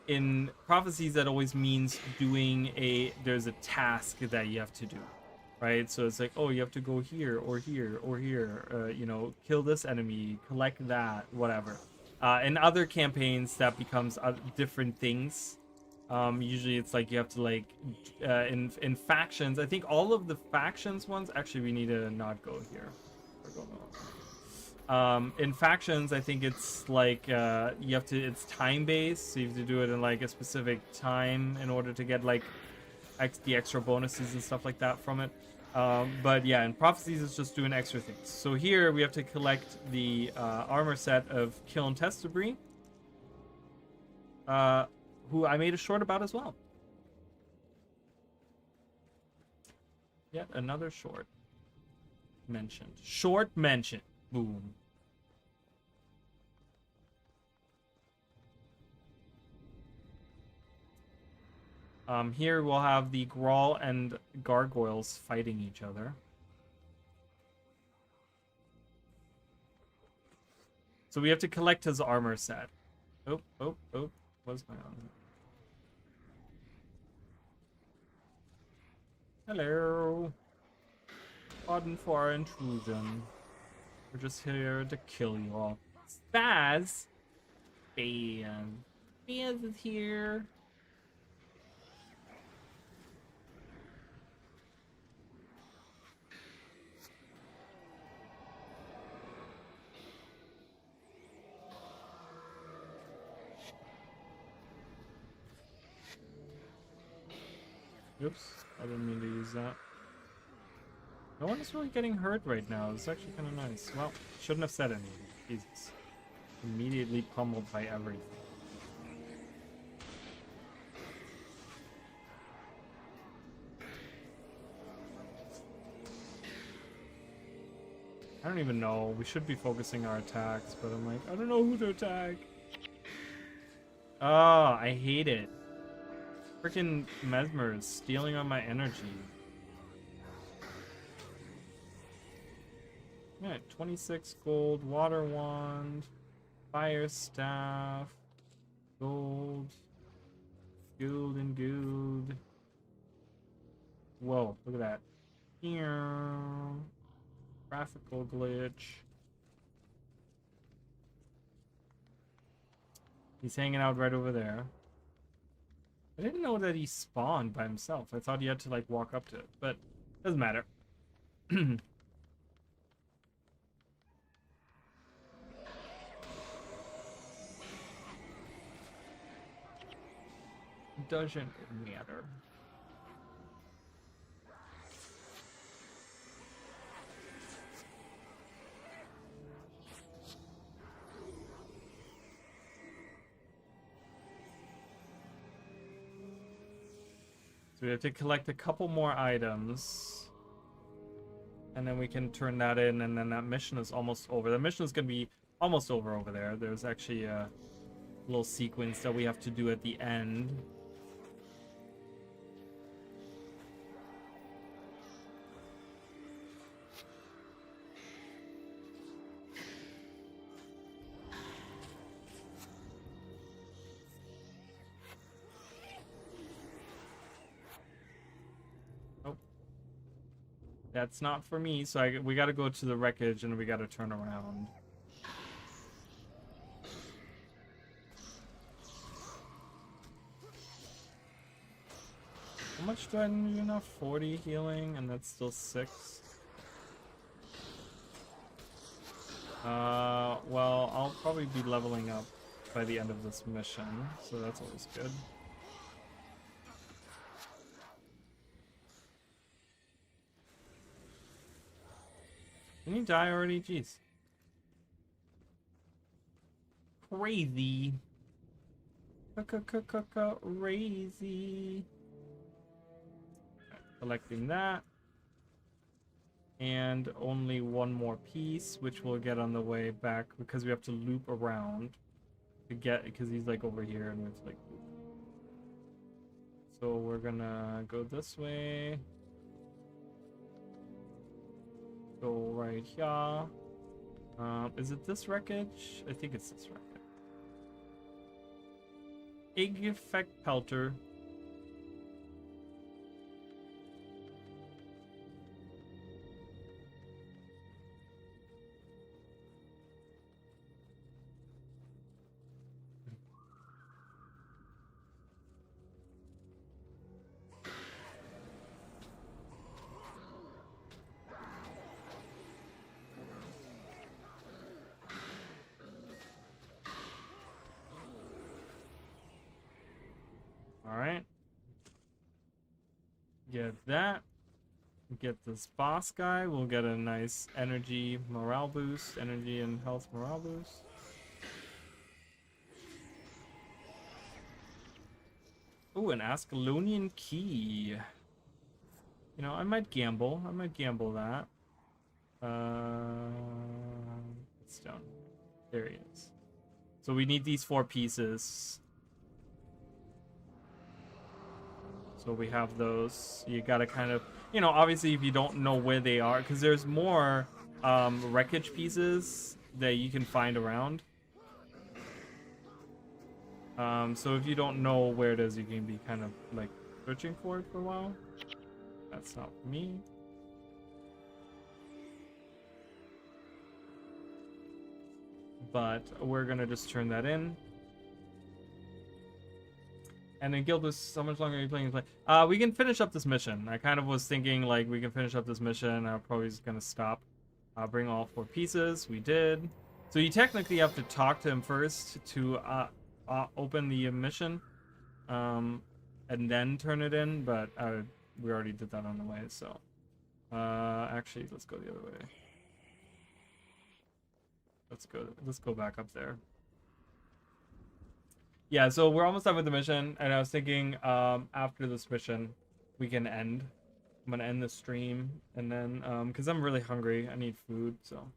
Speaker 5: In prophecies, that always means there's a task that you have to do, right? So it's like, oh, you have to go here or here or here, kill this enemy, collect that, whatever. In other campaigns, that becomes different things. Usually it's like you have to in factions, I think all of the factions ones, actually we need to not go here. In factions, I think it's like it's time based, so you have to do it in like a specific time in order to get like the extra bonuses and stuff like that from it. But yeah, in prophecies, it's just doing extra things. So here we have to collect the armor set of kill and test debris, who I made a short about as well. Yet another short mentioned. Short mention. Boom. Here we'll have the Grawl and Gargoyles fighting each other. So we have to collect his armor set. Oh, what's going on? Hello. Pardon for our intrusion. We're just here to kill you all. Spaz! Bam. Spaz is here. Oops, I didn't mean to use that. No one is really getting hurt right now. It's actually kind of nice. Well, shouldn't have said anything. Jesus. Immediately pummeled by everything. I don't even know. We should be focusing our attacks, but I'm like, I don't know who to attack. Oh, I hate it. Freaking Mesmer is stealing all my energy. Alright, 26 gold, water wand, fire staff, gold, and good. Whoa, look at that. Graphical glitch. He's hanging out right over there. I didn't know that he spawned by himself. I thought he had to like walk up to it, but doesn't matter. Doesn't matter. So we have to collect a couple more items. And then we can turn that in, and then that mission is almost over. The mission is going to be almost over there. There's actually a little sequence that we have to do at the end. That's not for me, so we gotta go to the wreckage and we gotta turn around. How much do I need enough? 40 healing, and that's still 6. Well, I'll probably be leveling up by the end of this mission, so that's always good. Didn't you die already? Jeez. Crazy. Crazy. Collecting that. And only one more piece, which we'll get on the way back because we have to loop around to get, because he's like over here and it's like loop. So we're gonna go this way. Go right here. Is it this wreckage? I think it's this wreckage. Egg effect pelter. Alright. Get that. Get this boss guy. We'll get a nice energy morale boost. Energy and health morale boost. Ooh, an Ascalonian key. You know, I might gamble. I might gamble that. It's down. There he is. So we need these 4 pieces. So we have those. You gotta kind of, you know, obviously if you don't know where they are, because there's more wreckage pieces that you can find around. So if you don't know where it is, you can be kind of like searching for it for a while. That's not me. But we're gonna just turn that in. And then Gilbus, how much longer are you playing? We can finish up this mission. I kind of was thinking like we can finish up this mission. I'm probably just gonna stop. Bring all 4 pieces. We did. So you technically have to talk to him first to open the mission, and then turn it in. But we already did that on the way. So actually, let's go the other way. Let's go back up there. Yeah, so we're almost done with the mission, and I was thinking after this mission we can end. I'm gonna end the stream, and then because I'm really hungry, I need food, so.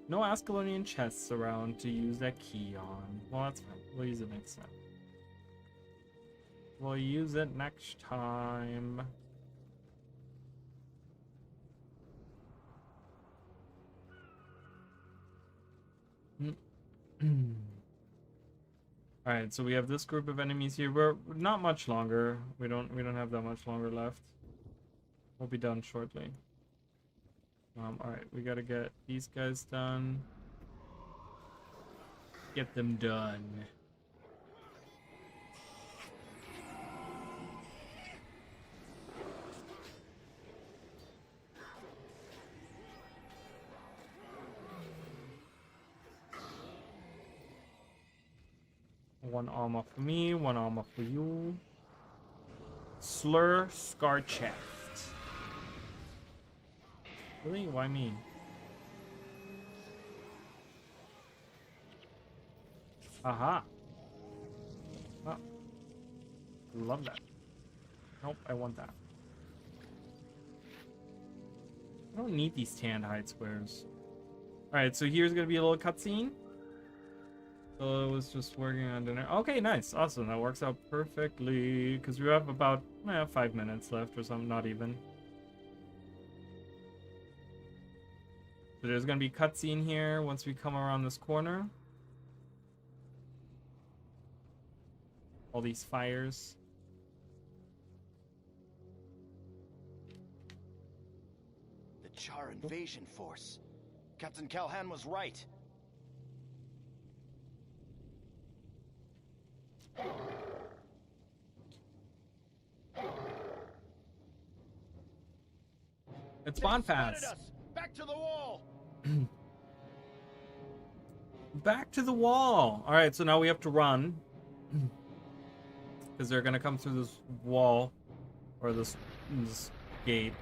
Speaker 5: No Ascalonian chests around to use that key on. Well, that's fine. We'll use it next time. We'll use it next time. Alright, so we have this group of enemies here. We're not much longer. We don't have that much longer left. We'll be done shortly. Alright, we gotta get these guys done. Get them done. One armor for me, one armor for you. Slur Scar Chest. Really? Why me? Aha. Oh. Love that. Nope, I want that. I don't need these tanned hide squares. Alright, so here's gonna be a little cutscene. So it was just working on dinner. Okay, nice. Awesome. That works out perfectly. Because we have about 5 minutes left or something, not even. So there's going to be a cutscene here once we come around this corner. All these fires.
Speaker 8: The Char invasion force. Captain Calhan was right.
Speaker 5: It's
Speaker 8: They
Speaker 5: Bonfast.
Speaker 8: spotted us. Back to the wall.
Speaker 5: Back to the wall. All right, so now we have to run because they're gonna come through this wall or this gate,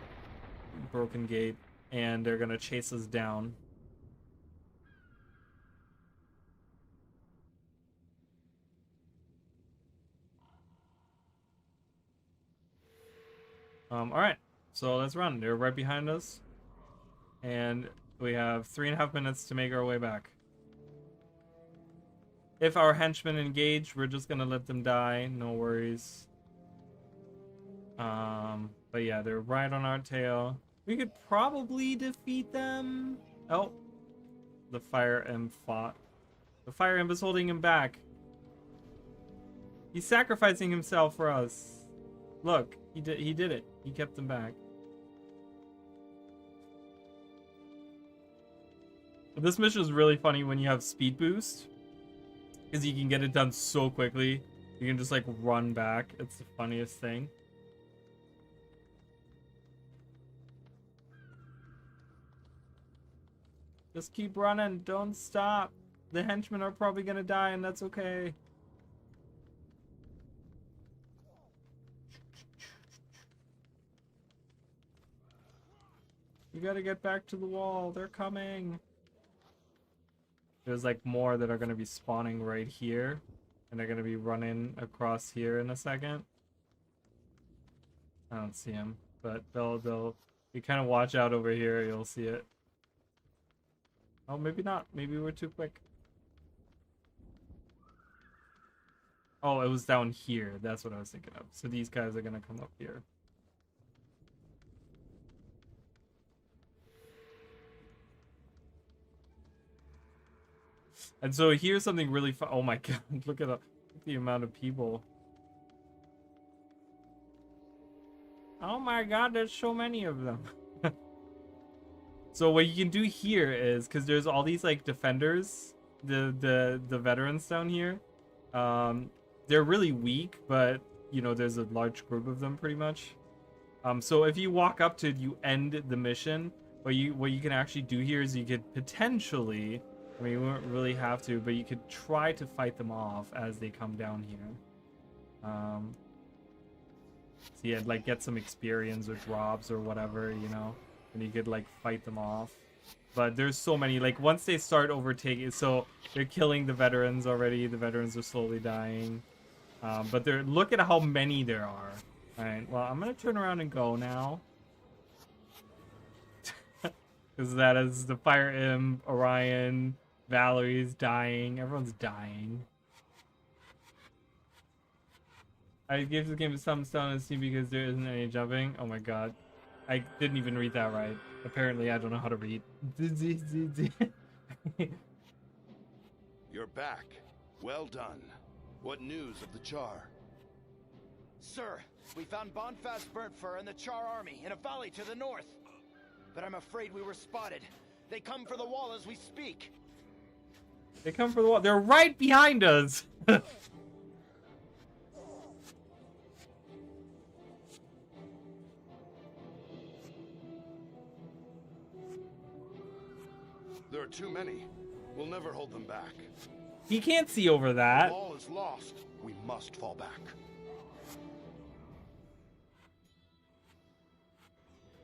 Speaker 5: broken gate, and they're gonna chase us down. All right, so let's run. They're right behind us, and we have 3.5 minutes to make our way back. If our henchmen engage, we're just gonna let them die. No worries. But yeah, they're right on our tail. We could probably defeat them. Oh, the fire imp fought. The fire imp is holding him back. He's sacrificing himself for us. Look, he did it. He kept them back. But this mission is really funny when you have speed boost, because you can get it done so quickly. You can just like run back. It's the funniest thing. Just keep running. Don't stop. The henchmen are probably gonna die, and that's okay. You gotta get back to the wall. They're coming. There's like more that are gonna be spawning right here, and they're gonna be running across here in a second. I don't see them, but they'll. You kind of watch out over here. You'll see it. Oh, maybe not. Maybe we're too quick. Oh, it was down here. That's what I was thinking of. So these guys are gonna come up here. And so here's something really fun. Oh my god, look at the amount of people. Oh my god, there's so many of them. So what you can do here is, because there's all these like defenders, the veterans down here. They're really weak, but you know there's a large group of them pretty much. So if you walk up to it, you end the mission. What you can actually do here is you could potentially, I mean, you won't really have to, but you could try to fight them off as they come down here. So yeah, like get some experience or drops or whatever, you know, and you could like fight them off. But there's so many, like once they start overtaking, so they're killing the veterans already. The veterans are slowly dying. But look at how many there are. All right, well, I'm gonna turn around and go now. Because that is the Fire Imp, Orion, Valerie's dying. Everyone's dying. I gave the game a thumbs down and see because there isn't any jumping. Oh my god. I didn't even read that right. Apparently I don't know how to read.
Speaker 4: You're back. Well done. What news of the Char?
Speaker 8: Sir, we found Bonfast burnt fur and the Char army in a valley to the north. But I'm afraid we were spotted. They come for the wall as we speak.
Speaker 5: They come for the wall. They're right behind us.
Speaker 4: There are too many. We'll never hold them back.
Speaker 5: He can't see over that.
Speaker 4: The wall is lost. We must fall back.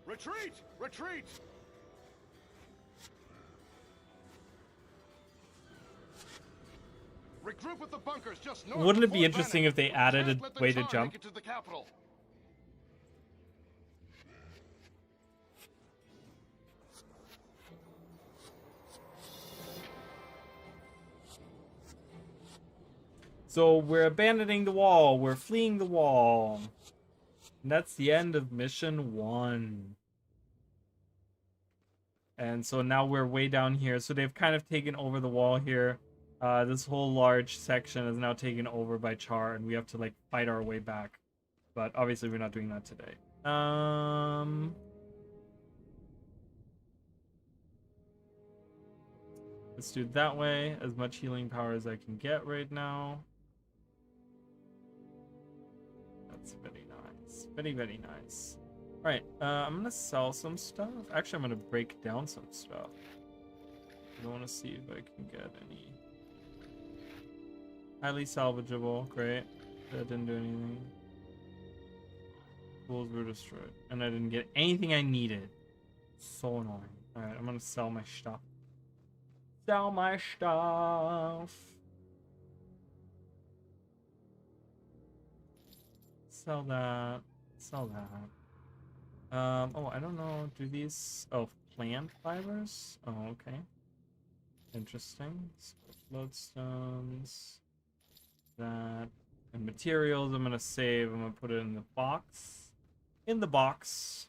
Speaker 3: Retreat! Retreat!
Speaker 4: Regroup with the bunkers just north.
Speaker 5: Wouldn't it
Speaker 4: of
Speaker 5: be
Speaker 4: Fort
Speaker 5: interesting
Speaker 4: Bannock.
Speaker 5: if they added
Speaker 4: Can't
Speaker 5: a
Speaker 4: let the
Speaker 5: way to
Speaker 4: Char
Speaker 5: jump?
Speaker 4: make it to the capital.
Speaker 5: So we're abandoning the wall. We're fleeing the wall. And that's the end of mission 1. And so now we're way down here. So they've kind of taken over the wall here. This whole large section is now taken over by Char, and we have to like fight our way back. But obviously we're not doing that today. Let's do it that way. As much healing power as I can get right now. That's very nice. Very, very nice. Alright, I'm gonna sell some stuff. Actually, I'm gonna break down some stuff. I want to see if I can get any. Highly salvageable, great. That didn't do anything. Tools were destroyed. And I didn't get anything I needed. So annoying. Alright, I'm gonna sell my stuff. Sell my stuff. Sell that. Sell that. Oh, I don't know. Do these... Oh, plant fibers? Oh, okay. Interesting. Lodestones. That. And materials I'm gonna save. I'm gonna put it in the box. In the box.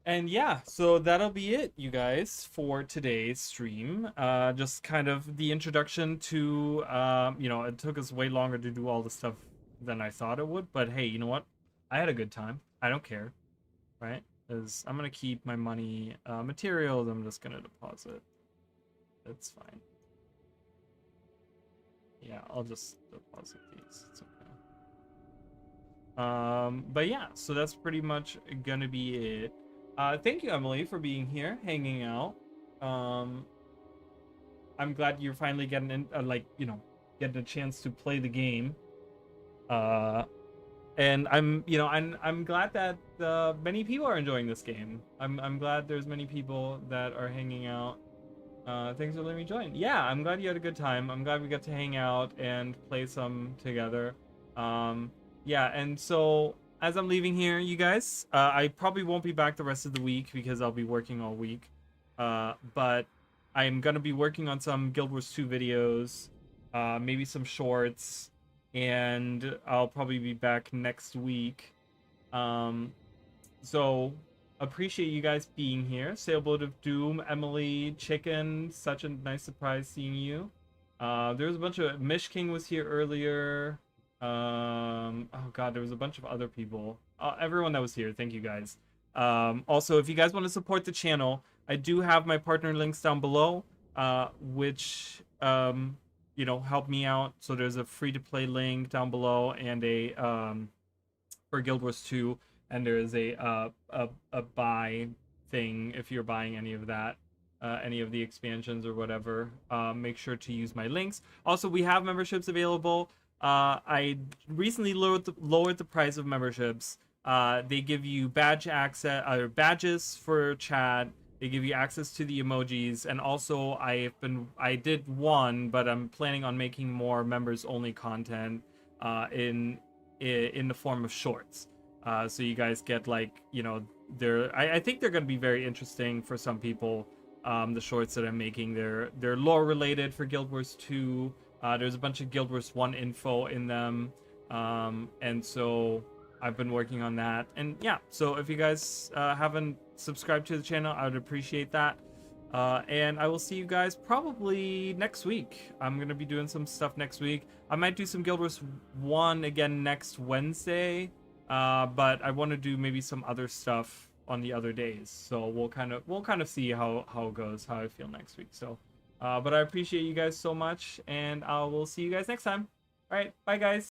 Speaker 5: And yeah, so that'll be it, you guys, for today's stream. Just kind of the introduction to, you know, it took us way longer to do all the stuff than I thought it would. But hey, you know what? I had a good time. I don't care, right? Because I'm going to keep my money. Materials, I'm just going to deposit. It's fine. Yeah, I'll just deposit these. It's okay. But yeah, so that's pretty much going to be it. Thank you, Emily, for being here, hanging out. I'm glad you're finally getting in, like, you know, getting a chance to play the game. And I'm, you know, I'm glad that many people are enjoying this game. I'm glad there's many people that are hanging out. Thanks for letting me join. Yeah, I'm glad you had a good time. I'm glad we got to hang out and play some together. Yeah, and so as I'm leaving here, you guys, I probably won't be back the rest of the week because I'll be working all week. But I'm gonna be working on some Guild Wars 2 videos, maybe some shorts, and I'll probably be back next week. So appreciate you guys being here. Sailboat of Doom, Emily, Chicken, such a nice surprise seeing you. There's a bunch of Mish King was here earlier. Oh god, there was a bunch of other people. Everyone that was here, thank you guys. Also, if you guys want to support the channel, I do have my partner links down below, which you know, help me out. So there's a free to play link down below and a for Guild Wars 2, and there is a buy thing if you're buying any of that. Any of the expansions or whatever. Make sure to use my links. Also, we have memberships available. I recently lowered the price of memberships. They give you badge access, or badges for chat. They give you access to the emojis, and also I did one, but I'm planning on making more members only content in the form of shorts. So you guys get, like, you know, I think they're going to be very interesting for some people. The shorts that I'm making, they're lore related for Guild Wars 2. There's a bunch of Guild Wars 1 info in them, and so I've been working on that. And yeah, so if you guys haven't subscribed to the channel, I would appreciate that. And I will see you guys probably next week. I'm going to be doing some stuff next week. I might do some Guild Wars 1 again next Wednesday, but I want to do maybe some other stuff on the other days. So we'll kind of see how it goes, how I feel next week. So but I appreciate you guys so much, and I will see you guys next time. All right, bye guys.